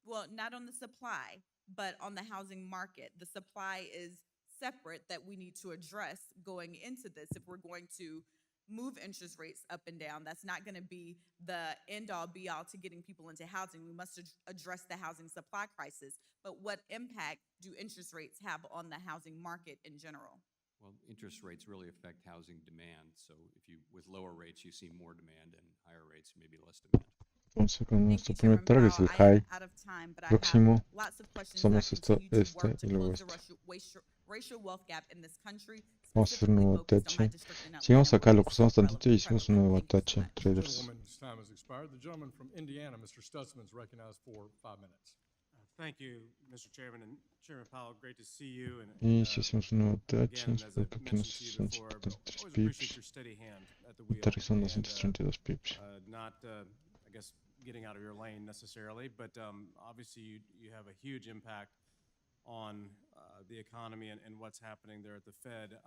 Well, not on the supply, but on the housing market. The supply is separate that we need to address going into this. If we're going to move interest rates up and down, that's not going to be the end-all be-all to getting people into housing. We must address the housing supply crisis. But what impact do interest rates have on the housing market in general? Well, interest rates really affect housing demand. So if you, with lower rates, you see more demand, and higher rates, maybe less demand. Entonces con Thank nuestro you, primer Chairman target es Powell. el I am high out of time, but I have próximo. lots of questions that Somos esto, continue to este work to y luego close the este. racial wealth gap in this country, Vamos a hacer un specifically nuevo focused on my tache. district in Sigamos Atlanta, acá, where lo it is cruzamos tantito y hicimos un nuevo prevalent. Thank you so tache. much. Traders. Gentleman's time has expired. The gentleman from Indiana, Mr. Stutzman, is recognized for 5 minutes. Thank you, Mr. Chairman, and Chairman Powell, great to see you. Y si hacemos un nuevo tache, again, as espero I que aquí mentioned nos to you son before, 133 always appreciate pips. your steady hand at the wheel. Aterrizó en and, 232 pips. Not, I guess, getting out of your lane necessarily, but obviously you have a huge impact on the economy and what's happening there at the Fed.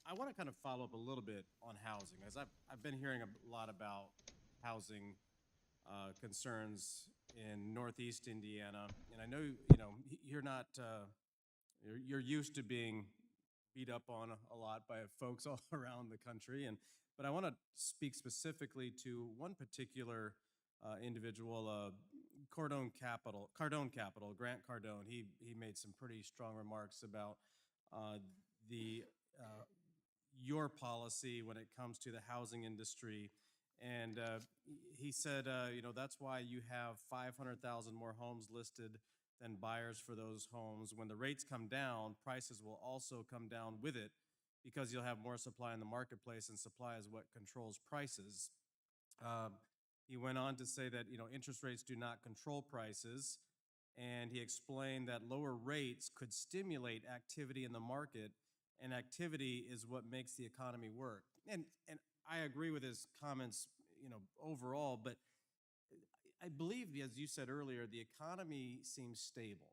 I want to kind of follow up a little bit on housing, as I've been hearing a lot about housing concerns in Northeast Indiana, and I know you're not you're used to being beat up on a lot by folks all around the country, but I want to speak specifically to one particular individual, Cardone Capital, Grant Cardone. He made some pretty strong remarks about the your policy when it comes to the housing industry. And he said, that's why you have 500,000 more homes listed than buyers for those homes. When the rates come down, prices will also come down with it because you'll have more supply in the marketplace, and supply is what controls prices. He went on to say that, interest rates do not control prices, and he explained that lower rates could stimulate activity in the market, and activity is what makes the economy work. And I agree with his comments, overall, but I believe, as you said earlier, the economy seems stable.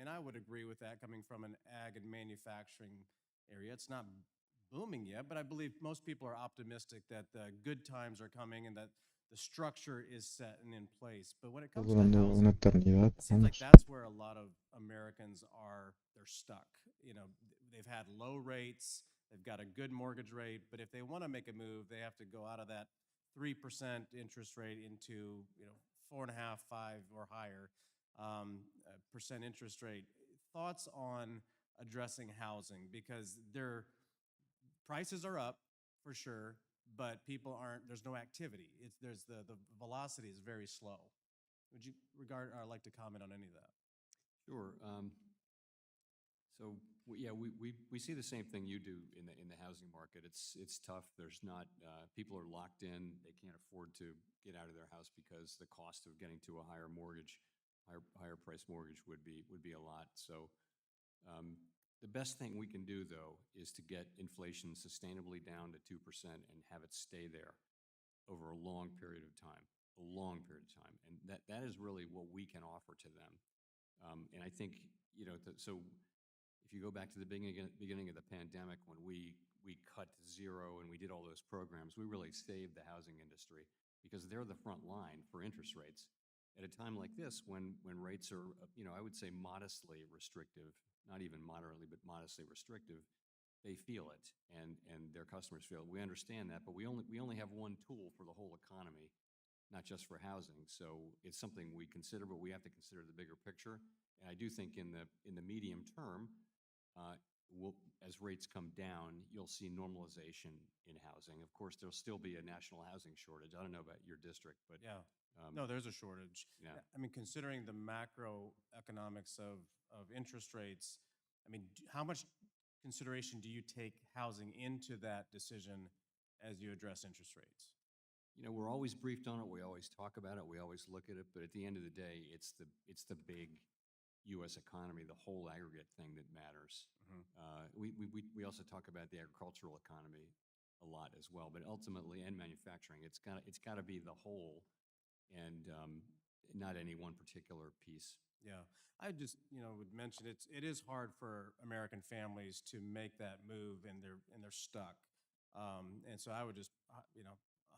And I would agree with that coming from an ag and manufacturing area. It's not booming yet, but I believe most people are optimistic that good times are coming and that the structure is set and in place. But when it comes to Durando una housing, eternidad. it seems like Vamos. that's where a lot of Americans they're stuck. They've had low rates, they've got a good mortgage rate, but if they want to make a move, they have to go out of that 3% interest rate into 4.5%, 5% or higher percent interest rate. Thoughts on addressing housing, because their prices are up for sure, but people aren't. There's no activity. The velocity is very slow. Would you like to comment on any of that? Sure. We see the same thing you do in the housing market. It's tough. There's not people are locked in. They can't afford to get out of their house because the cost of getting to a higher mortgage, higher price mortgage would be a lot. So the best thing we can do, though, is to get inflation sustainably down to 2% and have it stay there over a long period of time, and that is really what we can offer to them. And I think so. If you go back to the beginning of the pandemic, when we cut to zero and we did all those programs, we really saved the housing industry because they're the front line for interest rates. At a time like this, when rates are, I would say modestly restrictive, not even moderately, but modestly restrictive, they feel it, and their customers feel it. We understand that, but we only have one tool for the whole economy, not just for housing. So it's something we consider, but we have to consider the bigger picture. And I do think in the medium term, as rates come down, you'll see normalization in housing. Of course, there'll still be a national housing shortage. I don't know about your district, but yeah, no, there's a shortage. Yeah. I mean, considering the macroeconomics of interest rates, I mean, how much consideration do you take housing into that decision as you address interest rates? We're always briefed on it. We always talk about it. We always look at it. But at the end of the day, it's the big U.S. economy, the whole aggregate thing that matters. We also talk about the agricultural economy a lot as well, but ultimately, and manufacturing, it's got to be the whole, and not any one particular piece. Yeah, I just would mention it is hard for American families to make that move, and they're stuck. And so I would just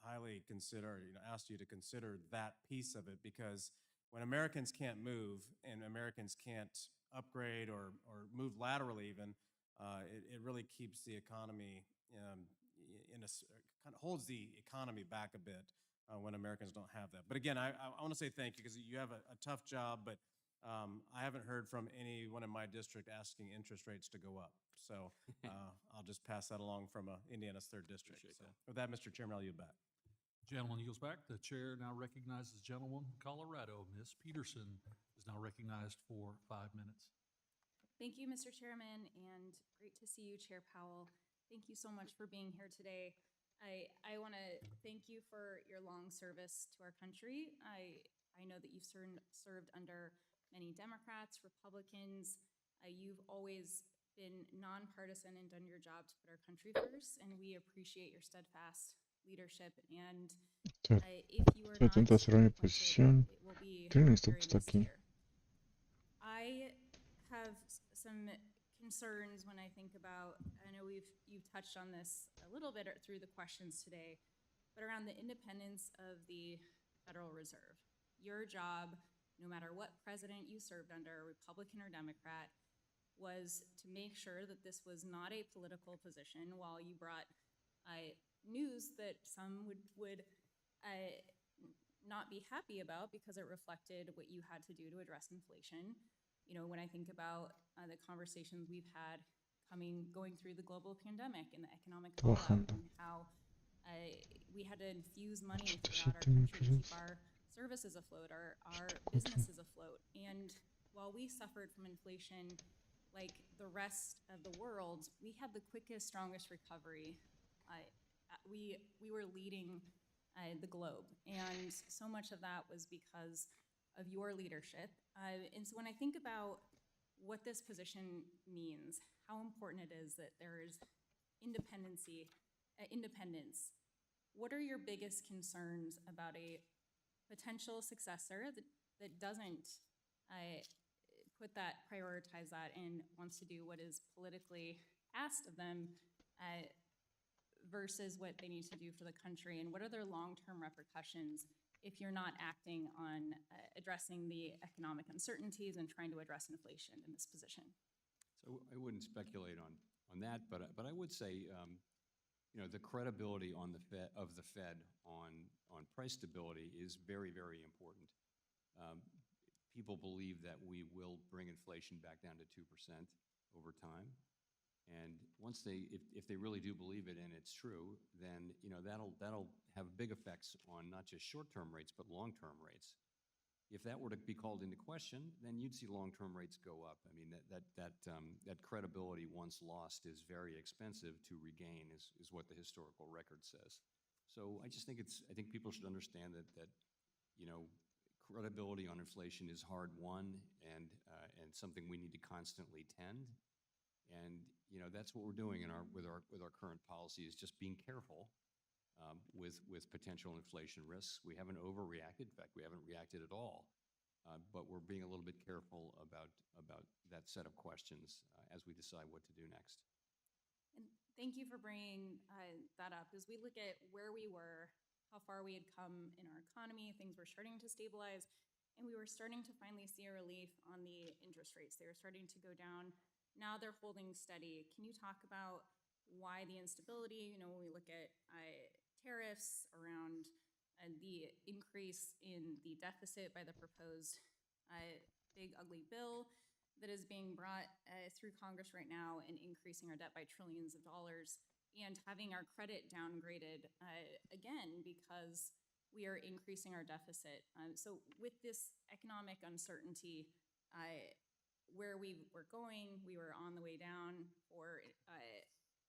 highly consider ask you to consider that piece of it, because when Americans can't move and Americans can't upgrade or move laterally even, it really keeps the economy kind of holds the economy back a bit when Americans don't have that. But again, I want to say thank you because you have a tough job, but I haven't heard from anyone in my district asking interest rates to go up. So I'll just pass that along from Indiana's 3rd district. So with that, Mr. Chairman, I'll yield back. Gentleman yields back. The chair now recognizes the gentleman from Colorado. Ms. Peterson is now recognized for 5 minutes. Thank you, Mr. Chairman, and great to see you, Chair Powell. Thank you so much for being here today. I want to thank you for your long service to our country. I know that you've served under many Democrats, Republicans. You've always been nonpartisan and done your job to put our country first, and we appreciate your steadfast leadership. And if you are not Intento hacer mi appointed, posición. it will be Creo que very está missed aquí. here. I have some concerns when I think about, I know you've touched on this a little bit through the questions today, but around the independence of the Federal Reserve. Your job, no matter what president you served under, Republican or Democrat, was to make sure that this was not a political position while you brought news that some would not be happy about because it reflected what you had to do to address inflation. You know, when I think about the conversations we've had going through the global pandemic and the economic fallout and how we had to infuse money throughout our country to keep our services afloat, our businesses afloat. And while we suffered from inflation like the rest of the world, we had the quickest, strongest recovery. We were leading the globe, and so much of that was because of your leadership. And so when I think about what this position means, how important it is that there is independence, what are your biggest concerns about a potential successor that doesn't prioritize that and wants to do what is politically asked of them versus what they need to do for the country? And what are their long-term repercussions if you're not acting on addressing the economic uncertainties and trying to address inflation in this position? So I wouldn't speculate on that, but I would say, you know, the credibility of the Fed on price stability is very, very important. People believe that we will bring inflation back down to 2% over time. And once if they really do believe it and it's true, then, you know, that'll have big effects on not just short-term rates, but long-term rates. If that were to be called into question, then you'd see long-term rates go up. I mean, that credibility once lost is very expensive to regain, is what the historical record says. So I just think I think people should understand that you know, credibility on inflation is hard won and something we need to constantly tend. And you know, that's what we're doing with our current policy, is just being careful with potential inflation risks. We haven't overreacted. In fact, we haven't reacted at all. But we're being a little bit careful about that set of questions as we decide what to do next. And thank you for bringing that up. As we look at where we were, how far we had come in our economy, things were starting to stabilize, and we were starting to finally see a relief on the interest rates. They were starting to go down. Now they're holding steady. Can you talk about why the instability, you know, when we look at tariffs around the increase in the deficit by the proposed big ugly bill that is being brought through Congress right now, and increasing our debt by trillions of dollars, and having our credit downgraded again because we are increasing our deficit. So with this economic uncertainty, where we were going, we were on the way down for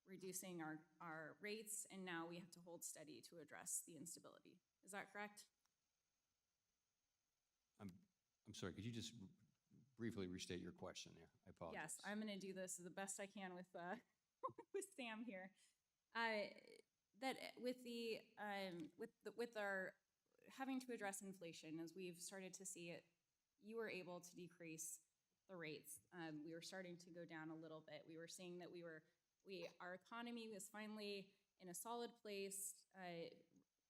reducing our rates, and now we have to hold steady to address the instability. Is that correct? I'm sorry, could you just briefly restate your question there? I apologize. Yes, I'm going to do this the best I can with with Sam here. That with our having to address inflation, as we've started to see it, you were able to decrease the rates. We were starting to go down a little bit. We were seeing that our economy was finally in a solid place.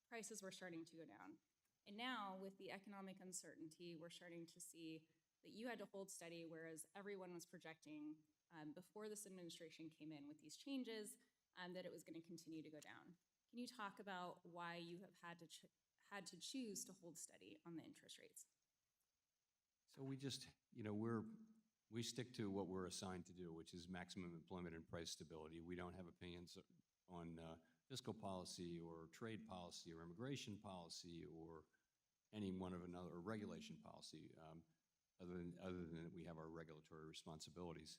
Prices were starting to go down. And now with the economic uncertainty, we're starting to see that you had to hold steady, whereas everyone was projecting before this administration came in with these changes, that it was going to continue to go down. Can you talk about why you have had to choose to hold steady on the interest rates? So we just, we stick to what we're assigned to do, which is maximum employment and price stability. We don't have opinions on fiscal policy or trade policy or immigration policy or any one of another, or regulation policy, other than that we have our regulatory responsibilities.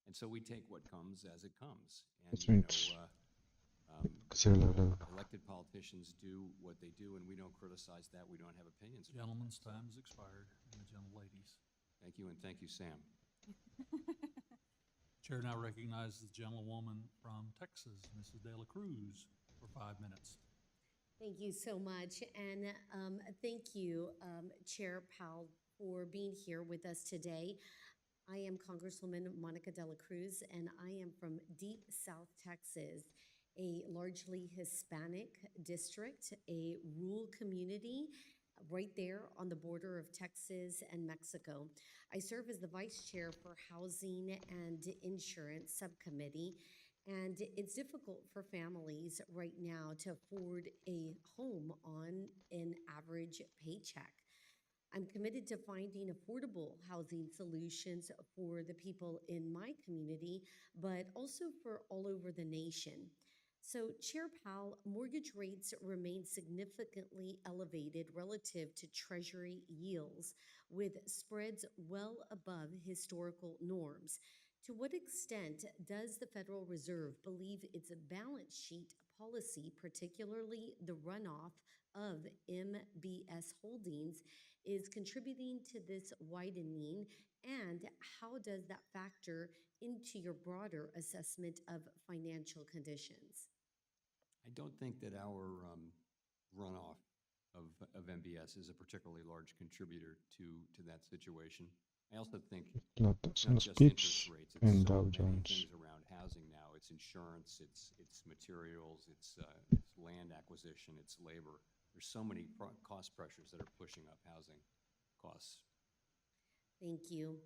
And so we take what comes as it comes. And, elected politicians do what they do, and we don't criticize that. We don't have opinions. Gentlemen's time has expired, and the gentleladies. Thank you, and thank you, Sam. Chair now recognizes the gentlewoman from Texas, Mrs. De La Cruz, for 5 minutes. Thank you so much, and thank you, Chair Powell, for being here with us today. I am Congresswoman Monica De La Cruz, and I am from deep South Texas, a largely Hispanic district, a rural community right there on the border of Texas and Mexico. I serve as the Vice Chair for Housing and Insurance Subcommittee, and it's difficult for families right now to afford a home on an average paycheck. I'm committed to finding affordable housing solutions for the people in my community, but also for all over the nation. So, Chair Powell, mortgage rates remain significantly elevated relative to Treasury yields, with spreads well above historical norms. To what extent does the Federal Reserve believe its balance sheet policy, particularly the runoff of MBS holdings, is contributing to this widening, and how does that factor into your broader assessment of financial conditions? I don't think that our runoff of MBS is a particularly large contributor to that situation. I also think it's not just interest rates, it's in so Dow many Jones. things around housing now. It's insurance, it's materials, it's land acquisition, it's labor. There's so many cost pressures that are pushing up housing costs. Thank you.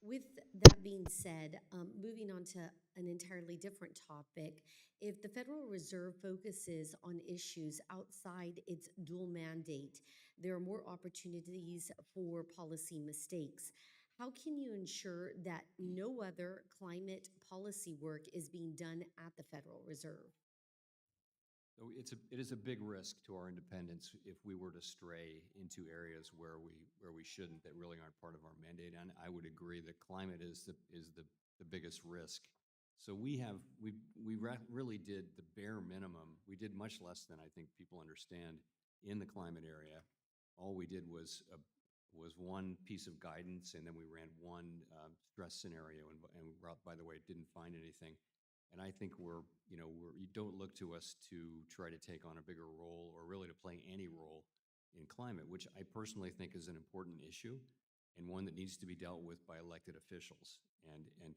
With that being said, moving on to an entirely different topic, if the Federal Reserve focuses on issues outside its dual mandate, there are more opportunities for policy mistakes. How can you ensure that no other climate policy work is being done at the Federal Reserve? So it is a big risk to our independence if we were to stray into areas where we shouldn't, that really aren't part of our mandate. And I would agree that climate is the biggest risk. So we really did the bare minimum. We did much less than I think people understand in the climate area. All we did was one piece of guidance, and then we ran one stress scenario, and by the way, didn't find anything. And I think you don't look to us to try to take on a bigger role or really to play any role in climate, which I personally think is an important issue and one that needs to be dealt with by elected officials. And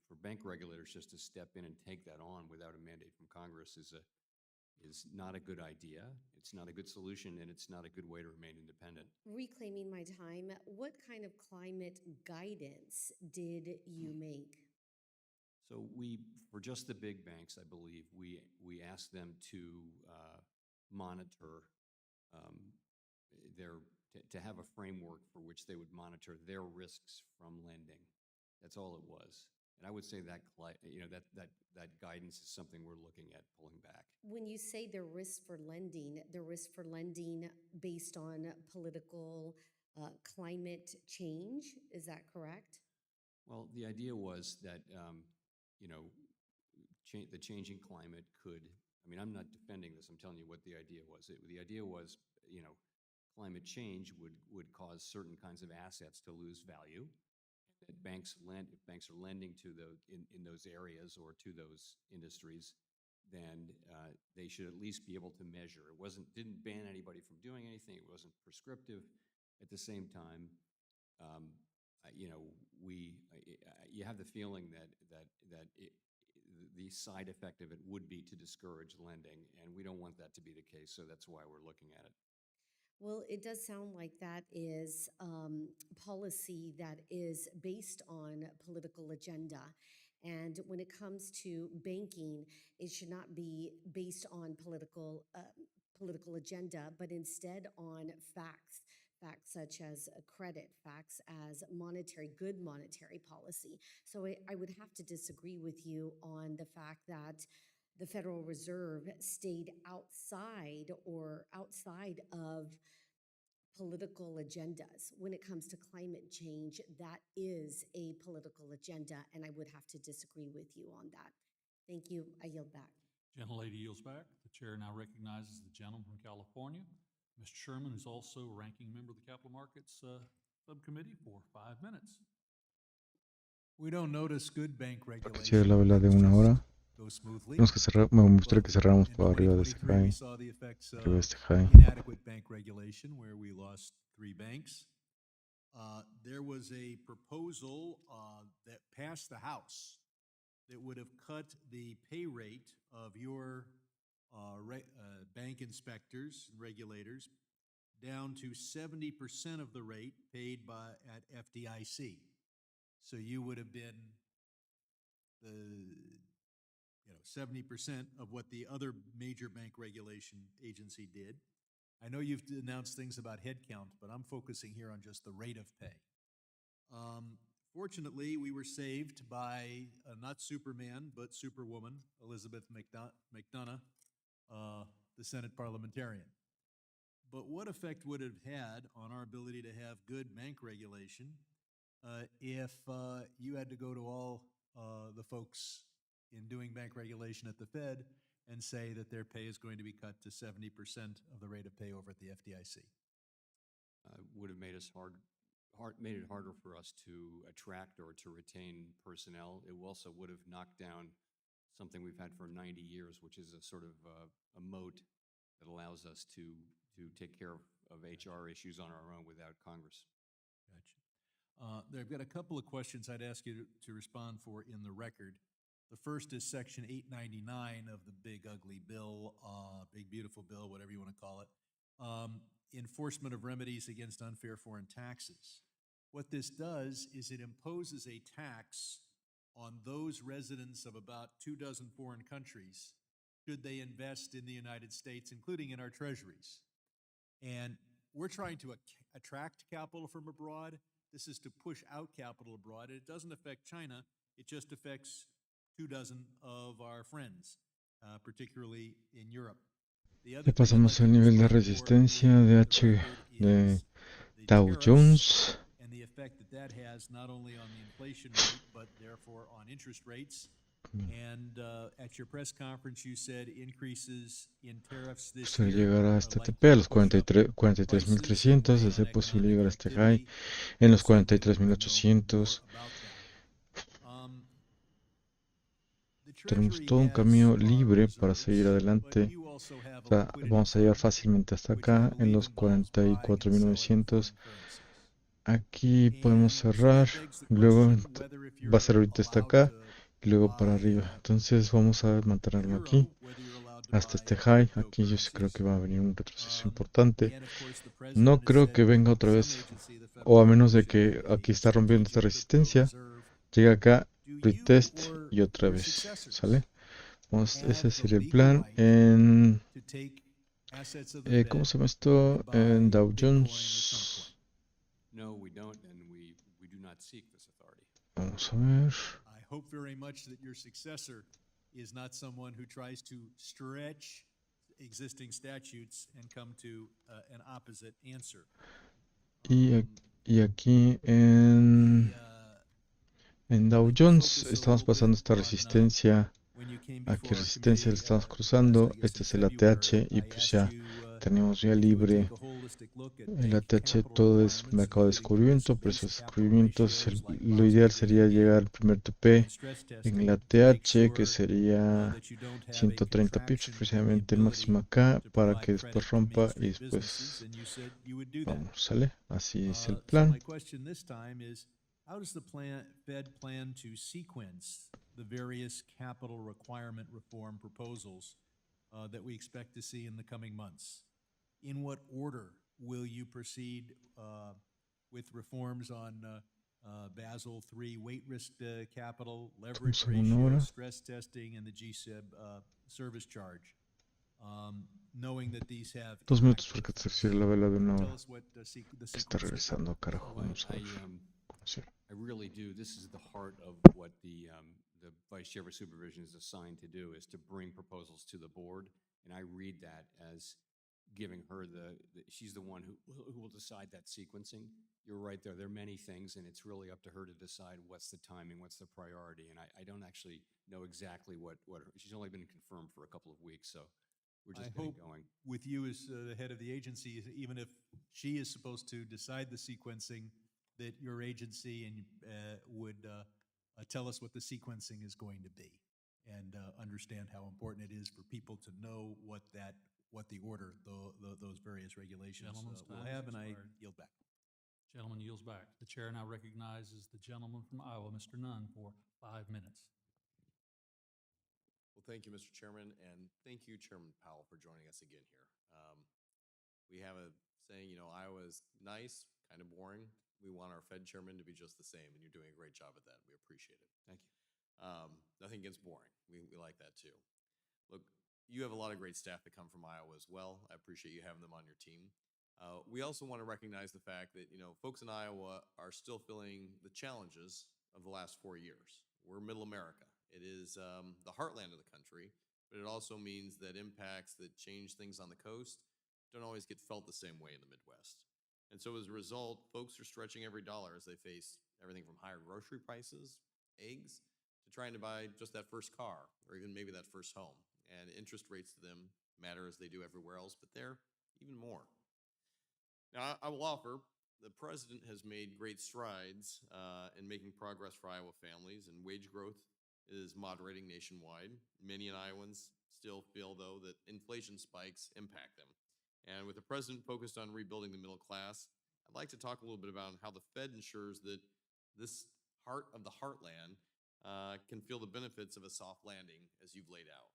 for bank regulators just to step in and take that on without a mandate from Congress is not a good idea. It's not a good solution, and it's not a good way to remain independent. Reclaiming my time, what kind of climate guidance did you make? So for just the big banks, I believe, we asked them to monitor to have a framework for which they would monitor their risks from lending. That's all it was. And I would say that guidance is something we're looking at pulling back. When you say the risk for lending based on political climate change, is that correct? Well, the idea was that the changing climate could, I'm not defending this, I'm telling you what the idea was. The idea was, climate change would cause certain kinds of assets to lose value. That if banks are lending in those areas or to those industries, then they should at least be able to measure. Didn't ban anybody from doing anything. It wasn't prescriptive. At the same time, you have the feeling that the side effect of it would be to discourage lending, and we don't want that to be the case, so that's why we're looking at it. Well, it does sound like that is policy that is based on political agenda. And when it comes to banking, it should not be based on political agenda, but instead on facts. Facts such as credit, facts as good monetary policy. So I would have to disagree with you on the fact that the Federal Reserve stayed outside of political agendas. When it comes to climate change, that is a political agenda, and I would have to disagree with you on that. Thank you. I yield back. Gentlelady yields back. The chair now recognizes the gentleman from California. Mr. Sherman is also a ranking member of the Capital Markets Subcommittee for 5 minutes. We don't notice good bank Para que cierre la regulation. vela de Things una just hora. go smoothly. Tenemos que cerrar, me gustaría que cerráramos In por arriba de este 2023, we high. saw the effects Arriba de of este high. inadequate bank regulation, where we lost 3 banks. There was a proposal that passed the House that would have cut the pay rate of your bank inspectors and regulators down to 70% of the rate paid at FDIC. So you would have been the 70% of what the other major bank regulation agency did. I know you've announced things about headcount, but I'm focusing here on just the rate of pay. Fortunately, we were saved by not Superman, but Superwoman, Elizabeth McDonough, the Senate parliamentarian. But what effect would it have had on our ability to have good bank regulation if you had to go to all the folks in doing bank regulation at the Fed and say that their pay is going to be cut to 70% of the rate of pay over at the FDIC? Would have made it harder for us to attract or to retain personnel. It also would have knocked down something we've had for 90 years, which is a sort of a moat that allows us to take care of HR issues on our own without Congress. Gotcha. I've got a couple of questions I'd ask you to respond for in the record. The first is Section 899 of the big ugly bill, big beautiful bill, whatever you want to call it, enforcement of remedies against unfair foreign taxes. What this does is it imposes a tax on those residents of about 24 foreign countries should they invest in the United States, including in our treasuries. And we're trying to attract capital from abroad. This is to push out capital abroad. It doesn't affect China. It just affects 24 of our friends, particularly in Europe. Ya pasamos al nivel de resistencia de Dow Jones. And the effect that has not only on the inflation rate, but therefore on interest rates. And at your press conference, you said increases in tariffs this year. Llegar a este TP a los 43.300, es posible llegar a este high en los 43.800. Tenemos todo un camino libre para seguir adelante. O sea, vamos a llegar fácilmente hasta acá en los 44.900. Aquí podemos cerrar, luego va a ser ahorita hasta acá y luego para arriba. Entonces vamos a mantenerlo aquí hasta este high. Aquí yo sí creo que va a venir un retroceso importante. No creo que venga otra vez, o a menos de que aquí está rompiendo esta resistencia, llega acá, retest y otra vez, ¿sale? Ese sería el plan en... ¿cómo se llama esto? En Dow Jones. No, we don't, and we do not seek this authority. Vamos a ver. I hope very much that your successor is not someone who tries to stretch existing statutes and come to an opposite answer. Y aquí en Dow Jones estamos pasando esta resistencia. Aquí resistencia la estamos cruzando. Este es el ATH y pues ya tenemos vía libre. El ATH todo es mercado de descubrimiento, precios de descubrimientos. Lo ideal sería llegar al primer TP en el ATH, que sería 130 pips, precisamente el máximo acá, para que después rompa y después vamos, ¿sale? Así es el plan. How does the Fed plan to sequence the various capital requirement reform proposals that we expect to see in the coming months? In what order will you proceed with reforms on Basel III weight risk capital, leverage Estamos en una ratio, hora. stress testing, and the GSIB service charge? Knowing that these have 2 minutos impactful porque se effects. cierra la vela de una Tell hora. us what the Está sequence. regresando, carajo, vamos a ver. Sí. I really do. This is the heart of what the Vice Chair for Supervision is assigned to do, is to bring proposals to the board. And I read that as giving her she's the one who will decide that sequencing. You're right there. There are many things, and it's really up to her to decide what's the timing, what's the priority. And I don't actually know exactly what she's only been confirmed for a couple of weeks, so we're just getting going. With you as the head of the agency, even if she is supposed to decide the sequencing, that your agency and would tell us what the sequencing is going to be, and understand how important it is for people to know what the order, those various regulations Gentleman's will time has have, and I expired. yield back. Gentleman yields back. The chair now recognizes the gentleman from Iowa, Mr. Nunn, for 5 minutes. Well, thank you, Mr. Chairman, and thank you, Chairman Powell, for joining us again here. We have a saying, Iowa is nice, kind of boring. We want our Fed chairman to be just the same, and you're doing a great job at that. We appreciate it. Thank you. Nothing against boring. We like that too. Look, you have a lot of great staff that come from Iowa as well. I appreciate you having them on your team. We also want to recognize the fact that, folks in Iowa are still feeling the challenges of the last 4 years. We're middle America. It is the heartland of the country, but it also means that impacts that change things on the coast don't always get felt the same way in the Midwest. And so as a result, folks are stretching every dollar as they face everything from higher grocery prices, eggs, to trying to buy just that first car or even maybe that first home. And interest rates to them matter as they do everywhere else, but they're even more. Now, I will offer, the president has made great strides in making progress for Iowa families, and wage growth is moderating nationwide. Many Iowans still feel, though, that inflation spikes impact them. And with the president focused on rebuilding the middle class, I'd like to talk a little bit about how the Fed ensures that this heart of the heartland can feel the benefits of a soft landing as you've laid out.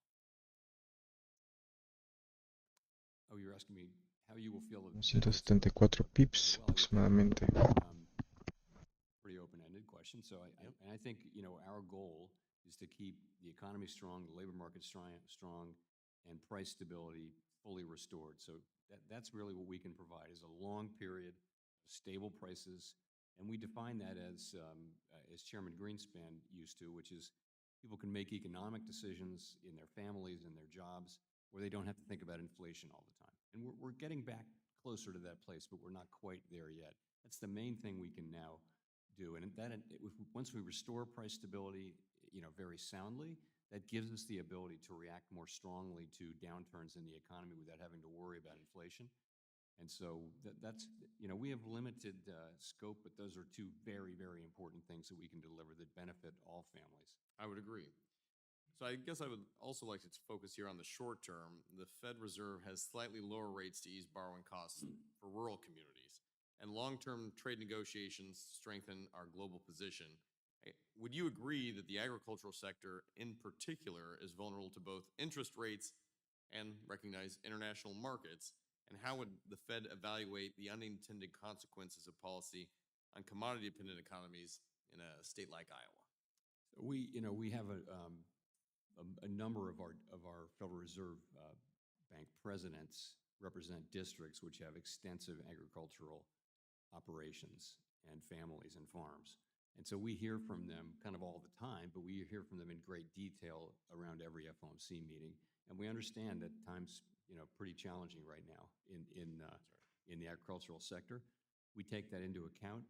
Oh, you're asking me how you will feel the 174 pips aproximadamente. pretty open-ended question. So I think, our goal is to keep the economy strong, the labor market strong, and price stability fully restored. So that's really what we can provide, is a long period of stable prices. And we define that as Chairman Greenspan used to, which is people can make economic decisions in their families and their jobs where they don't have to think about inflation all the time. And we're getting back closer to that place, but we're not quite there yet. That's the main thing we can now do. And once we restore price stability, very soundly, that gives us the ability to react more strongly to downturns in the economy without having to worry about inflation. And so that's, we have limited scope, but those are two very, very important things that we can deliver that benefit all families. I would agree. So I guess I would also like to focus here on the short term. The Fed Reserve has slightly lower rates to ease borrowing costs for rural communities, and long-term trade negotiations strengthen our global position. Would you agree that the agricultural sector in particular is vulnerable to both interest rates and recognize international markets? And how would the Fed evaluate the unintended consequences of policy on commodity-dependent economies in a state like Iowa? We have a number of our Federal Reserve Bank presidents represent districts which have extensive agricultural operations and families and farms. And so we hear from them kind of all the time, but we hear from them in great detail around every FOMC meeting. And we understand that times, pretty challenging right now in the agricultural sector. We take that into account.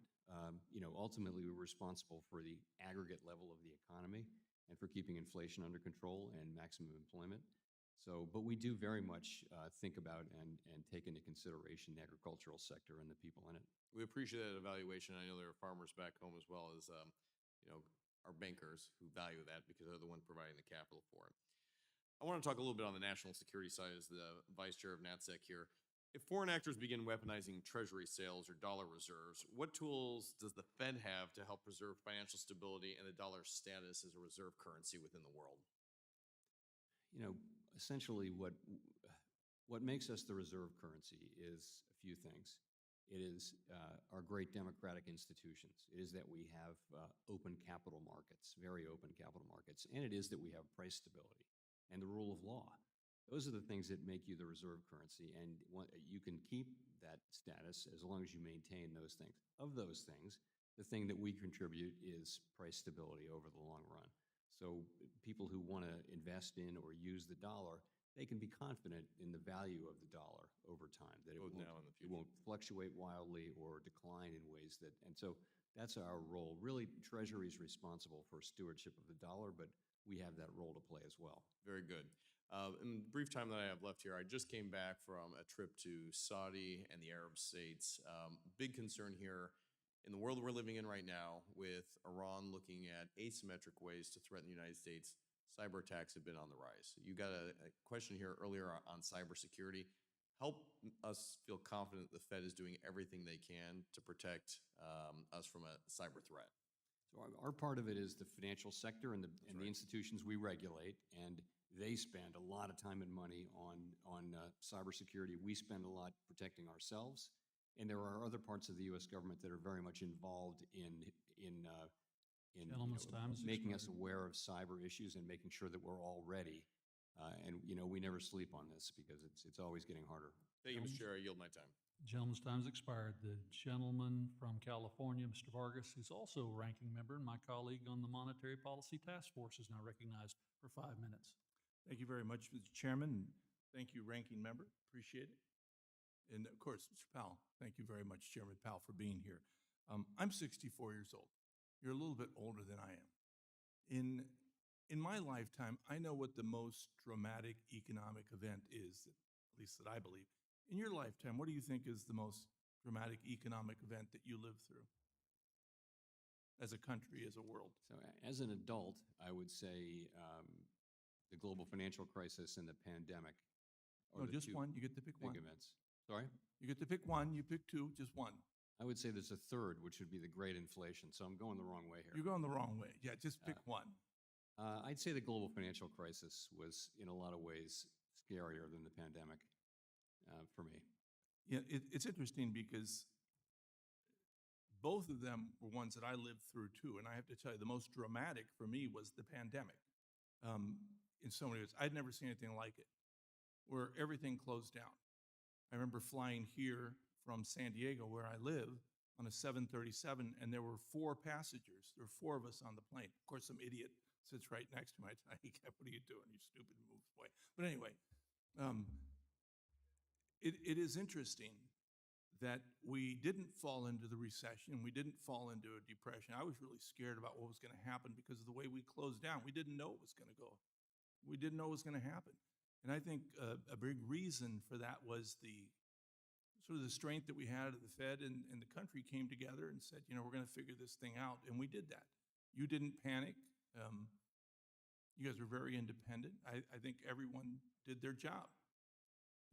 Ultimately, we're responsible for the aggregate level of the economy and for keeping inflation under control and maximum employment. So, but we do very much think about and take into consideration the agricultural sector and the people in it. We appreciate that evaluation. I know there are farmers back home as well as, our bankers who value that because they're the ones providing the capital for it. I want to talk a little bit on the national security side as the Vice Chair of NATSEC here. If foreign actors begin weaponizing treasury sales or dollar reserves, what tools does the Fed have to help preserve financial stability and the dollar's status as a reserve currency within the world? Essentially What makes us the reserve currency is a few things. It is our great democratic institutions. It is that we have open capital markets, very open capital markets, and it is that we have price stability and the rule of law. Those are the things that make you the reserve currency, and you can keep that status as long as you maintain those things. Of those things, the thing that we contribute is price stability over the long run. So people who want to invest in or use the dollar, they can be confident in the value of the dollar over time, that it won't fluctuate wildly or decline in ways that, and so that's our role. Really, Treasury is responsible for stewardship of the dollar, but we have that role to play as well. Very good. In the brief time that I have left here, I just came back from a trip to Saudi and the Arab states. Big concern here in the world we're living in right now, with Iran looking at asymmetric ways to threaten the United States. Cyber attacks have been on the rise. You got a question here earlier on cybersecurity. Help us feel confident the Fed is doing everything they can to protect us from a cyber threat. So our part of it is the financial sector and the institutions we regulate, and they spend a lot of time and money on cybersecurity. We spend a lot protecting ourselves, and there are other parts of the U.S. government that are very much involved in Gentleman's time is making us expired. aware of cyber issues and making sure that we're all ready. And we never sleep on this because it's always getting harder. Thank you, Mr. Chair. I yield my time. Gentleman's time's expired. The gentleman from California, Mr. Vargas, who's also a ranking member and my colleague on the Monetary Policy Task Force, is now recognized for 5 minutes. Thank you very much, Mr. Chairman. Thank you, Ranking Member. Appreciate it. And of course, Mr. Powell, thank you very much, Chairman Powell, for being here. I'm 64 years old. You're a little bit older than I am. In my lifetime, I know what the most dramatic economic event is, at least that I believe. In your lifetime, what do you think is the most dramatic economic event that you lived through? As a country, as a world? So as an adult, I would say the global financial crisis and the pandemic. No, just one. You get to pick one. Big events. Sorry? You get to pick one. You pick two, just one. I would say there's a third, which would be the great inflation. So I'm going the wrong way here. You're going the wrong way. Yeah, just pick one. I'd say the global financial crisis was, in a lot of ways, scarier than the pandemic for me. Yeah, it's interesting because both of them were ones that I lived through too. And I have to tell you, the most dramatic for me was the pandemic. In so many ways, I'd never seen anything like it, where everything closed down. I remember flying here from San Diego, where I live, on a 737, and there were 4 passengers. There were 4 of us on the plane. Of course, some idiot sits right next to me. I tell you, what are you doing? You stupid, move away. But anyway, it is interesting that we didn't fall into the recession. We didn't fall into a depression. I was really scared about what was going to happen because of the way we closed down. We didn't know it was going to go. We didn't know it was going to happen. And I think a big reason for that was the sort of the strength that we had at the Fed, and the country came together and said, we're going to figure this thing out. And we did that. You didn't panic. You guys were very independent. I think everyone did their job.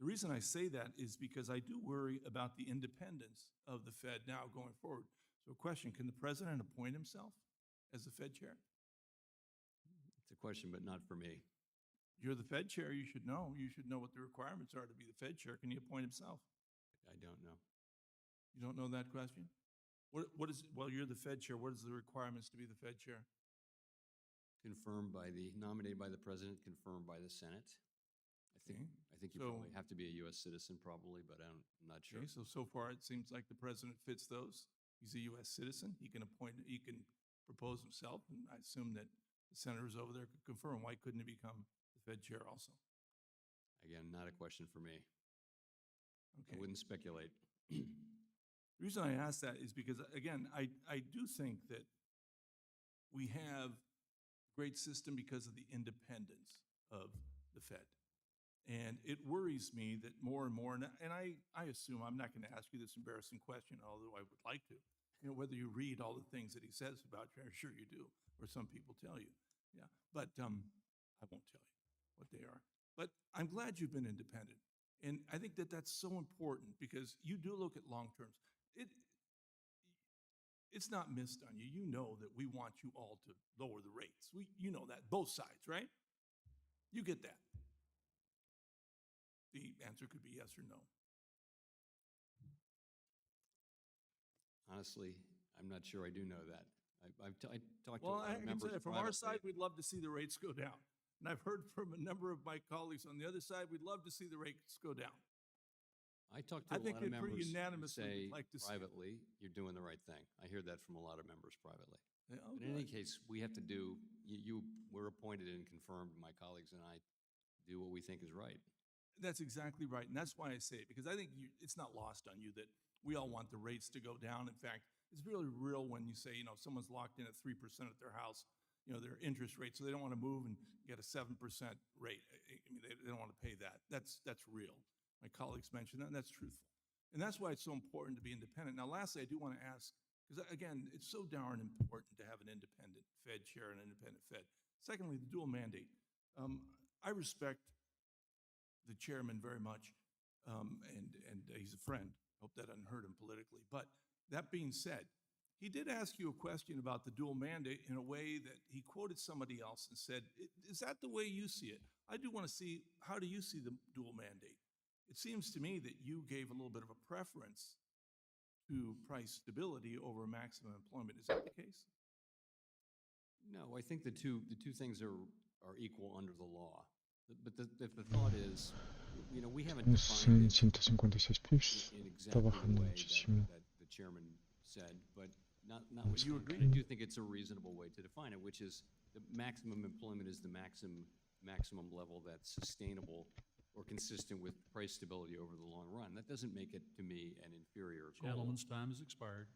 The reason I say that is because I do worry about the independence of the Fed now going forward. So question, can the president appoint himself as the Fed chair? It's a question, but not for me. You're the Fed chair, you should know. You should know what the requirements are to be the Fed chair. Can he appoint himself? I don't know. You don't know that question? What is, well, you're the Fed chair, what is the requirements to be the Fed chair? Nominated by the president, confirmed by the Senate. I think you probably have to be a U.S. citizen probably, but I'm not sure. Okay, so far it seems like the president fits those. He's a U.S. citizen. He can propose himself, and I assume that the senators over there could confirm. Why couldn't he become the Fed chair also? Again, not a question for me. Okay. I wouldn't speculate. The reason I ask that is because, again, I do think that we have a great system because of the independence of the Fed. And it worries me that more and more, and I assume, I'm not going to ask you this embarrassing question, although I would like to, whether you read all the things that he says about you. I'm sure you do, or some people tell you. Yeah, but I won't tell you what they are. But I'm glad you've been independent. And I think that that's so important because you do look at long terms. It's not missed on you. You know that we want you all to lower the rates. You know that, both sides, right? You get that. answer could be yes or no. Honestly, I'm not sure I do know that. I talked to a Well, lot I of can members tell you, from our privately. side, we'd love to see the rates go down. And I've heard from a number of my colleagues on the other side, we'd love to see the rates go down. I talked to I a think lot of it pretty members who unanimously say would like to see it. privately, you're doing the right thing. I hear that from a lot of members privately. Yeah, oh, But in any good. case, we have to do, we're appointed and confirmed, my colleagues and I do what we think is right. That's exactly right, and that's why I say it, because I think it's not lost on you that we all want the rates to go down. In fact, it's really real when you say, someone's locked in at 3% at their house, their interest rate, so they don't want to move and get a 7% rate. I mean, they don't want to pay that. That's real. My colleagues mentioned that, and that's truthful. And that's why it's so important to be independent. Now, lastly, I do want to ask, because again, it's so darn important to have an independent Fed chair and an independent Fed. Secondly, the dual mandate. I respect the chairman very much, and he's a friend. Hope that doesn't hurt him politically. But that being said, he did ask you a question about the dual mandate in a way that he quoted somebody else and said, is that the way you see it? I do want to see, how do you see the dual mandate? It seems to me that you gave a little bit of a preference to price stability over maximum employment. Is that the case? No, I think the two things are equal under the law. But the thought is, we haven't defined it 156 pips. in Está exactly the bajando way muchísimo. that the chairman said, but not That's you okay. agree. I do think it's a reasonable way to define it, which is the maximum employment is the maximum level that's sustainable or consistent with price stability over the long run. That doesn't make it, to me, an inferior goal. Gentleman's time has expired.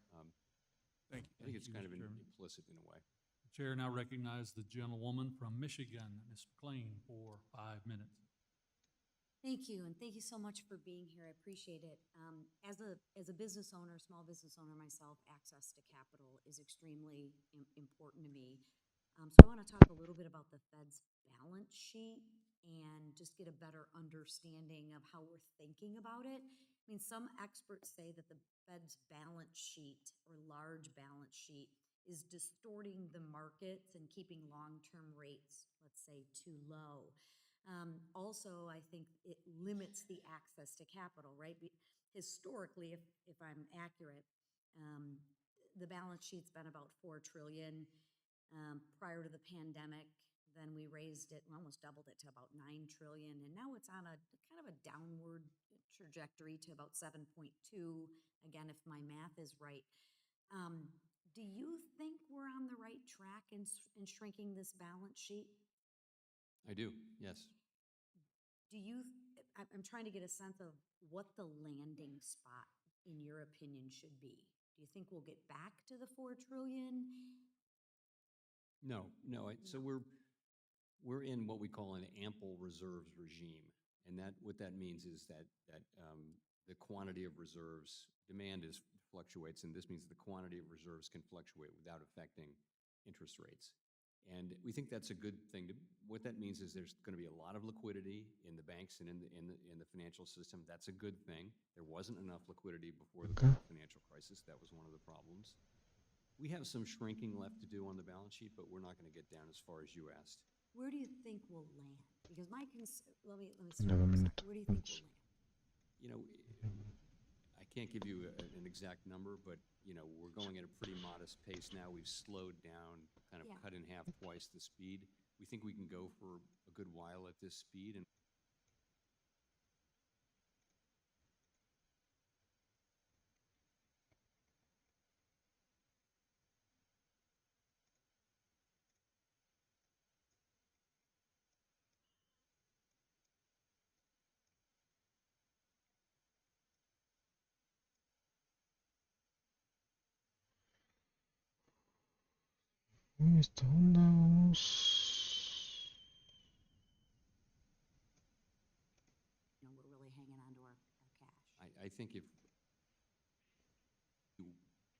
Thank you. I think it's Thank kind you, of Mr. Chairman. implicit in a way. The chair now recognizes the gentlewoman from Michigan, Ms. McLean, for 5 minutes. Thank you, and thank you so much for being here. I appreciate it. As a business owner, small business owner myself, access to capital is extremely important to me. So I want to talk a little bit about the Fed's balance sheet and just get a better understanding of how we're thinking about it. I mean, some experts say that the Fed's balance sheet or large balance sheet is distorting the markets and keeping long-term rates, let's say, too low. Also, I think it limits the access to capital, right? Historically, if I'm accurate, the balance sheet's been about $4 trillion prior to the pandemic. Then we raised it, we almost doubled it to about $9 trillion, and now it's on a kind of a downward trajectory to about 7.2. Again, if my math is right. Do you think we're on the right track in shrinking this balance sheet? I do, yes. I'm trying to get a sense of what the landing spot, in your opinion, should be. Do you think we'll get back to the $4 trillion? No. So we're in what we call an ample reserves regime, and what that means is that the quantity of reserves, demand fluctuates, and this means the quantity of reserves can fluctuate without affecting interest rates. And we think that's a good thing. What that means is there's going to be a lot of liquidity in the banks and in the financial system. That's a good thing. There wasn't enough liquidity before the financial crisis. That was one of the problems. We have some shrinking left to do on the balance sheet, but we're not going to get down as far as you asked. Where do you think we'll land? Because let me start. Another minute. Where do you think we'll land? I can't give you an exact number, but we're going at a pretty modest pace now. We've slowed down, kind of cut in half twice the speed. We think we can go for a good while at this speed. And Esta onda, vamos. We're really hanging on to our cash. I think if you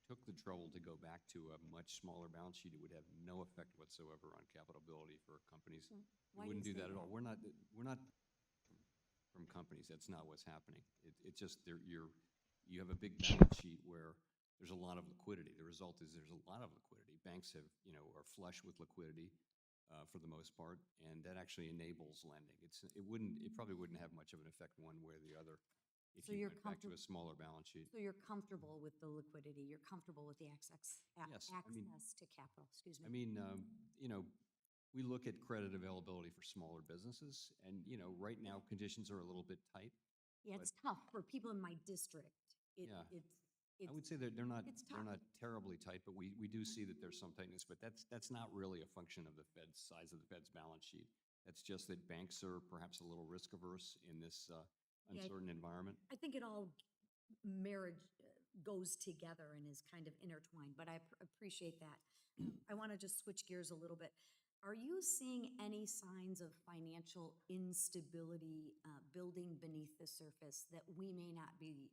took the trouble to go back to a much smaller balance sheet, it would have no effect whatsoever on capitalability for companies. We wouldn't do that at all. We're not from companies. That's not what's happening. It's just you have a big balance sheet where there's a lot of liquidity. The result is there's a lot of liquidity. Banks are flush with liquidity, for the most part, and that actually enables lending. It probably wouldn't have much of an effect one way or the other if So you you're went back to a comfortable. smaller balance sheet. So you're comfortable with the liquidity, you're comfortable with the access, Yes, I mean- access to capital, excuse me. I mean, we look at credit availability for smaller businesses, and, right now, conditions are a little bit tight. Yeah, it's tough for people in my district. Yeah. It's I would say that they're not it's tough. terribly tight, but we do see that there's some tightness, but that's not really a function of the Fed's size of the Fed's balance sheet. That's just that banks are perhaps a little risk averse in this Yeah, uncertain environment. I think it all marriage goes together and is kind of intertwined, but I appreciate that. I want to just switch gears a little bit. Are you seeing any signs of financial instability building beneath the surface that we may not be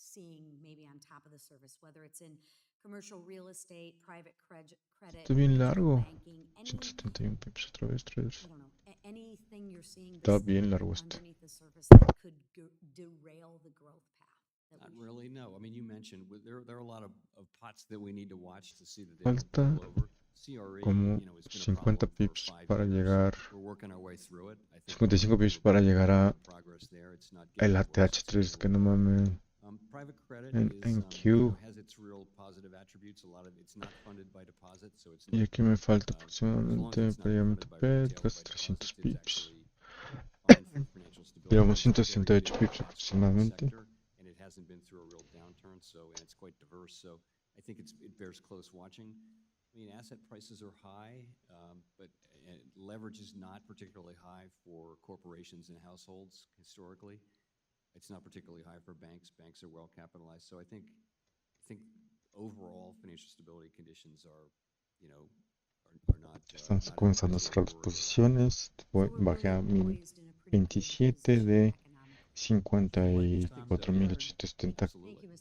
seeing maybe on top of the surface, whether it's in commercial real estate, private credit, Está bien regional largo. banking, any, 171 pips otra vez, I traders. don't know, anything you're seeing Está that's bien largo esto. underneath the surface that could derail the growth path? That Not we really, no. I mean, you mentioned, there are a lot of pots that we need to watch to see that they don't Falta boil over. CRE, como it's been a 50 problem for pips 5 para years. llegar, We're working our way through it. I think 55 pips para llegar a progress there. It's not el getting worse, it's ATH3, getting que no mames. Private credit En is, NQ. has its real positive attributes. A lot of it's not funded by deposits, so it's Y not, aquí me falta as long as aproximadamente it's not previamente funded by PET, retail, casi by 300 deposits, it's pips. actually fine for financial stability. Llevamos It's a very 168 big pips fast-growing aproximadamente. sector, and it hasn't been through a real downturn, and it's quite diverse. So I think it bears close watching. I mean, asset prices are high, but leverage is not particularly high for corporations and households historically. It's not particularly high for banks. Banks are well capitalized. So I think overall financial stability conditions are not. Están not comenzando a cerrar las posiciones. Bajé a mi 27 de 54.870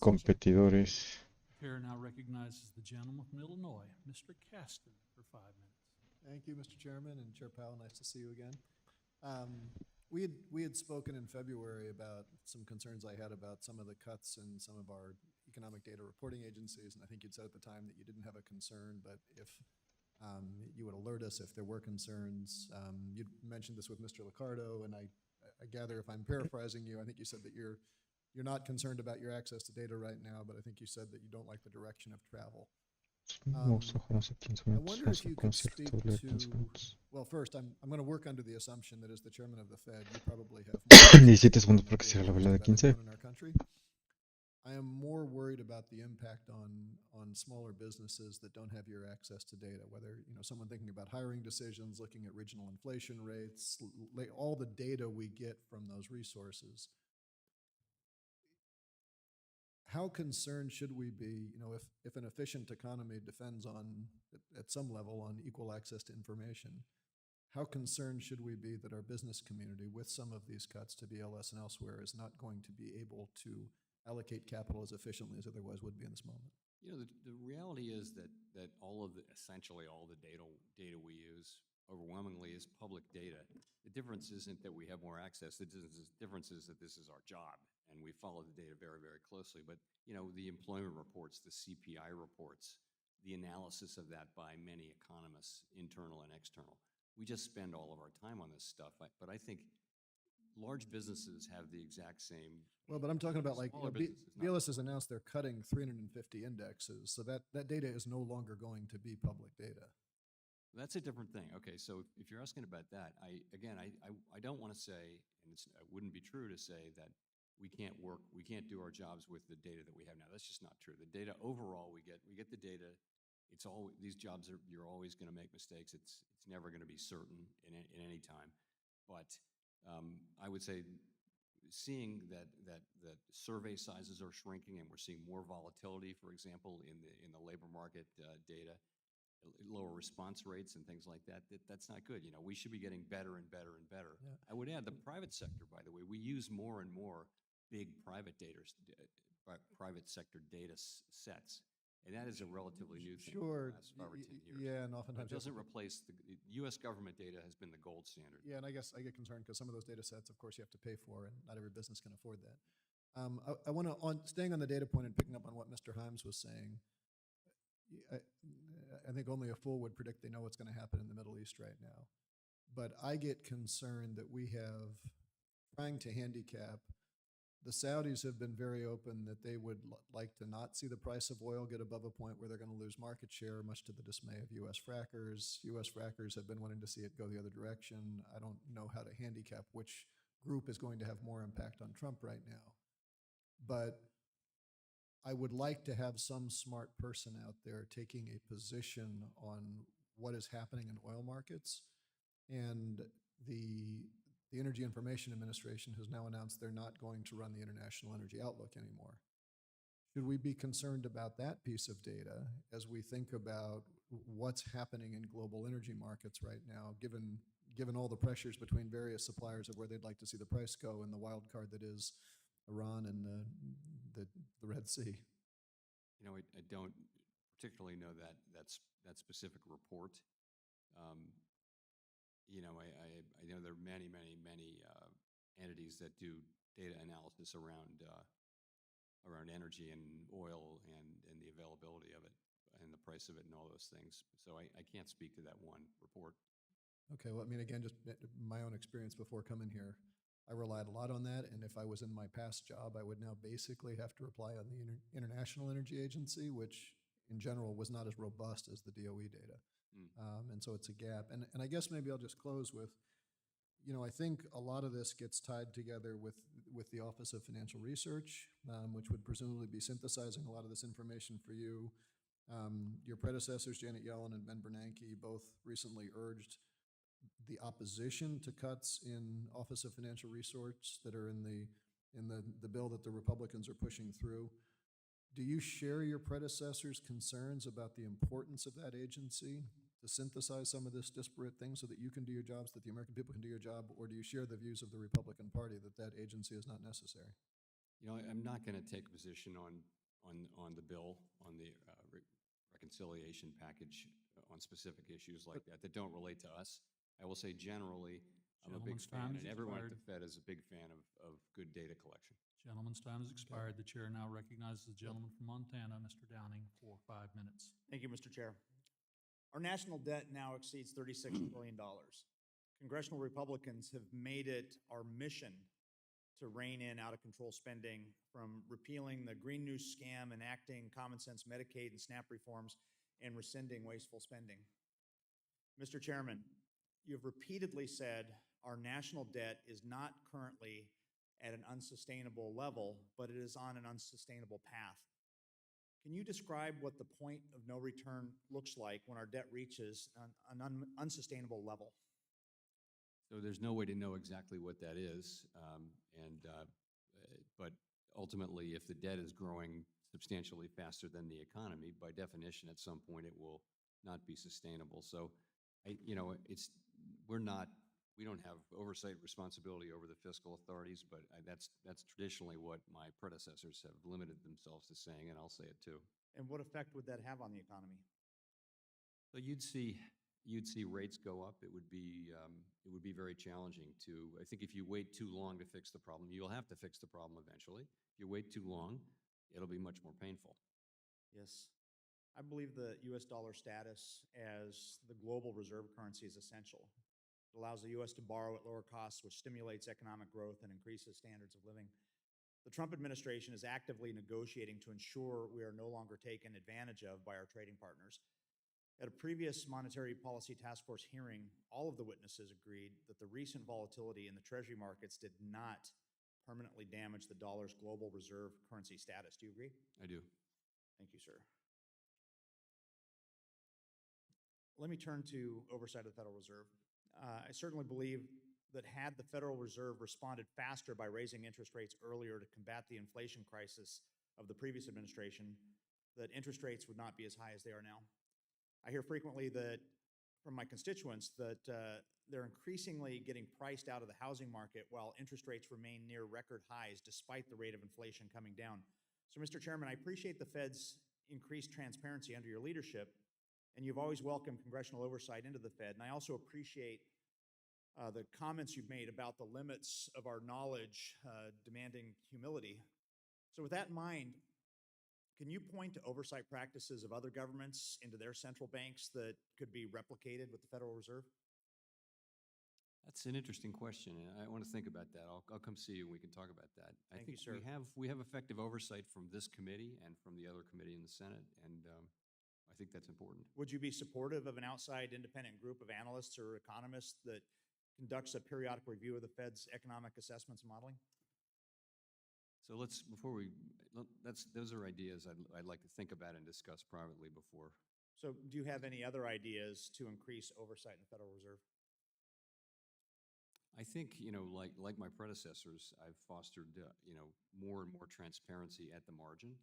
competidores. Chair now recognizes the gentleman from Illinois, Mr. Caston, for 5 minutes. Thank you, Mr. Chairman, and Chair Powell, nice to see you again. We had spoken in February about some concerns I had about some of the cuts in some of our economic data reporting agencies, and I think you'd said at the time that you didn't have a concern, but if you would alert us if there were concerns. You'd mentioned this with Mr. Liccardo, and I gather, if I'm paraphrasing you, I think you said that you're not concerned about your access to data right now, but I think you said that you don't like the direction of travel. I wonder if you could speak to, well, first, I'm going to work under the assumption that as the chairman of the Fed, you probably have more 17 segundos para que cierre la vela de 15. in our country. I am more worried about the impact on smaller businesses that don't have your access to data, whether, someone thinking about hiring decisions, looking at regional inflation rates, all the data we get from those resources. How concerned should we be, if an efficient economy depends on, at some level, on equal access to information? How concerned should we be that our business community, with some of these cuts to BLS and elsewhere, is not going to be able to allocate capital as efficiently as otherwise would be in this moment? The reality is that essentially all the data we use overwhelmingly is public data. The difference isn't that we have more access. The difference is that this is our job, and we follow the data very, very closely. But, the employment reports, the CPI reports, the analysis of that by many economists, internal and external. We just spend all of our time on this stuff. But I think large businesses have the exact same. Well, but I'm talking about BLS has announced they're cutting 350 indexes, so that data is no longer going to be public data. That's a different thing. Okay, so if you're asking about that, I don't want to say, and it wouldn't be true to say that we can't do our jobs with the data that we have now. That's just not true. The data overall, we get the data. It's all these jobs you're always going to make mistakes. It's never going to be certain in any time. But I would say, seeing that survey sizes are shrinking and we're seeing more volatility, for example, in the labor market data. Lower response rates and things like that, that's not good. We should be getting better and better and better. Yeah. I would add the private sector, by the way, we use more and more big private sector data sets. And that is a relatively new thing for the last 5 or 10 years. Yeah, and oftentimes it doesn't replace the U.S. government data has been the gold standard. Yeah, and I guess I get concerned because some of those data sets, of course, you have to pay for, and not every business can afford that. I want to, staying on the data point and picking up on what Mr. Himes was saying, I think only a fool would predict they know what's going to happen in the Middle East right now. But I get concerned that we have, trying to handicap, the Saudis have been very open that they would like to not see the price of oil get above a point where they're going to lose market share, much to the dismay of U.S. frackers. U.S. frackers have been wanting to see it go the other direction. I don't know how to handicap which group is going to have more impact on Trump right now. But I would like to have some smart person out there taking a position on what is happening in oil markets. And the Energy Information Administration has now announced they're not going to run the International Energy Outlook anymore. Should we be concerned about that piece of data as we think about what's happening in global energy markets right now, given all the pressures between various suppliers of where they'd like to see the price go and the wild card that is Iran and the Red Sea? You know, I don't particularly know that specific report. You know, I know there are many entities that do data analysis around energy and oil and the availability of it and the price of it and all those things. So I can't speak to that one report. Okay, well, I mean, again, just my own experience before coming here, I relied a lot on that, and if I was in my past job, I would now basically have to rely on the International Energy Agency, which in general was not as robust as the DOE data. And so it's a gap. And I guess maybe I'll just close with, you know, I think a lot of this gets tied together with the Office of Financial Research, which would presumably be synthesizing a lot of this information for you. Your predecessors, Janet Yellen and Ben Bernanke, both recently urged the opposition to cuts in Office of Financial Research that are in the bill that the Republicans are pushing through. Do you share your predecessors' concerns about the importance of that agency to synthesize some of this disparate things so that you can do your jobs, that the American people can do your job, or do you share the views of the Republican Party that that agency is not necessary? You know, I'm not going to take a position on the bill, on the reconciliation package, on specific issues like that don't relate to us. I will say generally, I'm a big fan, and everyone at the Fed is a big fan of good data collection. Gentleman's time has expired. The chair now recognizes the gentleman from Montana, Mr. Downing, for 5 minutes. Thank you, Mr. Chair. Our national debt now exceeds $36 billion. Congressional Republicans have made it our mission to rein in out-of-control spending, from repealing the Green New scam, enacting common-sense Medicaid and SNAP reforms, and rescinding wasteful spending. Mr. Chairman, you have repeatedly said our national debt is not currently at an unsustainable level, but it is on an unsustainable path. Can you describe what the point of no return looks like when our debt reaches an unsustainable level? So there's no way to know exactly what that is, but ultimately, if the debt is growing substantially faster than the economy, by definition, at some point it will not be sustainable. So, we don't have oversight responsibility over the fiscal authorities, but that's traditionally what my predecessors have limited themselves to saying, and I'll say it too. And what effect would that have on the economy? So you'd see rates go up. It would be very challenging to. I think if you wait too long to fix the problem, you'll have to fix the problem eventually. If you wait too long, it'll be much more painful. Yes. I believe the U.S. dollar status as the global reserve currency is essential. It allows the U.S. to borrow at lower costs, which stimulates economic growth and increases standards of living. The Trump administration is actively negotiating to ensure we are no longer taken advantage of by our trading partners. At a previous Monetary Policy Task Force hearing, all of the witnesses agreed that the recent volatility in the Treasury markets did not permanently damage the dollar's global reserve currency status. Do you agree? I do. Thank you, sir. Let me turn to oversight of the Federal Reserve. I certainly believe that had the Federal Reserve responded faster by raising interest rates earlier to combat the inflation crisis of the previous administration, that interest rates would not be as high as they are now. I hear frequently that from my constituents that they're increasingly getting priced out of the housing market while interest rates remain near record highs despite the rate of inflation coming down. So, Mr. Chairman, I appreciate the Fed's increased transparency under your leadership, and you've always welcomed congressional oversight into the Fed. And I also appreciate the comments you've made about the limits of our knowledge demanding humility. So with that in mind, Can you point to oversight practices of other governments into their central banks that could be replicated with the Federal Reserve? That's an interesting question, and I want to think about that. I'll come see you and we can talk about that. I Thank you, think sir. we have effective oversight from this committee and from the other committee in the Senate, and I think that's important. Would you be supportive of an outside independent group of analysts or economists that conducts a periodic review of the Fed's economic assessments and modeling? So those are ideas I'd like to think about and discuss privately before. So do you have any other ideas to increase oversight in the Federal Reserve? I think, like my predecessors, I've fostered, more and more transparency at the margin,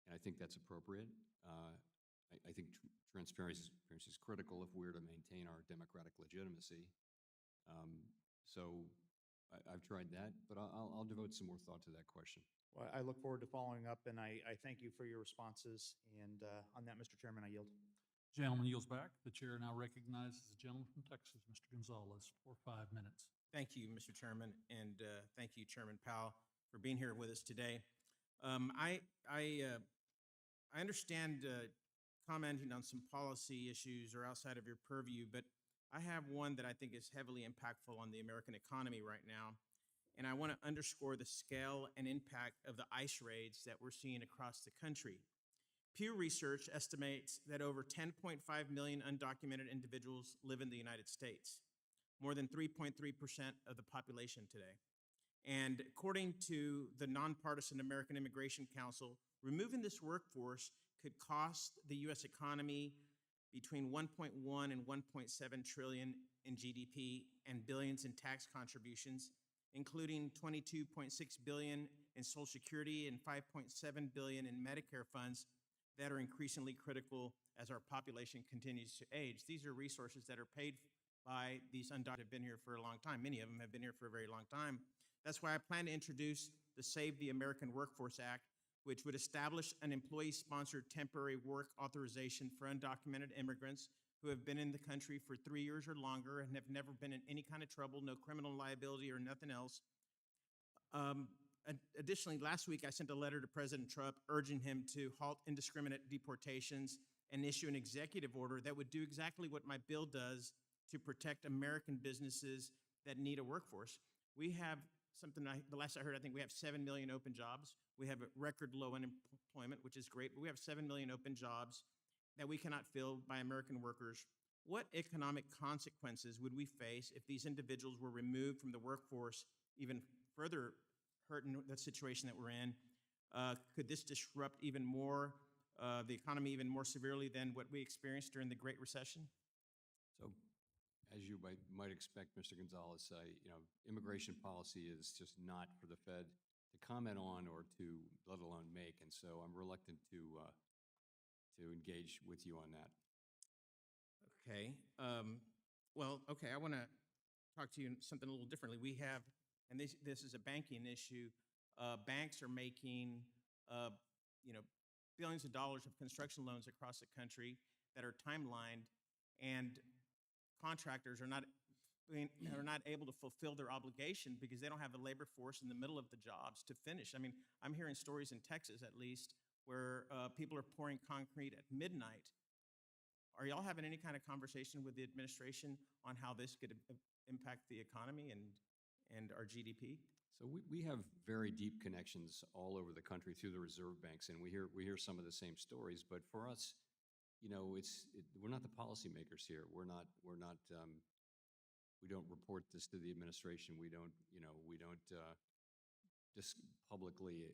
and I think that's appropriate. I think transparency is critical if we're to maintain our democratic legitimacy. So I've tried that, but I'll devote some more thought to that question. Well, I look forward to following up, and I thank you for your responses. And on that, Mr. Chairman, I yield. Gentleman yields back. The chair now recognizes the gentleman from Texas, Mr. Gonzalez, for 5 minutes. Thank you, Mr. Chairman, and thank you, Chairman Powell, for being here with us today. I understand commenting on some policy issues or outside of your purview, but I have one that I think is heavily impactful on the American economy right now, and I want to underscore the scale and impact of the ICE raids that we're seeing across the country. Pew Research estimates that over 10.5 million undocumented individuals live in the United States, more than 3.3% of the population today. And according to the nonpartisan American Immigration Council, removing this workforce could cost the U.S. economy between 1.1 and 1.7 trillion in GDP and billions in tax contributions, including 22.6 billion in Social Security and 5.7 billion in Medicare funds that are increasingly critical as our population continues to age. These are resources that are paid by these undocumented have been here for a long time. Many of them have been here for a very long time. That's why I plan to introduce the Save the American Workforce Act, which would establish an employee-sponsored temporary work authorization for undocumented immigrants who have been in the country for 3 years or longer and have never been in any kind of trouble, no criminal liability or nothing else. Additionally, last week I sent a letter to President Trump urging him to halt indiscriminate deportations and issue an executive order that would do exactly what my bill does to protect American businesses that need a workforce. We have the last I heard, I think we have 7 million open jobs. We have a record low unemployment, which is great, but we have 7 million open jobs that we cannot fill by American workers. What economic consequences would we face if these individuals were removed from the workforce, even further hurting the situation that we're in? Could this disrupt even more the economy even more severely than what we experienced during the Great Recession? So, as you might expect, Mr. Gonzalez, immigration policy is just not for the Fed to comment on or to, let alone make, and so I'm reluctant to engage with you on that. Okay. Okay, I want to talk to you something a little differently. We have, and this is a banking issue. Banks are making, billions of dollars of construction loans across the country that are timelined, and contractors are not able to fulfill their obligation because they don't have the labor force in the middle of the jobs to finish. I mean, I'm hearing stories in Texas, at least, where people are pouring concrete at midnight. Are y'all having any kind of conversation with the administration on how this could impact the economy and our GDP? So we have very deep connections all over the country through the reserve banks, and we hear some of the same stories. But for us, we're not the policymakers here. We don't report this to the administration. We don't just publicly,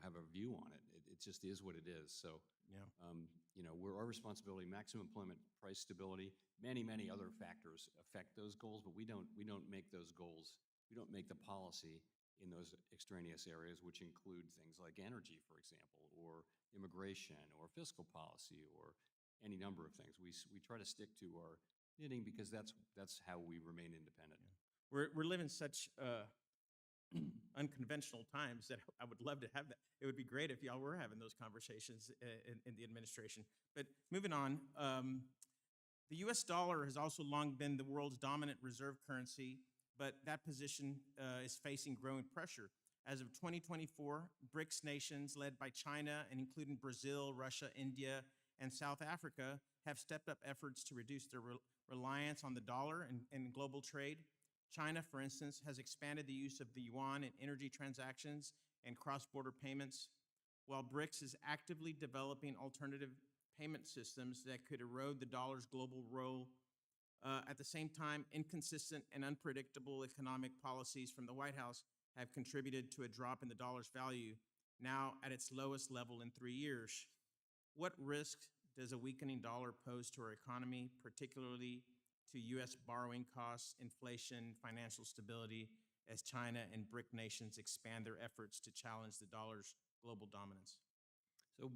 have a view on it. It just is what it is. So, yeah. Our responsibility, maximum employment, price stability, many other factors affect those goals, but we don't make those goals. We don't make the policy in those extraneous areas, which include things like energy, for example, or immigration, or fiscal policy, or any number of things. We try to stick to our knitting because that's how we remain independent. We're living such unconventional times that I would love to have that. It would be great if y'all were having those conversations in the administration. But moving on, the U.S. dollar has also long been the world's dominant reserve currency, but that position is facing growing pressure As of 2024, BRICS nations led by China and including Brazil, Russia, India, and South Africa have stepped up efforts to reduce their reliance on the dollar in global trade. China, for instance, has expanded the use of the yuan in energy transactions and cross-border payments, while BRICS is actively developing alternative payment systems that could erode the dollar's global role. At the same time, inconsistent and unpredictable economic policies from the White House have contributed to a drop in the dollar's value, now at its lowest level in 3 years. What risk does a weakening dollar pose to our economy, particularly to U.S. borrowing costs, inflation, financial stability, as China and BRIC nations expand their efforts to challenge the dollar's global dominance? So,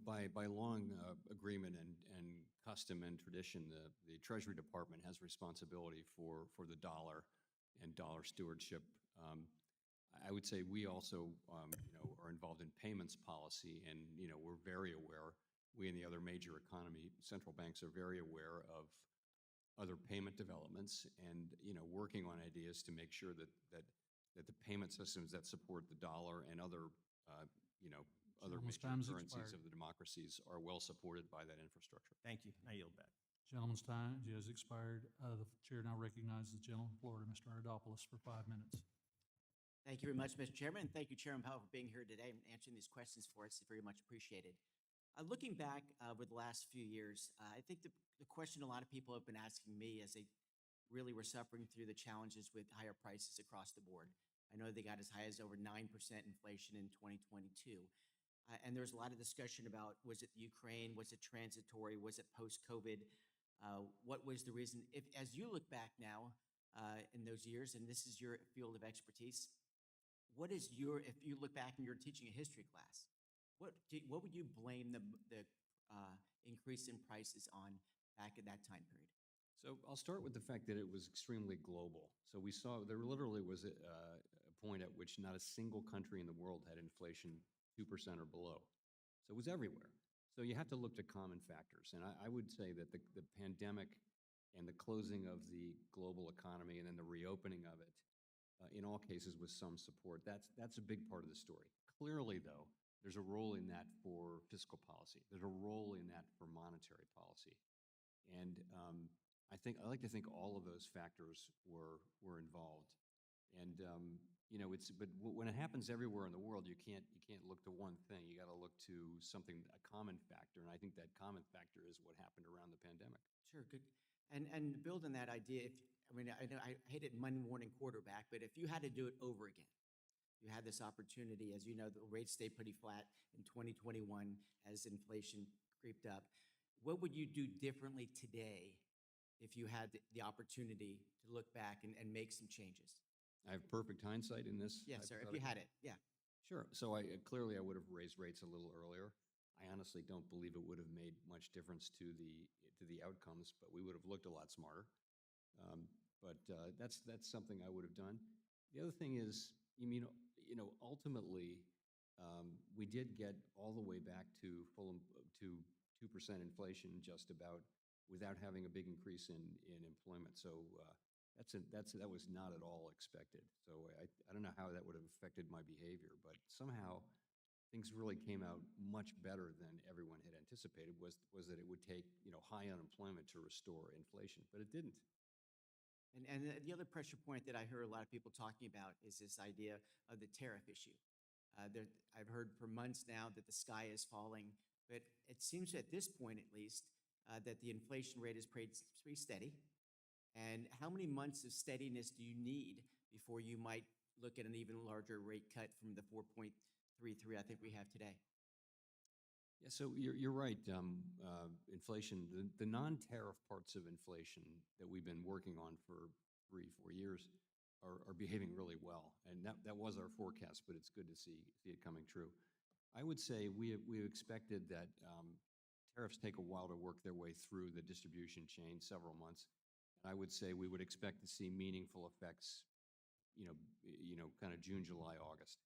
by long agreement and custom and tradition, the Treasury Department has responsibility for the dollar and dollar stewardship. I would say we also, are involved in payments policy, and, we're very aware, we and the other major economy central banks are very aware of other payment developments and, working on ideas to make sure that the payment systems that support the dollar and other, other Gentleman's major time has currencies expired. of the democracies are well supported by that infrastructure. Thank you. I yield back. Gentleman's time has expired. The chair now recognizes the gentleman from Florida, Mr. Ardopoulos, for 5 minutes. Thank you very much, Mr. Chairman, and thank you, Chairman Powell, for being here today and answering these questions for us. It's very much appreciated. Looking back over the last few years, I think the question a lot of people have been asking me as they really were suffering through the challenges with higher prices across the board. I know they got as high as over 9% inflation in 2022. And there was a lot of discussion about, was it Ukraine? Was it transitory? Was it post-COVID? What was the reason? As you look back now in those years, and this is your field of expertise, if you look back and you're teaching a history class, what would you blame the increase in prices on back at that time period? So I'll start with the fact that it was extremely global. So we saw there literally was a point at which not a single country in the world had inflation 2% or below. So it was everywhere. So you have to look to common factors. And I would say that the pandemic and the closing of the global economy and then the reopening of it, in all cases with some support, that's a big part of the story. Clearly, though, there's a role in that for fiscal policy. There's a role in that for monetary policy. And I like to think all of those factors were involved. And but when it happens everywhere in the world, you can't look to one thing. You got to look to something, a common factor, and I think that common factor is what happened around the pandemic. Sure, good. And build on that idea, I know I hate it Monday morning quarterback, but if you had to do it over again, you had this opportunity, as you know, the rates stayed pretty flat in 2021 as inflation creeped up. What would you do differently today if you had the opportunity to look back and make some changes? I have perfect hindsight in this. Yes, sir, if you had it, yeah. Sure. So I would have raised rates a little earlier. I honestly don't believe it would have made much difference to the outcomes, but we would have looked a lot smarter. But that's something I would have done. The other thing is, ultimately, we did get all the way back to 2% inflation just about without having a big increase in employment. So that was not at all expected. So I don't know how that would have affected my behavior, but somehow things really came out much better than everyone had anticipated. Was that it would take high unemployment to restore inflation, but it didn't. And the other pressure point that I hear a lot of people talking about is this idea of the tariff issue. I've heard for months now that the sky is falling, but it seems at this point at least that the inflation rate is pretty steady. And how many months of steadiness do you need before you might look at an even larger rate cut from the 4.33 I think we have today? Yeah, so you're right. Inflation, the non-tariff parts of inflation that we've been working on for 3-4 years are behaving really well. And that was our forecast, but it's good to see it coming true. I would say we expected that tariffs take a while to work their way through the distribution chain, several months. I would say we would expect to see meaningful effects, kind of June, July, August.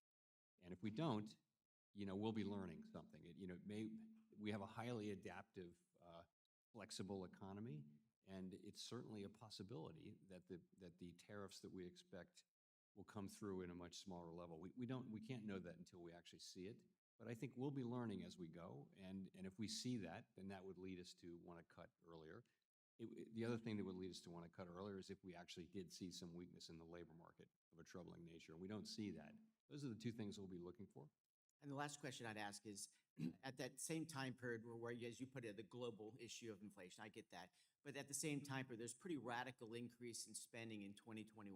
And if we don't, we'll be learning something. We have a highly adaptive, flexible economy, and it's certainly a possibility that the tariffs that we expect will come through in a much smaller level. We can't know that until we actually see it, but I think we'll be learning as we go, and if we see that, then that would lead us to want to cut earlier. The other thing that would lead us to want to cut earlier is if we actually did see some weakness in the labor market of a troubling nature, and we don't see that. Those are the two things we'll be looking for. And the last question I'd ask is, at that same time period where as you put it, the global issue of inflation, I get that, but at the same time period, there's pretty radical increase in spending in 2021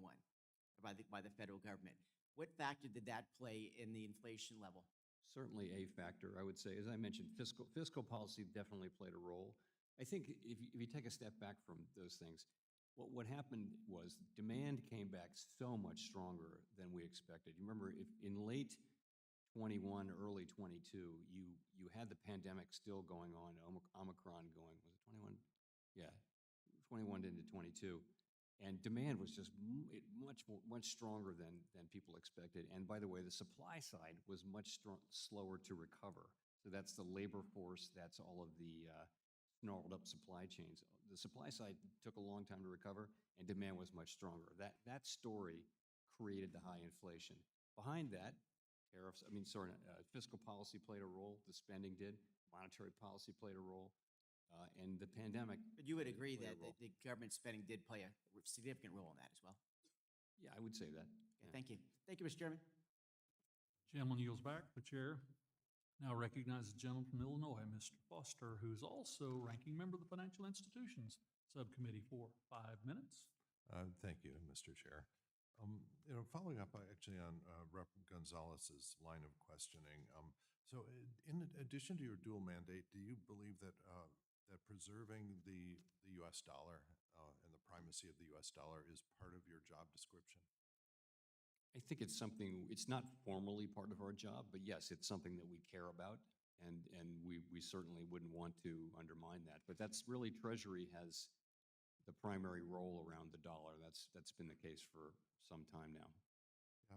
by the federal government. What factor did that play in the inflation level? Certainly a factor, I would say. As I mentioned, fiscal policy definitely played a role. I think if you take a step back from those things, what happened was demand came back so much stronger than we expected. You remember, if in late 21, early 22, you had the pandemic still going on, Omicron going, was it 21? Yeah, 21 into 22. And demand was just much stronger than people expected. And by the way, the supply side was much slower to recover. So that's the labor force, that's all of the snarled up supply chains. The supply side took a long time to recover, and demand was much stronger. That story created the high inflation. Behind that, fiscal policy played a role, the spending did, monetary policy played a role, and the pandemic. But you would agree that the government spending did play a significant role in that as well? Yeah, I would say that. Okay, thank you. Thank you, Mr. Chairman. Gentleman yields back. The chair now recognizes the gentleman from Illinois, Mr. Foster, who is also ranking member of the Financial Institutions Subcommittee for 5 minutes. Thank you, Mr. Chair. Following up actually on Rep. Gonzalez's line of questioning, so in addition to your dual mandate, do you believe that that preserving the U.S. dollar and the primacy of the U.S. dollar is part of your job description? I think it's something, it's not formally part of our job, but yes, it's something that we care about, and we certainly wouldn't want to undermine that. But that's really, Treasury has the primary role around the dollar. That's been the case for some time now.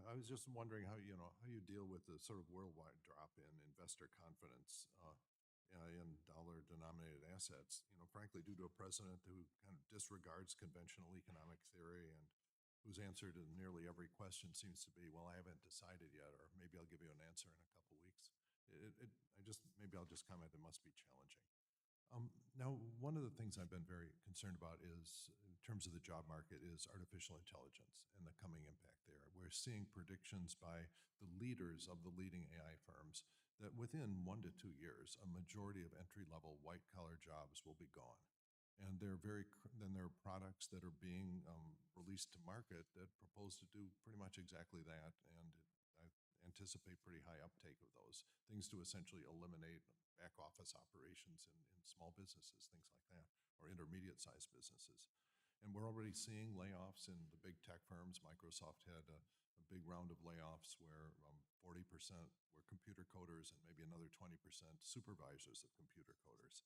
I was just wondering how you deal with the sort of worldwide drop in investor confidence in dollar-denominated assets. Frankly, due to a president who kind of disregards conventional economic theory and whose answer to nearly every question seems to be, "Well, I haven't decided yet," or "Maybe I'll give you an answer in a couple weeks." Maybe I'll just comment. It must be challenging. Now, one of the things I've been very concerned about is, in terms of the job market, is artificial intelligence and the coming impact there. We're seeing predictions by the leaders of the leading AI firms that within 1 to 2 years, a majority of entry-level white-collar jobs will be gone. And there are products that are being released to market that propose to do pretty much exactly that, and I anticipate pretty high uptake of those things to essentially eliminate back office operations in small businesses, things like that, or intermediate-sized businesses. And we're already seeing layoffs in the big tech firms. Microsoft had a big round of layoffs where 40% were computer coders and maybe another 20% supervisors of computer coders.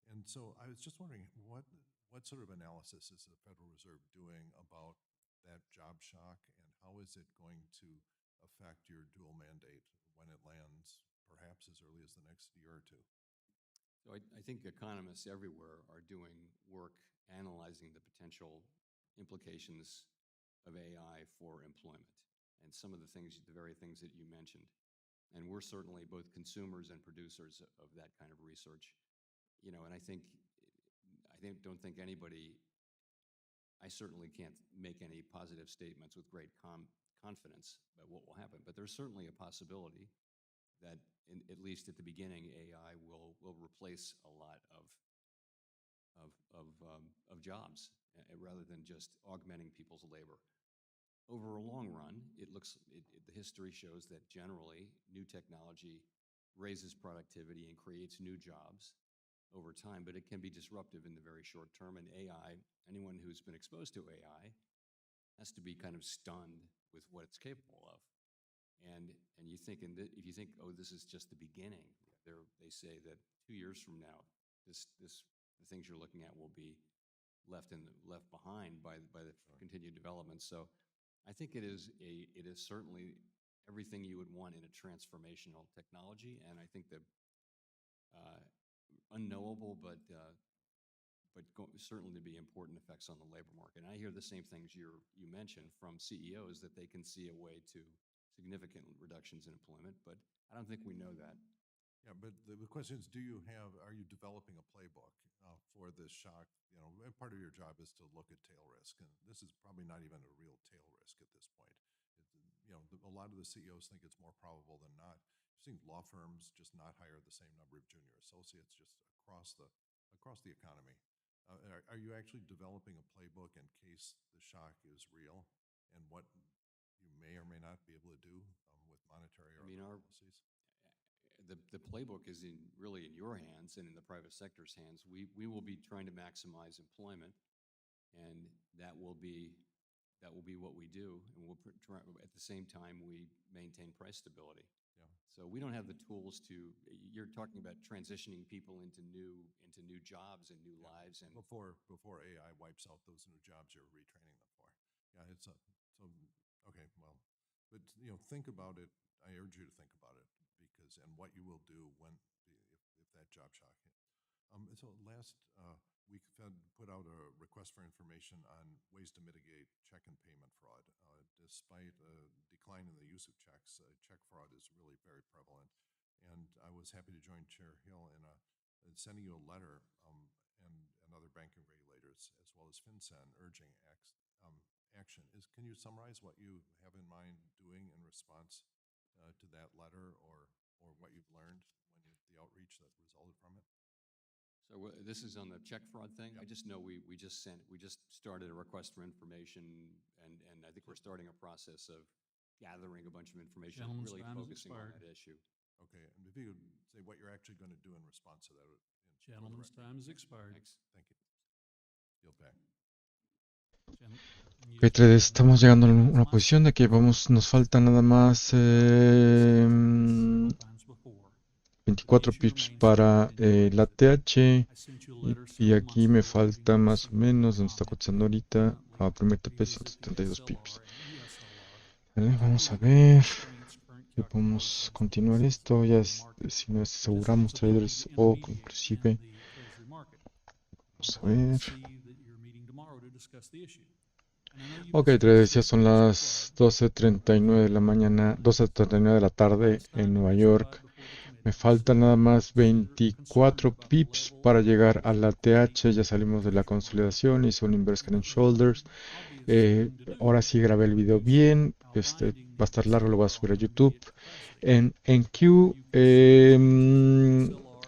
And so I was just wondering, what sort of analysis is the Federal Reserve doing about that job shock, and how is it going to affect your dual mandate when it lands, perhaps as early as the next year or two? So I think economists everywhere are doing work analyzing the potential implications of AI for employment and some of the very things that you mentioned. And we're certainly both consumers and producers of that kind of research. And I don't think anybody, I certainly can't make any positive statements with great confidence about what will happen, but there's certainly a possibility that at least at the beginning, AI will replace a lot of jobs rather than just augmenting people's labor. Over a long run, the history shows that generally new technology raises productivity and creates new jobs over time, but it can be disruptive in the very short term. And AI, anyone who's been exposed to AI has to be kind of stunned with what it's capable of. And if you think, oh, this is just the beginning, they say that 2 years from now, the things you're looking at will be left behind by the continued development. So I think it is certainly everything you would want in a transformational technology, and I think the unknowable but certainly to be important effects on the labor market. And I hear the same things you mentioned from CEOs, that they can see a way to significant reductions in employment, but I don't think we know that. Yeah, but the question is, are you developing a playbook for this shock? And part of your job is to look at tail risk, and this is probably not even a real tail risk at this point. A lot of the CEOs think it's more probable than not. You've seen law firms just not hire the same number of junior associates just across the economy. Are you actually developing a playbook in case the shock is real, and what you may or may not be able to do with monetary or other policies? The playbook is really in your hands and in the private sector's hands. We will be trying to maximize employment, and that will be what we do. And try, at the same time, we maintain price stability. Yeah. So we don't have the tools to. You're talking about transitioning people into new jobs and new lives, and before AI wipes out those new jobs you're retraining them for. Yeah, it's okay. Well, but think about it. I urge you to think about it, and what you will do if that job shock hit. So last week, Fed put out a request for information on ways to mitigate check and payment fraud. Despite a decline in the use of checks, check fraud is really very prevalent. And I was happy to join Chair Hill in sending you a letter and other banking regulators, as well as FinCEN, urging action. Can you summarize what you have in mind doing in response to that letter, or what you've learned the outreach that resulted from it? So this is on the check fraud thing. Yep. I just know we just started a request for information, and I think we're starting a process of gathering a bunch of information, Gentleman's really time has focusing on expired. that issue. Okay, and if you could say what you're actually going to do in response to that. Gentleman's time has expired. Thanks. Thank you. Yield back. P3, estamos llegando a una posición de que nos falta nada más 24 pips para la TH, y aquí me falta más o menos, donde está cotizando ahorita, a primer TP 172 pips. Vale, vamos a ver si podemos continuar esto, ya si nos aseguramos traders o inclusive, vamos a ver. Ok, traders, ya son las 12:39 de la mañana, 12:39 de la tarde en Nueva York. Me faltan nada más 24 pips para llegar a la TH. Ya salimos de la consolidación, hice un inverse head and shoulders. Ahora sí grabé el video bien. Va a estar largo, lo voy a subir a YouTube. En NQ,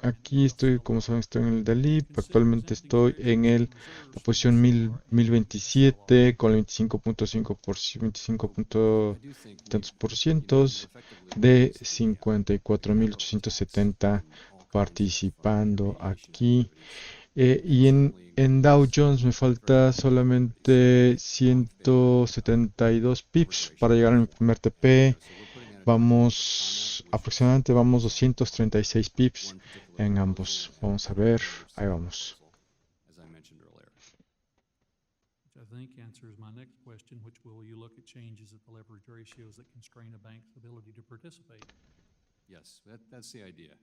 aquí estoy, como saben, estoy en el DALIP. Actualmente estoy en la posición 1027 con el 25.5% de 54.870 participando aquí. Y en Dow Jones me falta solamente 172 pips para llegar a mi primer TP. Aproximadamente vamos 236 pips en ambos. Vamos a ver, ahí vamos. I think answers my next question, which will you look at changes at the leverage ratios that constrain a bank's ability to participate? Yes, that's the idea.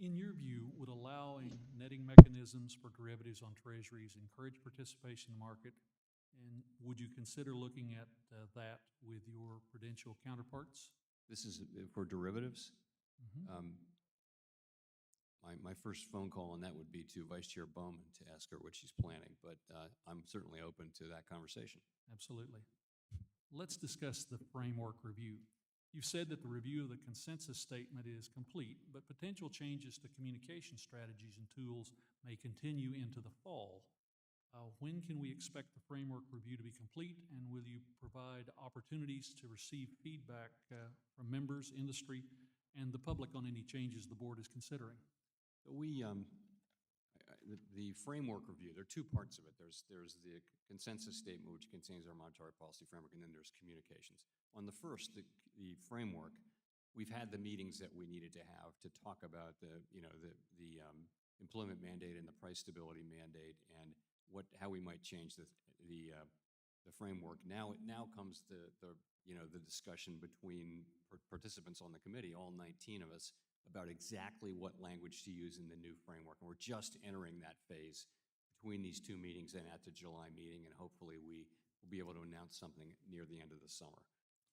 In your view, would allowing netting mechanisms for derivatives on treasuries encourage participation in the market? And would you consider looking at that with your prudential counterparts? This is for derivatives? Mm-hmm. My first phone call on that would be to Vice Chair Bowman to ask her what she's planning, but I'm certainly open to that conversation. Absolutely. Let's discuss the framework review. You've said that the review of the consensus statement is complete, but potential changes to communication strategies and tools may continue into the fall. When can we expect the framework review to be complete, and will you provide opportunities to receive feedback from members, industry, and the public on any changes the board is considering? The framework review, there are two parts of it. There's the consensus statement, which contains our monetary policy framework, and then there's communications. On the first, the framework, we've had the meetings that we needed to have to talk about the employment mandate and the price stability mandate, and how we might change the framework. Now comes the discussion between participants on the committee, all 19 of us, about exactly what language to use in the new framework. And we're just entering that phase between these two meetings and at the July meeting, and hopefully we will be able to announce something near the end of the summer.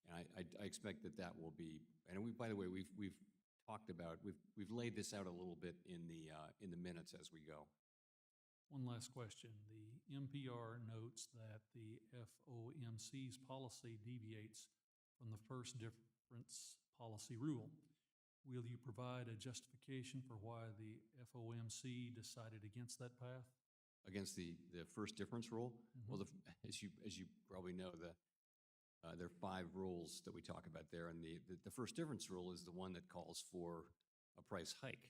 And I expect that that will be, and we, by the way, we've talked about, we've laid this out a little bit in the minutes as we go. One last question. The NPR notes that the FOMC's policy deviates from the first difference policy rule. Will you provide a justification for why the FOMC decided against that path? Against the first difference rule? Well, as you probably know, there are 5 rules that we talk about there, and the first difference rule is the one that calls for a price hike.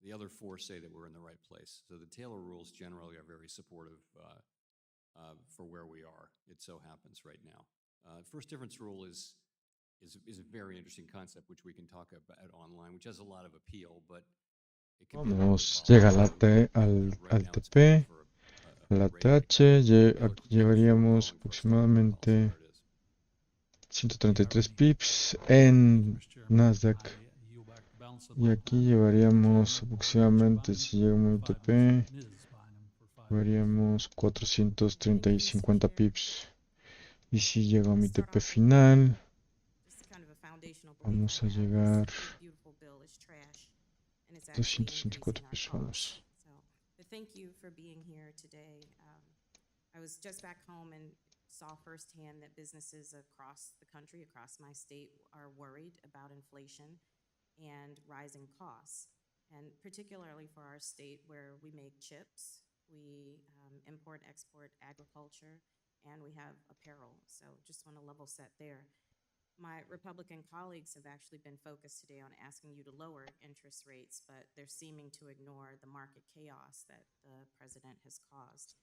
The other 4 say that we're in the right place. So the Taylor rules generally are very supportive for where we are. It so happens right now. First difference rule is a very interesting concept, which we can talk about online, which has a lot of appeal, but it can be Vamos, llega al TP, a la TH, aquí llevaríamos aproximadamente 133 pips en Nasdaq. Y aquí llevaríamos aproximadamente, si llega un TP, llevaríamos 430 y 50 pips. Y si llega a mi TP final, vamos a llegar 264 pesos. Vamos. Thank you for being here today. I was just back home and saw firsthand that businesses across the country, across my state, are worried about inflation and rising costs, and particularly for our state where we make chips, we import, export agriculture, and we have apparel. So just want to level set there. My Republican colleagues have actually been focused today on asking you to lower interest rates, but they're seeming to ignore the market chaos that the president has caused.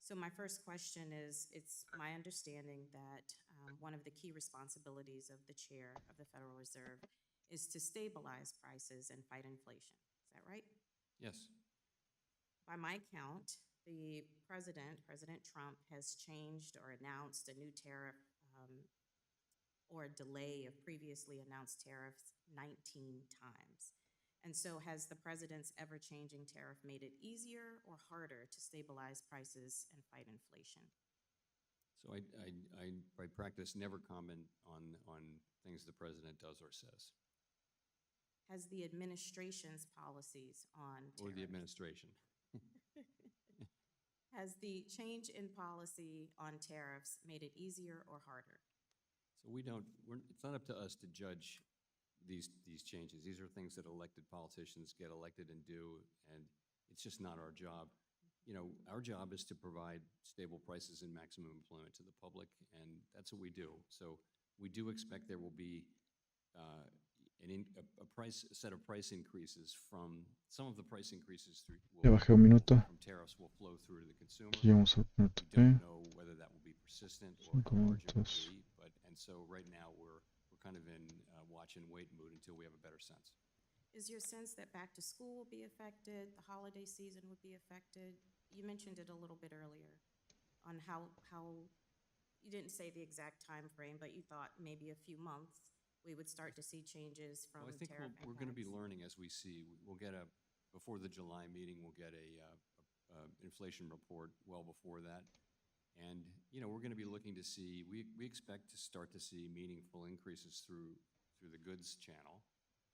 So my first question is, it's my understanding that one of the key responsibilities of the chair of the Federal Reserve is to stabilize prices and fight inflation. Is that right? Yes. By my count, the President Trump, has changed or announced a new tariff or a delay of previously announced tariffs 19 times. And so has the president's ever-changing tariff made it easier or harder to stabilize prices and fight inflation? So I by practice, never comment on things the president does or says. Has the administration's policies on tariffs... Or the administration. Has the change in policy on tariffs made it easier or harder? So it's not up to us to judge these changes. These are things that elected politicians get elected and do, and it's just not our job. You know, our job is to provide stable prices and maximum employment to the public, and that's what we do. So we do expect there will be a set of price increases from some of the price increases from tariffs will flow through to the consumer. We don't know whether that will be persistent or how large it will be, and so right now we're kind of in watch and wait mood until we have a better sense. Is your sense that back to school will be affected, the holiday season would be affected? You mentioned it a little bit earlier on how you didn't say the exact time frame, but you thought maybe a few months we would start to see changes from I think tariff we're going to be learning as we see. We'll get before the July meeting, we'll get a inflation report well before that. And, you know, we're going to be looking to see, we expect to start to see meaningful increases through the goods channel.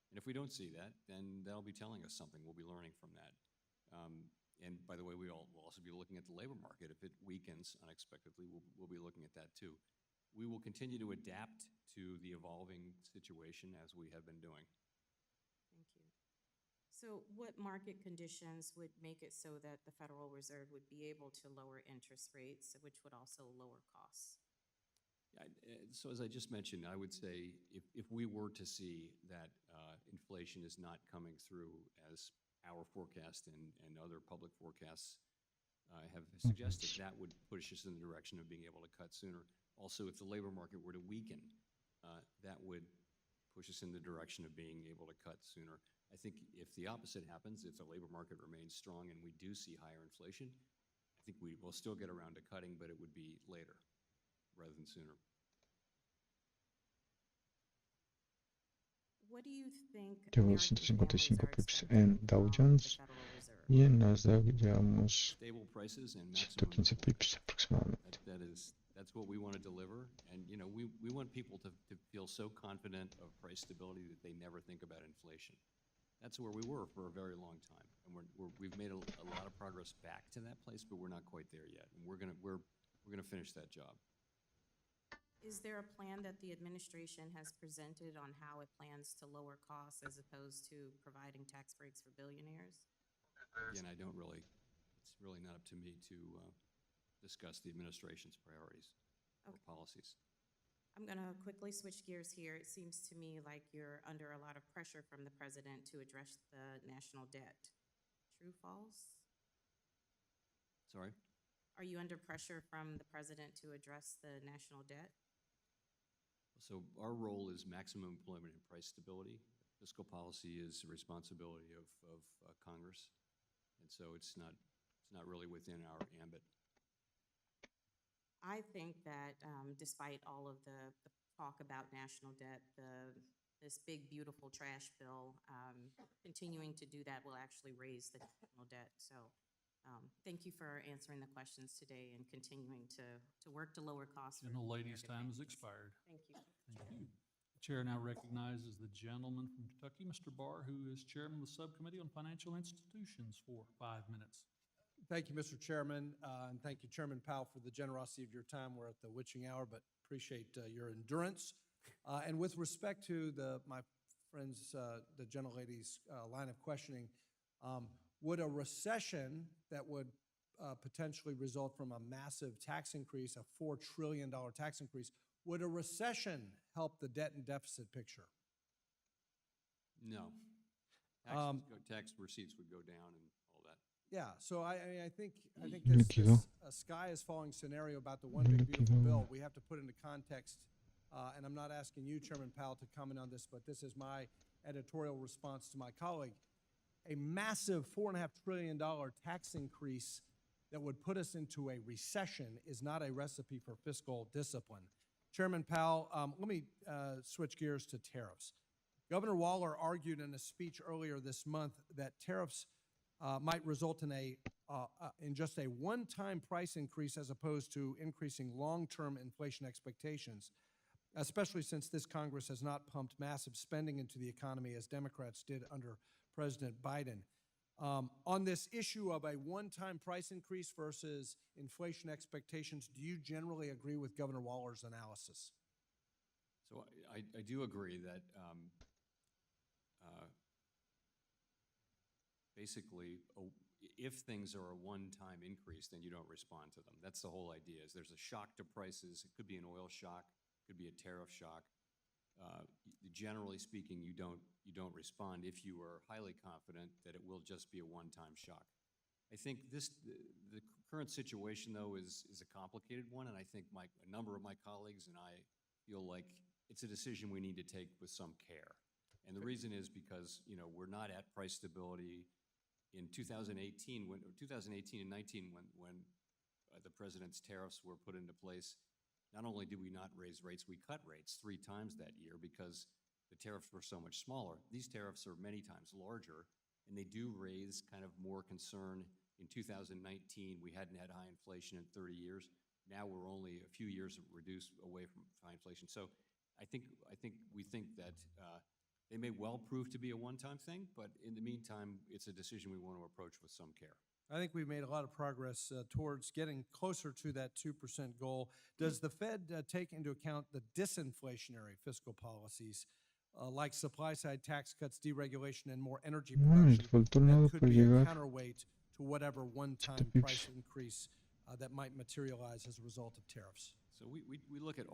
And if we don't see that, then that'll be telling us something. We'll be learning from that. And by the way, we'll also be looking at the labor market. If it weakens unexpectedly, we'll be looking at that too. We will continue to adapt to the evolving situation as we have been doing. Thank you. So what market conditions would make it so that the Federal Reserve would be able to lower interest rates, which would also lower costs? So as I just mentioned, I would say if we were to see that inflation is not coming through as our forecast and other public forecasts have suggested, that would push us in the direction of being able to cut sooner. Also, if the labor market were to weaken, that would push us in the direction of being able to cut sooner. I think if the opposite happens, if the labor market remains strong and we do see higher inflation, I think we will still get around to cutting, but it would be later rather than sooner. What do you think Llevo American families 255 are pips expecting en Dow from the Jones Federal Reserve? y en Nasdaq llevamos Stable prices and maximum 115 pips aproximadamente. That's what we want to deliver. And, you know, we want people to feel so confident of price stability that they never think about inflation. That's where we were for a very long time. And we've made a lot of progress back to that place, but we're not quite there yet. And we're gonna finish that job. Is there a plan that the administration has presented on how it plans to lower costs as opposed to providing tax breaks for billionaires? Again, it's really not up to me to discuss the administration's priorities or policies. I'm going to quickly switch gears here. It seems to me like you're under a lot of pressure from the president to address the national debt. True, false? Sorry? Are you under pressure from the president to address the national debt? So our role is maximum employment and price stability. Fiscal policy is the responsibility of Congress, and so it's not really within our ambit. I think that despite all of the talk about national debt, this big, beautiful trash bill, continuing to do that will actually raise the national debt. So thank you for answering the questions today and continuing to work to lower costs. Gentlelady's time has expired. Thank you. Thank you. The chair now recognizes the gentleman from Kentucky, Mr. Barr, who is chairman of the Subcommittee on Financial Institutions for 5 minutes. Thank you, Mr. Chairman, and thank you, Chairman Powell, for the generosity of your time. We're at the witching hour, but appreciate your endurance. And with respect to my friends, the gentlelady's line of questioning, would a recession that would potentially result from a massive tax increase, a $4 trillion tax increase, would a recession help the debt and deficit picture? No. Tax receipts would go down and all that. Yeah, so I think this sky is falling scenario about the one big beautiful bill, we have to put into context, and I'm not asking you, Chairman Powell, to comment on this, but this is my editorial response to my colleague. A massive $4.5 trillion tax increase that would put us into a recession is not a recipe for fiscal discipline. Chairman Powell, let me switch gears to tariffs. Governor Waller argued in a speech earlier this month that tariffs might result in just a one-time price increase as opposed to increasing long-term inflation expectations, especially since this Congress has not pumped massive spending into the economy as Democrats did under President Biden. On this issue of a one-time price increase versus inflation expectations, do you generally agree with Governor Waller's analysis? So I do agree that basically, if things are a one-time increase, then you don't respond to them. That's the whole idea. Is there's a shock to prices. It could be an oil shock, could be a tariff shock. Generally speaking, you don't respond if you are highly confident that it will just be a one-time shock. I think the current situation, though, is a complicated one, and I think a number of my colleagues and I feel like it's a decision we need to take with some care. And the reason is because, you know, we're not at price stability in 2018 and 19 when the president's tariffs were put into place. Not only did we not raise rates, we cut rates 3 times that year because the tariffs were so much smaller. These tariffs are many times larger, and they do raise kind of more concern. In 2019, we hadn't had high inflation in 30 years. Now we're only a few years reduced away from high inflation. So I think we think that they may well prove to be a one-time thing, but in the meantime, it's a decision we want to approach with some care. I think we've made a lot of progress towards getting closer to that 2% goal. Does the Fed take into account the disinflationary fiscal policies like supply-side tax cuts, deregulation, and more energy production that could be a counterweight to whatever one-time price increase that might materialize as a result of tariffs? So we look at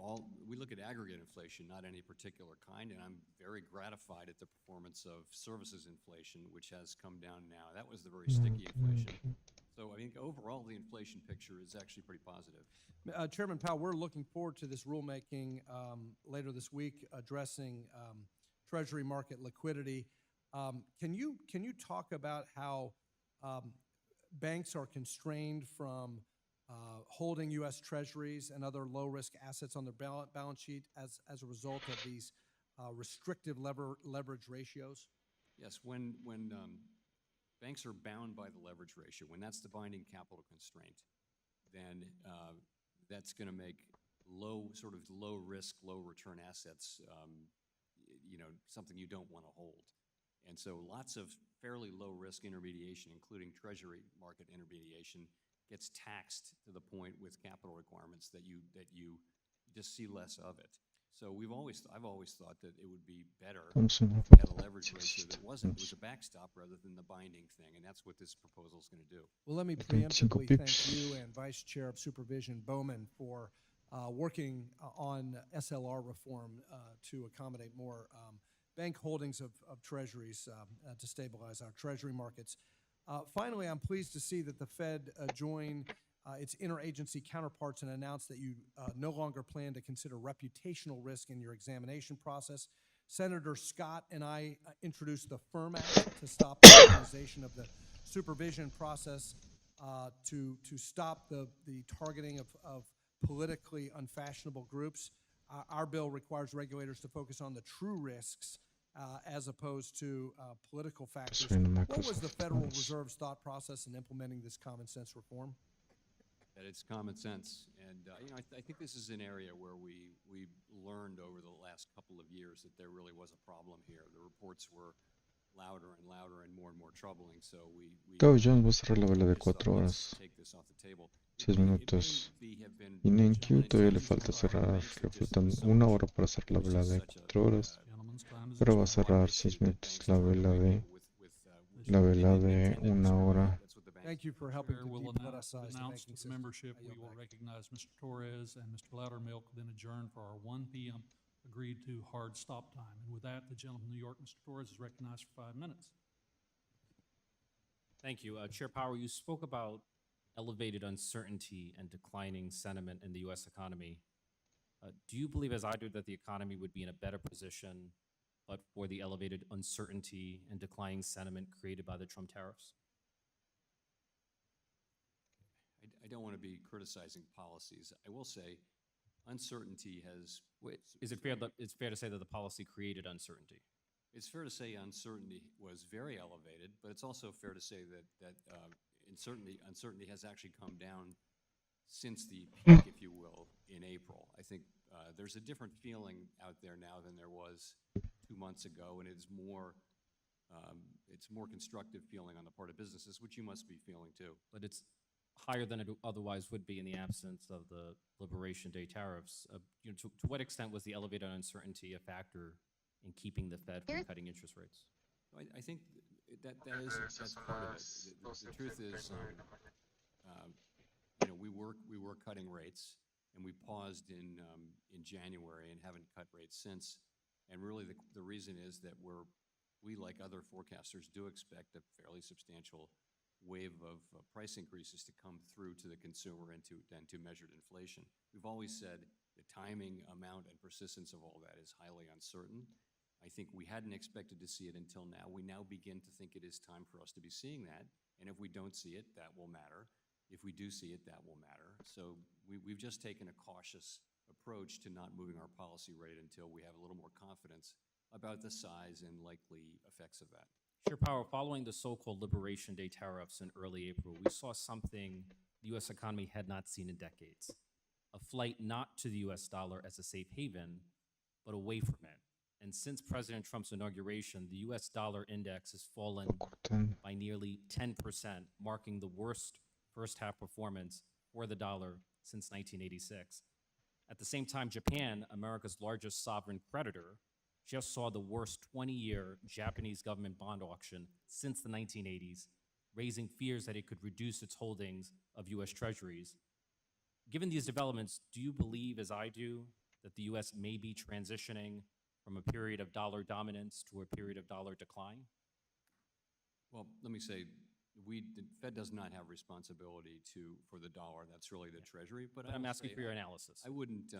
aggregate inflation, not any particular kind, and I'm very gratified at the performance of services inflation, which has come down now. That was the very sticky inflation. So I think overall the inflation picture is actually pretty positive. Chairman Powell, we're looking forward to this rulemaking later this week addressing Treasury market liquidity. Can you talk about how banks are constrained from holding U.S. Treasuries and other low-risk assets on their balance sheet as a result of these restrictive leverage ratios? Yes, when banks are bound by the leverage ratio, when that's the binding capital constraint, then that's going to make sort of low risk, low return assets, something you don't want to hold. And so lots of fairly low risk intermediation, including treasury market intermediation, gets taxed to the point with capital requirements that you just see less of it. So I've always thought that it would be better Vamos a una if we had a leverage ratio that it was a backstop rather than the binding thing, and that's what this proposal is going to do. Well, let me 25 preemptively pips. thank you and Vice Chair of Supervision Bowman for working on SLR reform to accommodate more bank holdings of treasuries to stabilize our treasury markets. Finally, I'm pleased to see that the Fed joined its interagency counterparts and announced that you no longer plan to consider reputational risk in your examination process. Senator Scott and I introduced the FIRM Act to stop the organization of the supervision process to stop the targeting of politically unfashionable groups. Our bill requires regulators to focus on the true risks as opposed to political factors. What was the Federal Reserve's thought process in implementing this common sense reform? That it's common sense. And I think this is an area where we learned over the last couple of years that there really was a problem here. The reports were louder and louder and more troubling. So we Dow Jones va a cerrar la vela de just thought, 4 let's horas, take this off the table. 6 minutos. Y en NQ todavía le falta cerrar, le faltan 1 hora para cerrar la vela de 4 horas, pero va a cerrar 6 minutos la vela de 1 hora. Thank you for helping to We'll depoliticize the announce banking to the system. membership, I we yield will back. recognize Mr. Torres and Mr. Loudermilk, then adjourn for our 1 p.m. agreed to hard stop time. And with that, the gentleman from New York, Mr. Torres, is recognized for 5 minutes. Thank you. Chair Powell, you spoke about elevated uncertainty and declining sentiment in the U.S. economy. Do you believe, as I do, that the economy would be in a better position but for the elevated uncertainty and declining sentiment created by the Trump tariffs? I don't want to be criticizing policies. I will say uncertainty has... Is it fair that it's fair to say that the policy created uncertainty? It's fair to say uncertainty was very elevated, but it's also fair to say that uncertainty has actually come down since the peak, if you will, in April. I think there's a different feeling out there now than there was 2 months ago, and it's more constructive feeling on the part of businesses, which you must be feeling too. But it's higher than it otherwise would be in the absence of the Liberation Day tariffs. To what extent was the elevated uncertainty a factor in keeping the Fed from cutting interest rates? I think that's part of it. The truth is, we were cutting rates, and we paused in January and haven't cut rates since. And really, the reason is that we, like other forecasters, do expect a fairly substantial wave of price increases to come through to the consumer and to measured inflation. We've always said the timing, amount, and persistence of all that is highly uncertain. I think we hadn't expected to see it until now. We now begin to think it is time for us to be seeing that. And if we don't see it, that will matter. If we do see it, that will matter. So we've just taken a cautious approach to not moving our policy rate until we have a little more confidence about the size and likely effects of that. Chair Powell, following the so-called Liberation Day tariffs in early April, we saw something the U.S. economy had not seen in decades. A flight not to the U.S. dollar as a safe haven, but away from it. And since President Trump's inauguration, the U.S. dollar index has fallen by nearly 10%, marking the worst first-half performance for the dollar since 1986. At the same time, Japan, America's largest sovereign creditor, just saw the worst 20-year Japanese government bond auction since the 1980s, raising fears that it could reduce its holdings of U.S. treasuries. Given these developments, do you believe, as I do, that the U.S. may be transitioning from a period of dollar dominance to a period of dollar decline? Well, let me say, the Fed does not have responsibility for the dollar. That's really the Treasury. But I'm asking for your analysis. I wouldn't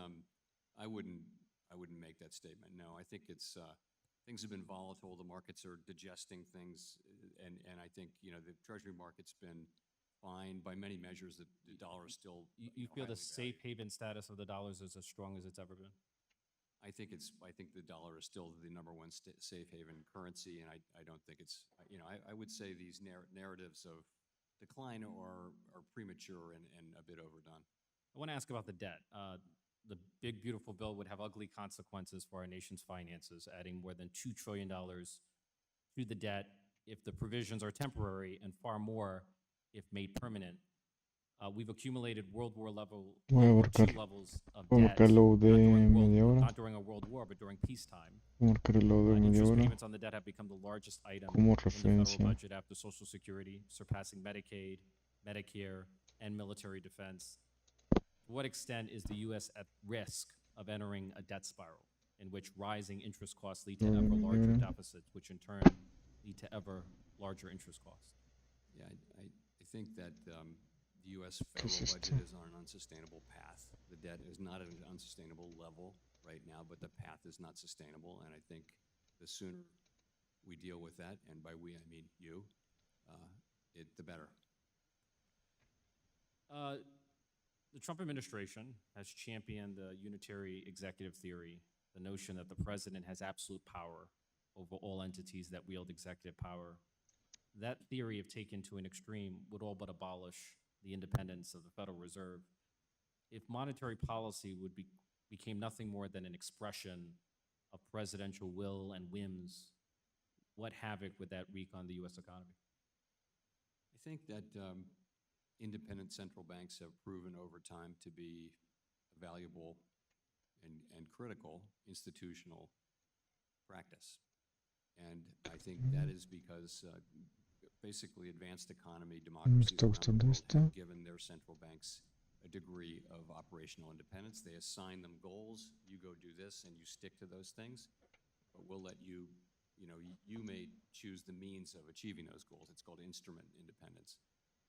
make that statement. No, I think things have been volatile. The markets are digesting things, and I think the Treasury market's been fine by many measures. The dollar is still. You feel the safe haven status of the dollars is as strong as it's ever been? I think the dollar is still the number one safe haven currency, and I don't think it's, I would say these narratives of decline are premature and a bit overdone. I want to ask about the debt. The big, beautiful bill would have ugly consequences for our nation's finances, adding more than $2 trillion to the debt if the provisions are temporary and far more if made permanent. We've accumulated World War Voy a II marcar, levels of voy a debt, marcar el low de media hora. not during a world war, but during peacetime. Voy a marcar el low de media Interest hora payments on the debt have become the largest item como in the federal referencia. budget after Social Security, surpassing Medicaid, Medicare, and military defense. To what extent is the U.S. at risk of entering a debt spiral in which rising interest costs lead to Low de ever media larger hora. deficits, which in turn lead to ever larger interest costs? Yeah, I think that the U.S. ¿Qué es federal esto? budget is on an unsustainable path. The debt is not at an unsustainable level right now, but the path is not sustainable, and I think the sooner we deal with that, and by we I mean you, the better. The Trump administration has championed the unitary executive theory, the notion that the president has absolute power over all entities that wield executive power. That theory, if taken to an extreme, would all but abolish the independence of the Federal Reserve. If monetary policy became nothing more than an expression of presidential will and whims, what havoc would that wreak on the U.S. economy? I think that independent central banks have proven over time to be a valuable and critical institutional practice. And I think that is because basically advanced economy Me democracies está around the gustando world esta. have given their central banks a degree of operational independence. They assign them goals. You go do this and you stick to those things, but we'll let you, you may choose the means of achieving those goals. It's called instrument independence,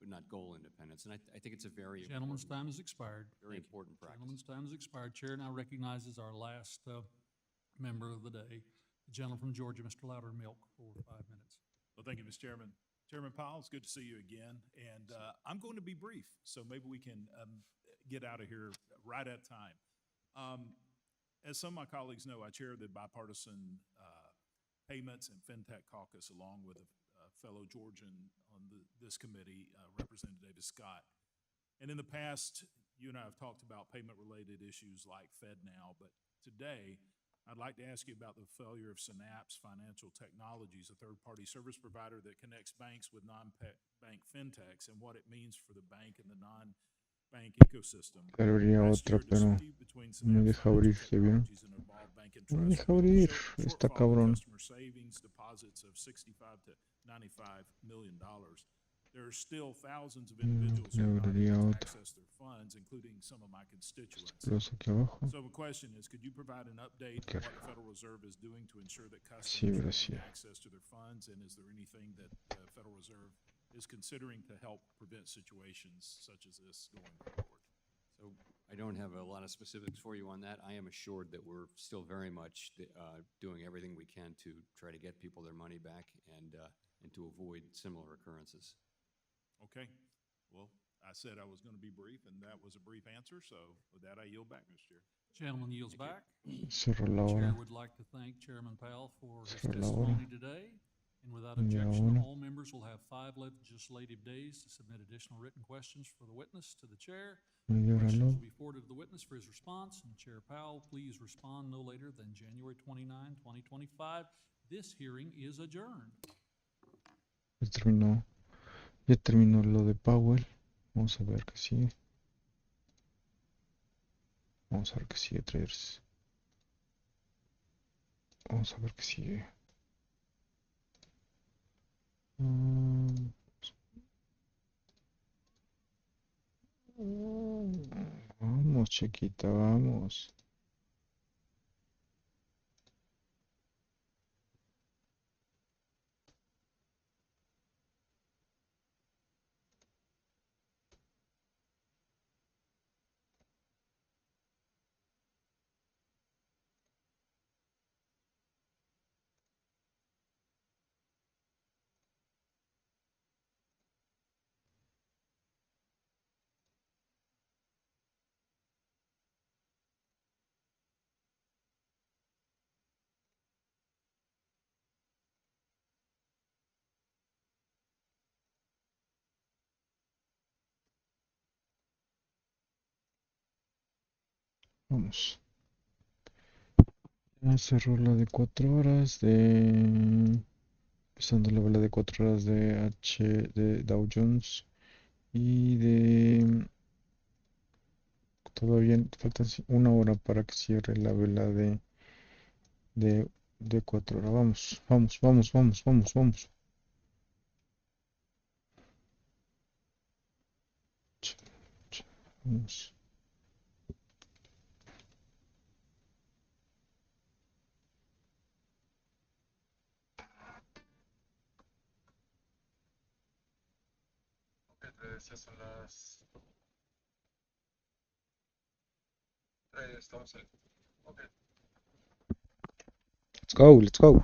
but not goal independence. And I think it's a very Gentleman's important, time has expired. very important practice. Gentleman's time has expired. Chair now recognizes our last member of the day, the gentleman from Georgia, Mr. Loudermilk, for 5 minutes. Well, thank you, Mr. Chairman. Chairman Powell, it's good to see you again. And I'm going to be brief, so maybe we can get out of here right at time. As some of my colleagues know, I chair the bipartisan Payments and FinTech Caucus along with a fellow Georgian on this committee, Representative David Scott. And in the past, you and I have talked about payment-related issues like FedNow, but today, I'd like to ask you about the failure of Synapse Financial Technologies, a third-party service provider that connects banks with non-bank fintechs, and what it means for the bank and the non-bank ecosystem. Habría Last otra, year, a pero dispute between me Synapse deja Financial abrir, ¿se vieron? Technologies and Involved Bank and No me Trust deja revealed abrir, a está shortfall in cabrón. customer savings deposits of $65 to $95 million. There are still thousands of individuals Le who are not abriría able to otra. access their funds, including some of my constituents. Los aquí abajo. So the question is, could you provide an update Qué on what the raro. Federal Reserve is doing to ensure that Sí, customers pero gain sí. access to their funds? And is there anything that the Federal Reserve is considering to help prevent situations such as this going forward? So I don't have a lot of specifics for you on that. I am assured that we're still very much doing everything we can to try to get people their money back and to avoid similar occurrences. Okay. Well, I said I was going to be brief, and that was a brief answer. So with that, I yield back, Mr. Chair. Gentleman yields Thank back. Cerró la Chair hora. would like to thank Chairman Powell for his Cerró la hora. testimony today. And without Media objection, hora. all members will have 5 legislative days to submit additional written questions for the witness to the chair. Media hora Questions no. will be forwarded to the witness for his response. And Chair Powell, please respond no later than January 29, 2025. This hearing is adjourned. Ya terminó lo de Powell. Vamos a ver qué sigue. Vamos a ver qué sigue, traders. Vamos a ver qué sigue. Vamos, chiquita, vamos. Vamos. Ya cerró la de 4 horas de... Empezando la vela de 4 horas de Dow Jones y de... Todavía falta 1 hora para que cierre la vela de, de 4 horas. Vamos, vamos, vamos, vamos, vamos, vamos. Vamos. Te decía, son las 3, estamos en... Okay. Let's go, let's go.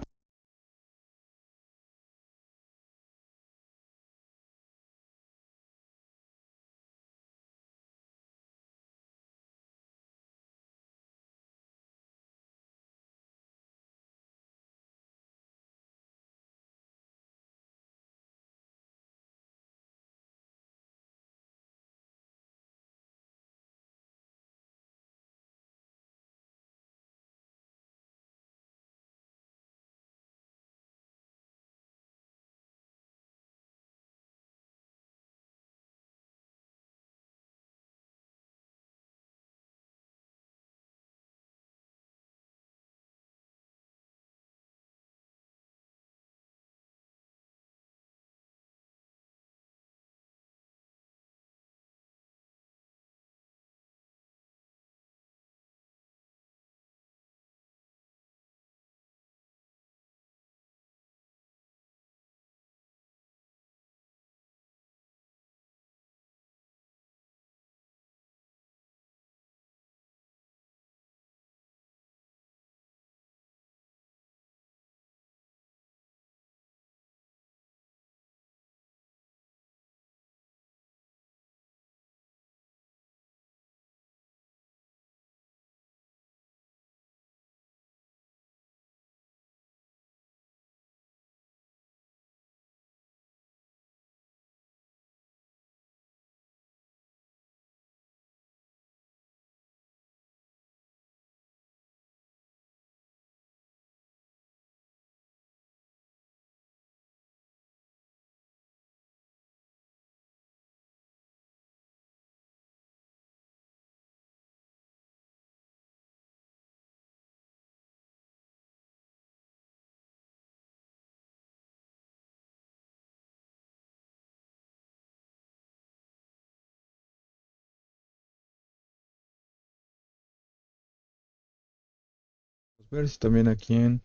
Ver si también a quién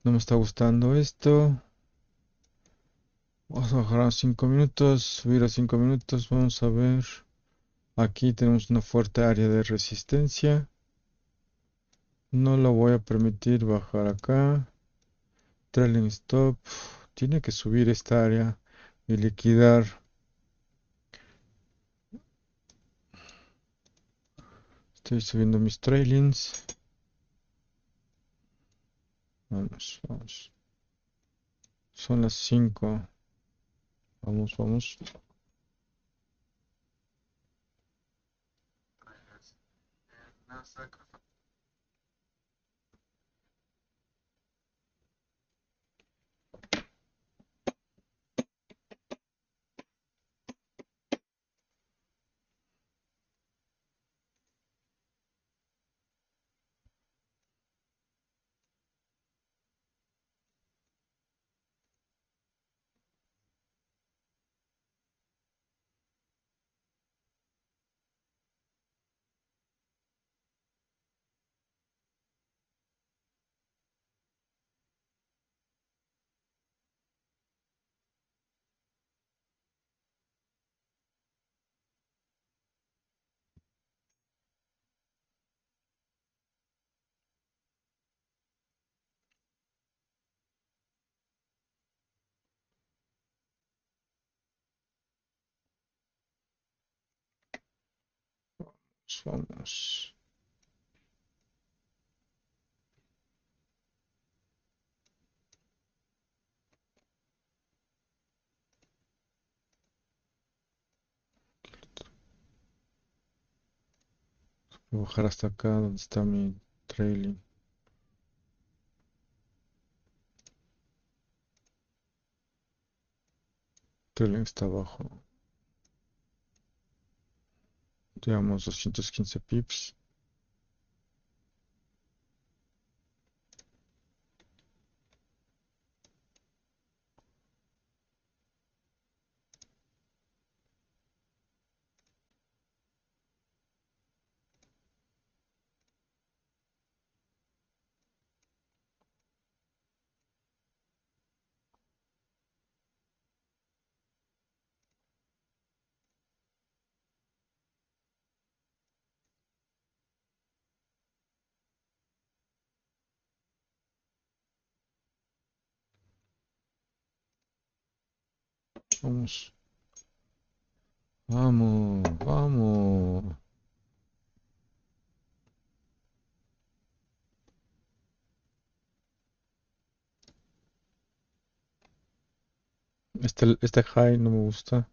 no me está gustando esto. Vamos a bajar a 5 minutos, subir a 5 minutos. Vamos a ver. Aquí tenemos una fuerte área de resistencia. No lo voy a permitir bajar acá. Trailing stop. Tiene que subir esta área y liquidar. Estoy subiendo mis trailings. Vamos, vamos. Son las 5. Vamos, vamos. Vamos. Voy a bajar hasta acá donde está mi trailing. Trailing está abajo. Digamos 215 pips. Vamos. Vamos, vamos. Este high no me gusta.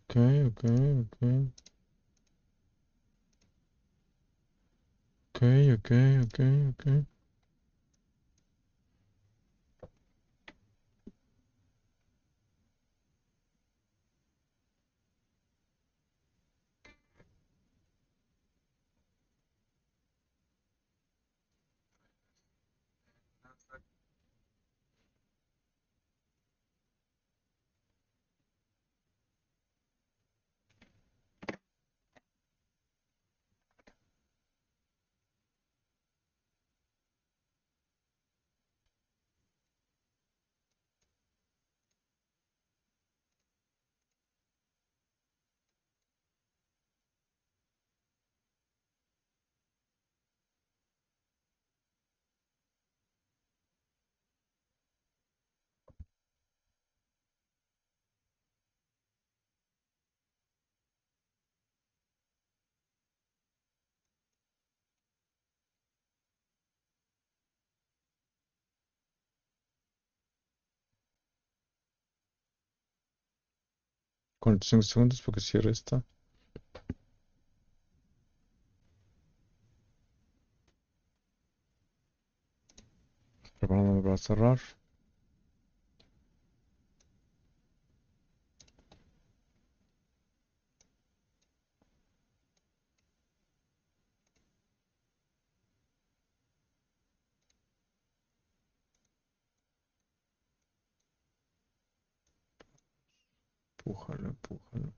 Ok, ok, ok. Ok, ok, ok, ok. $45 porque cierra esta. Preparándome para cerrar. Empújalo, empújalo.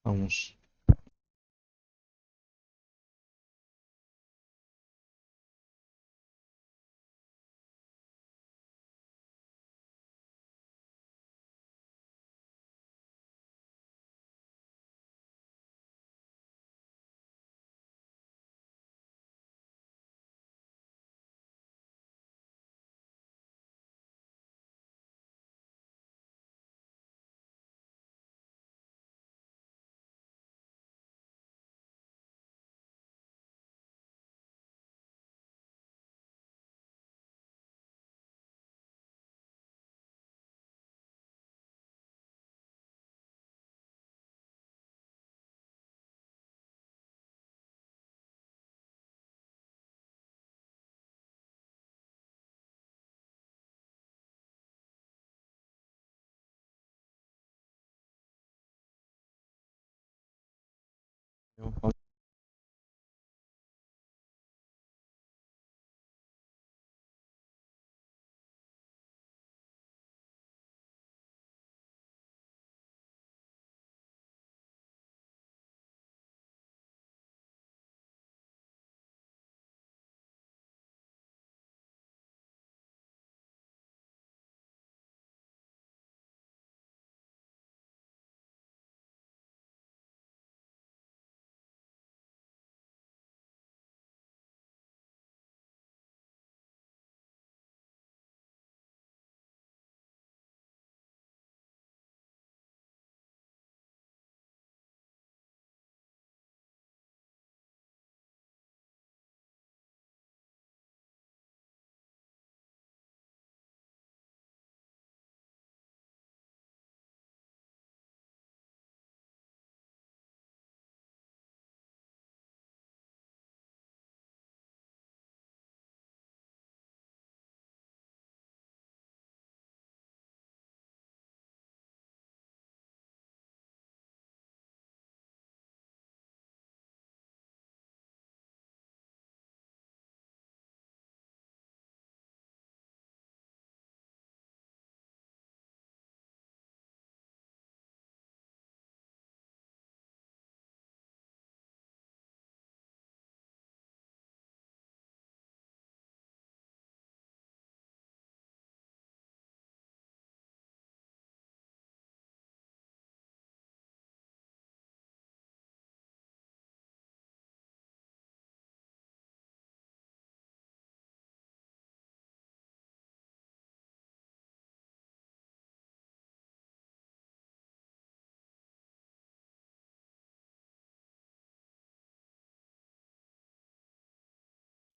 Vamos.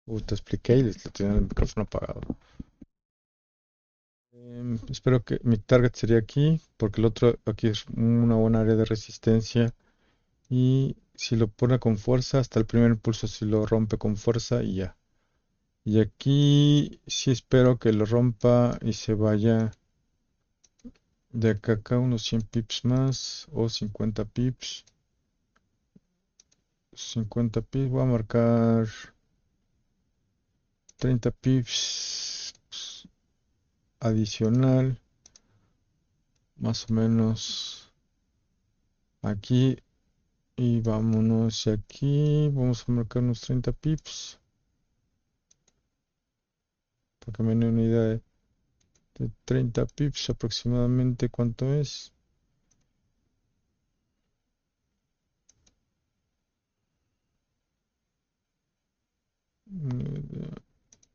Te expliqué y lo tenía el micrófono apagado. Espero que mi target sería aquí, porque el otro aquí es una buena área de resistencia. Y si lo pone con fuerza, hasta el primer impulso si lo rompe con fuerza y ya. Y aquí sí espero que lo rompa y se vaya de acá unos 100 pips más o 50 pips. 50 pips, voy a marcar 30 pips adicional, más o menos aquí. Y vámonos aquí, vamos a marcar unos 30 pips, para que me den una idea de 30 pips aproximadamente cuánto es.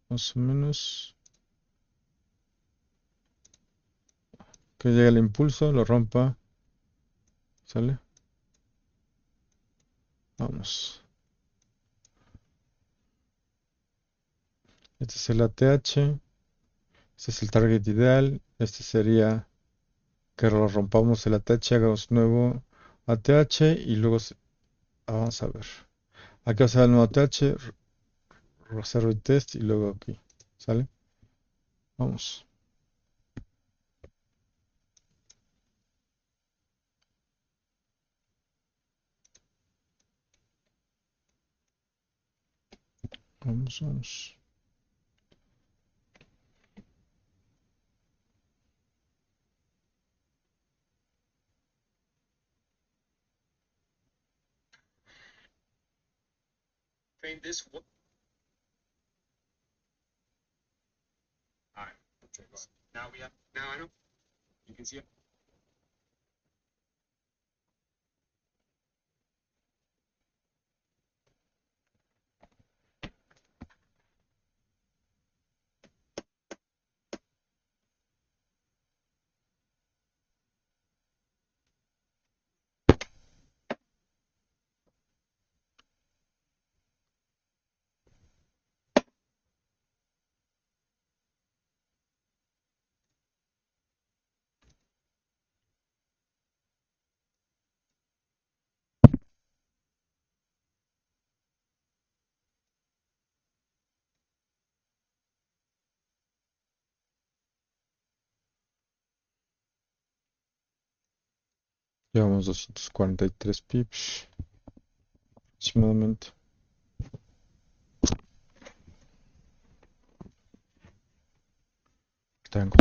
Más o menos. Que llegue el impulso, lo rompa. ¿Sale? Vamos. Este es el ATH. Este es el target ideal. Este sería que lo rompamos el ATH, hagamos nuevo ATH y luego vamos a ver. Aquí va a ser el nuevo ATH, reserva y test y luego aquí. ¿Sale? Vamos. Vamos, vamos. Train this one. All right. Okay, now we have. Now I know. You can see it. Llevamos 243 pips aproximadamente. Tengo.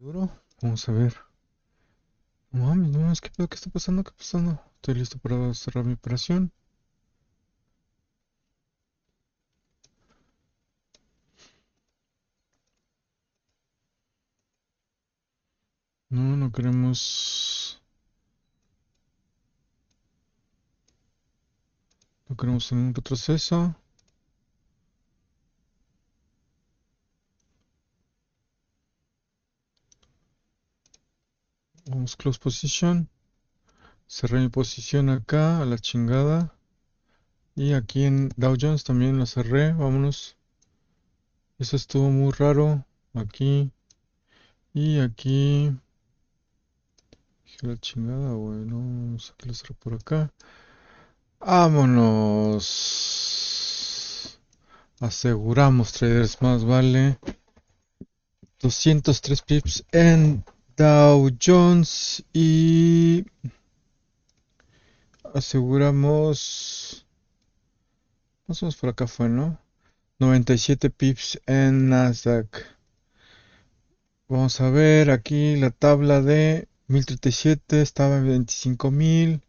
Duro. Vamos a ver. No mames, no mames, ¿qué pedo? ¿Qué está pasando? ¿Qué está pasando? Estoy listo para cerrar mi operación. No, no queremos. No queremos un retroceso. Vamos close position. Cerré mi posición acá a la chingada. Y aquí en Dow Jones también la cerré. Vámonos. Eso estuvo muy raro. Aquí. Y aquí. Dije la chingada, güey. No, vamos a que lo cerré por acá. Vámonos. Aseguramos, traders, más vale. 203 pips en Dow Jones y aseguramos, más o menos por acá fue, ¿no? 97 pips en Nasdaq. Vamos a ver aquí la tabla de 1037, estaba en 25,000,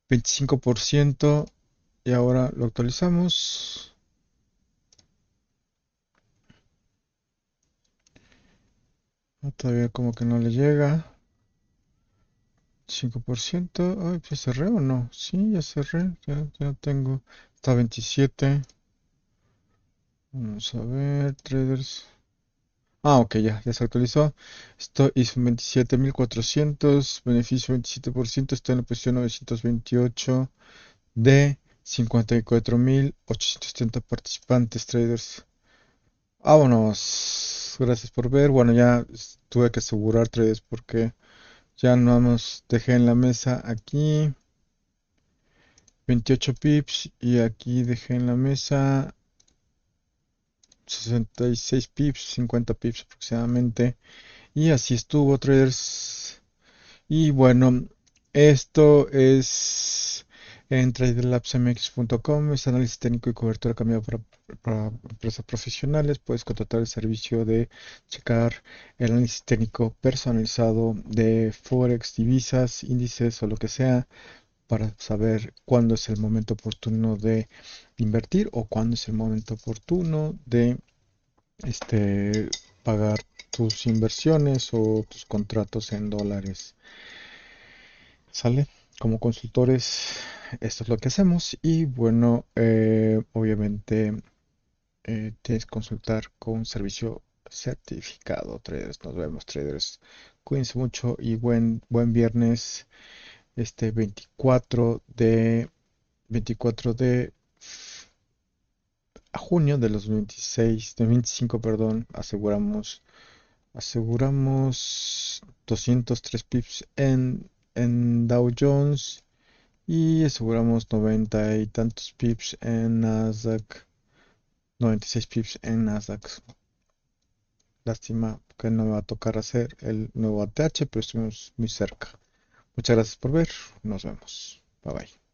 25% y ahora lo actualizamos. Todavía como que no le llega. 5%. Ay, ¿ya cerré o no? Sí, ya cerré. Ya tengo. Está 27. Vamos a ver, traders. Ah, ok, ya se actualizó. Esto hizo 27,400. Beneficio 27%. Estoy en la posición 928 de 54,870 participantes, traders. Vámonos. Gracias por ver. Bueno, ya tuve que asegurar, traders, porque ya no más dejé en la mesa aquí 28 pips y aquí dejé en la mesa 66 pips, 50 pips aproximadamente. Y así estuvo, traders. Y bueno, esto es en traderlabsmx.com, es análisis técnico y cobertura cambiado para empresas profesionales. Puedes contratar el servicio de checar el análisis técnico personalizado de Forex, divisas, índices o lo que sea, para saber cuándo es el momento oportuno de invertir o cuándo es el momento oportuno de pagar tus inversiones o tus contratos en dólares. ¿Sale? Como consultores, esto es lo que hacemos y bueno, obviamente tienes que consultar con un servicio certificado, traders. Nos vemos, traders. Cuídense mucho y buen viernes, 24 de junio de los 25, perdón. Aseguramos 203 pips en Dow Jones y aseguramos 90 y tantos pips en Nasdaq, 96 pips en Nasdaq. Lástima que no me va a tocar hacer el nuevo ATH, pero estuvimos muy cerca. Muchas gracias por ver, nos vemos. Bye bye.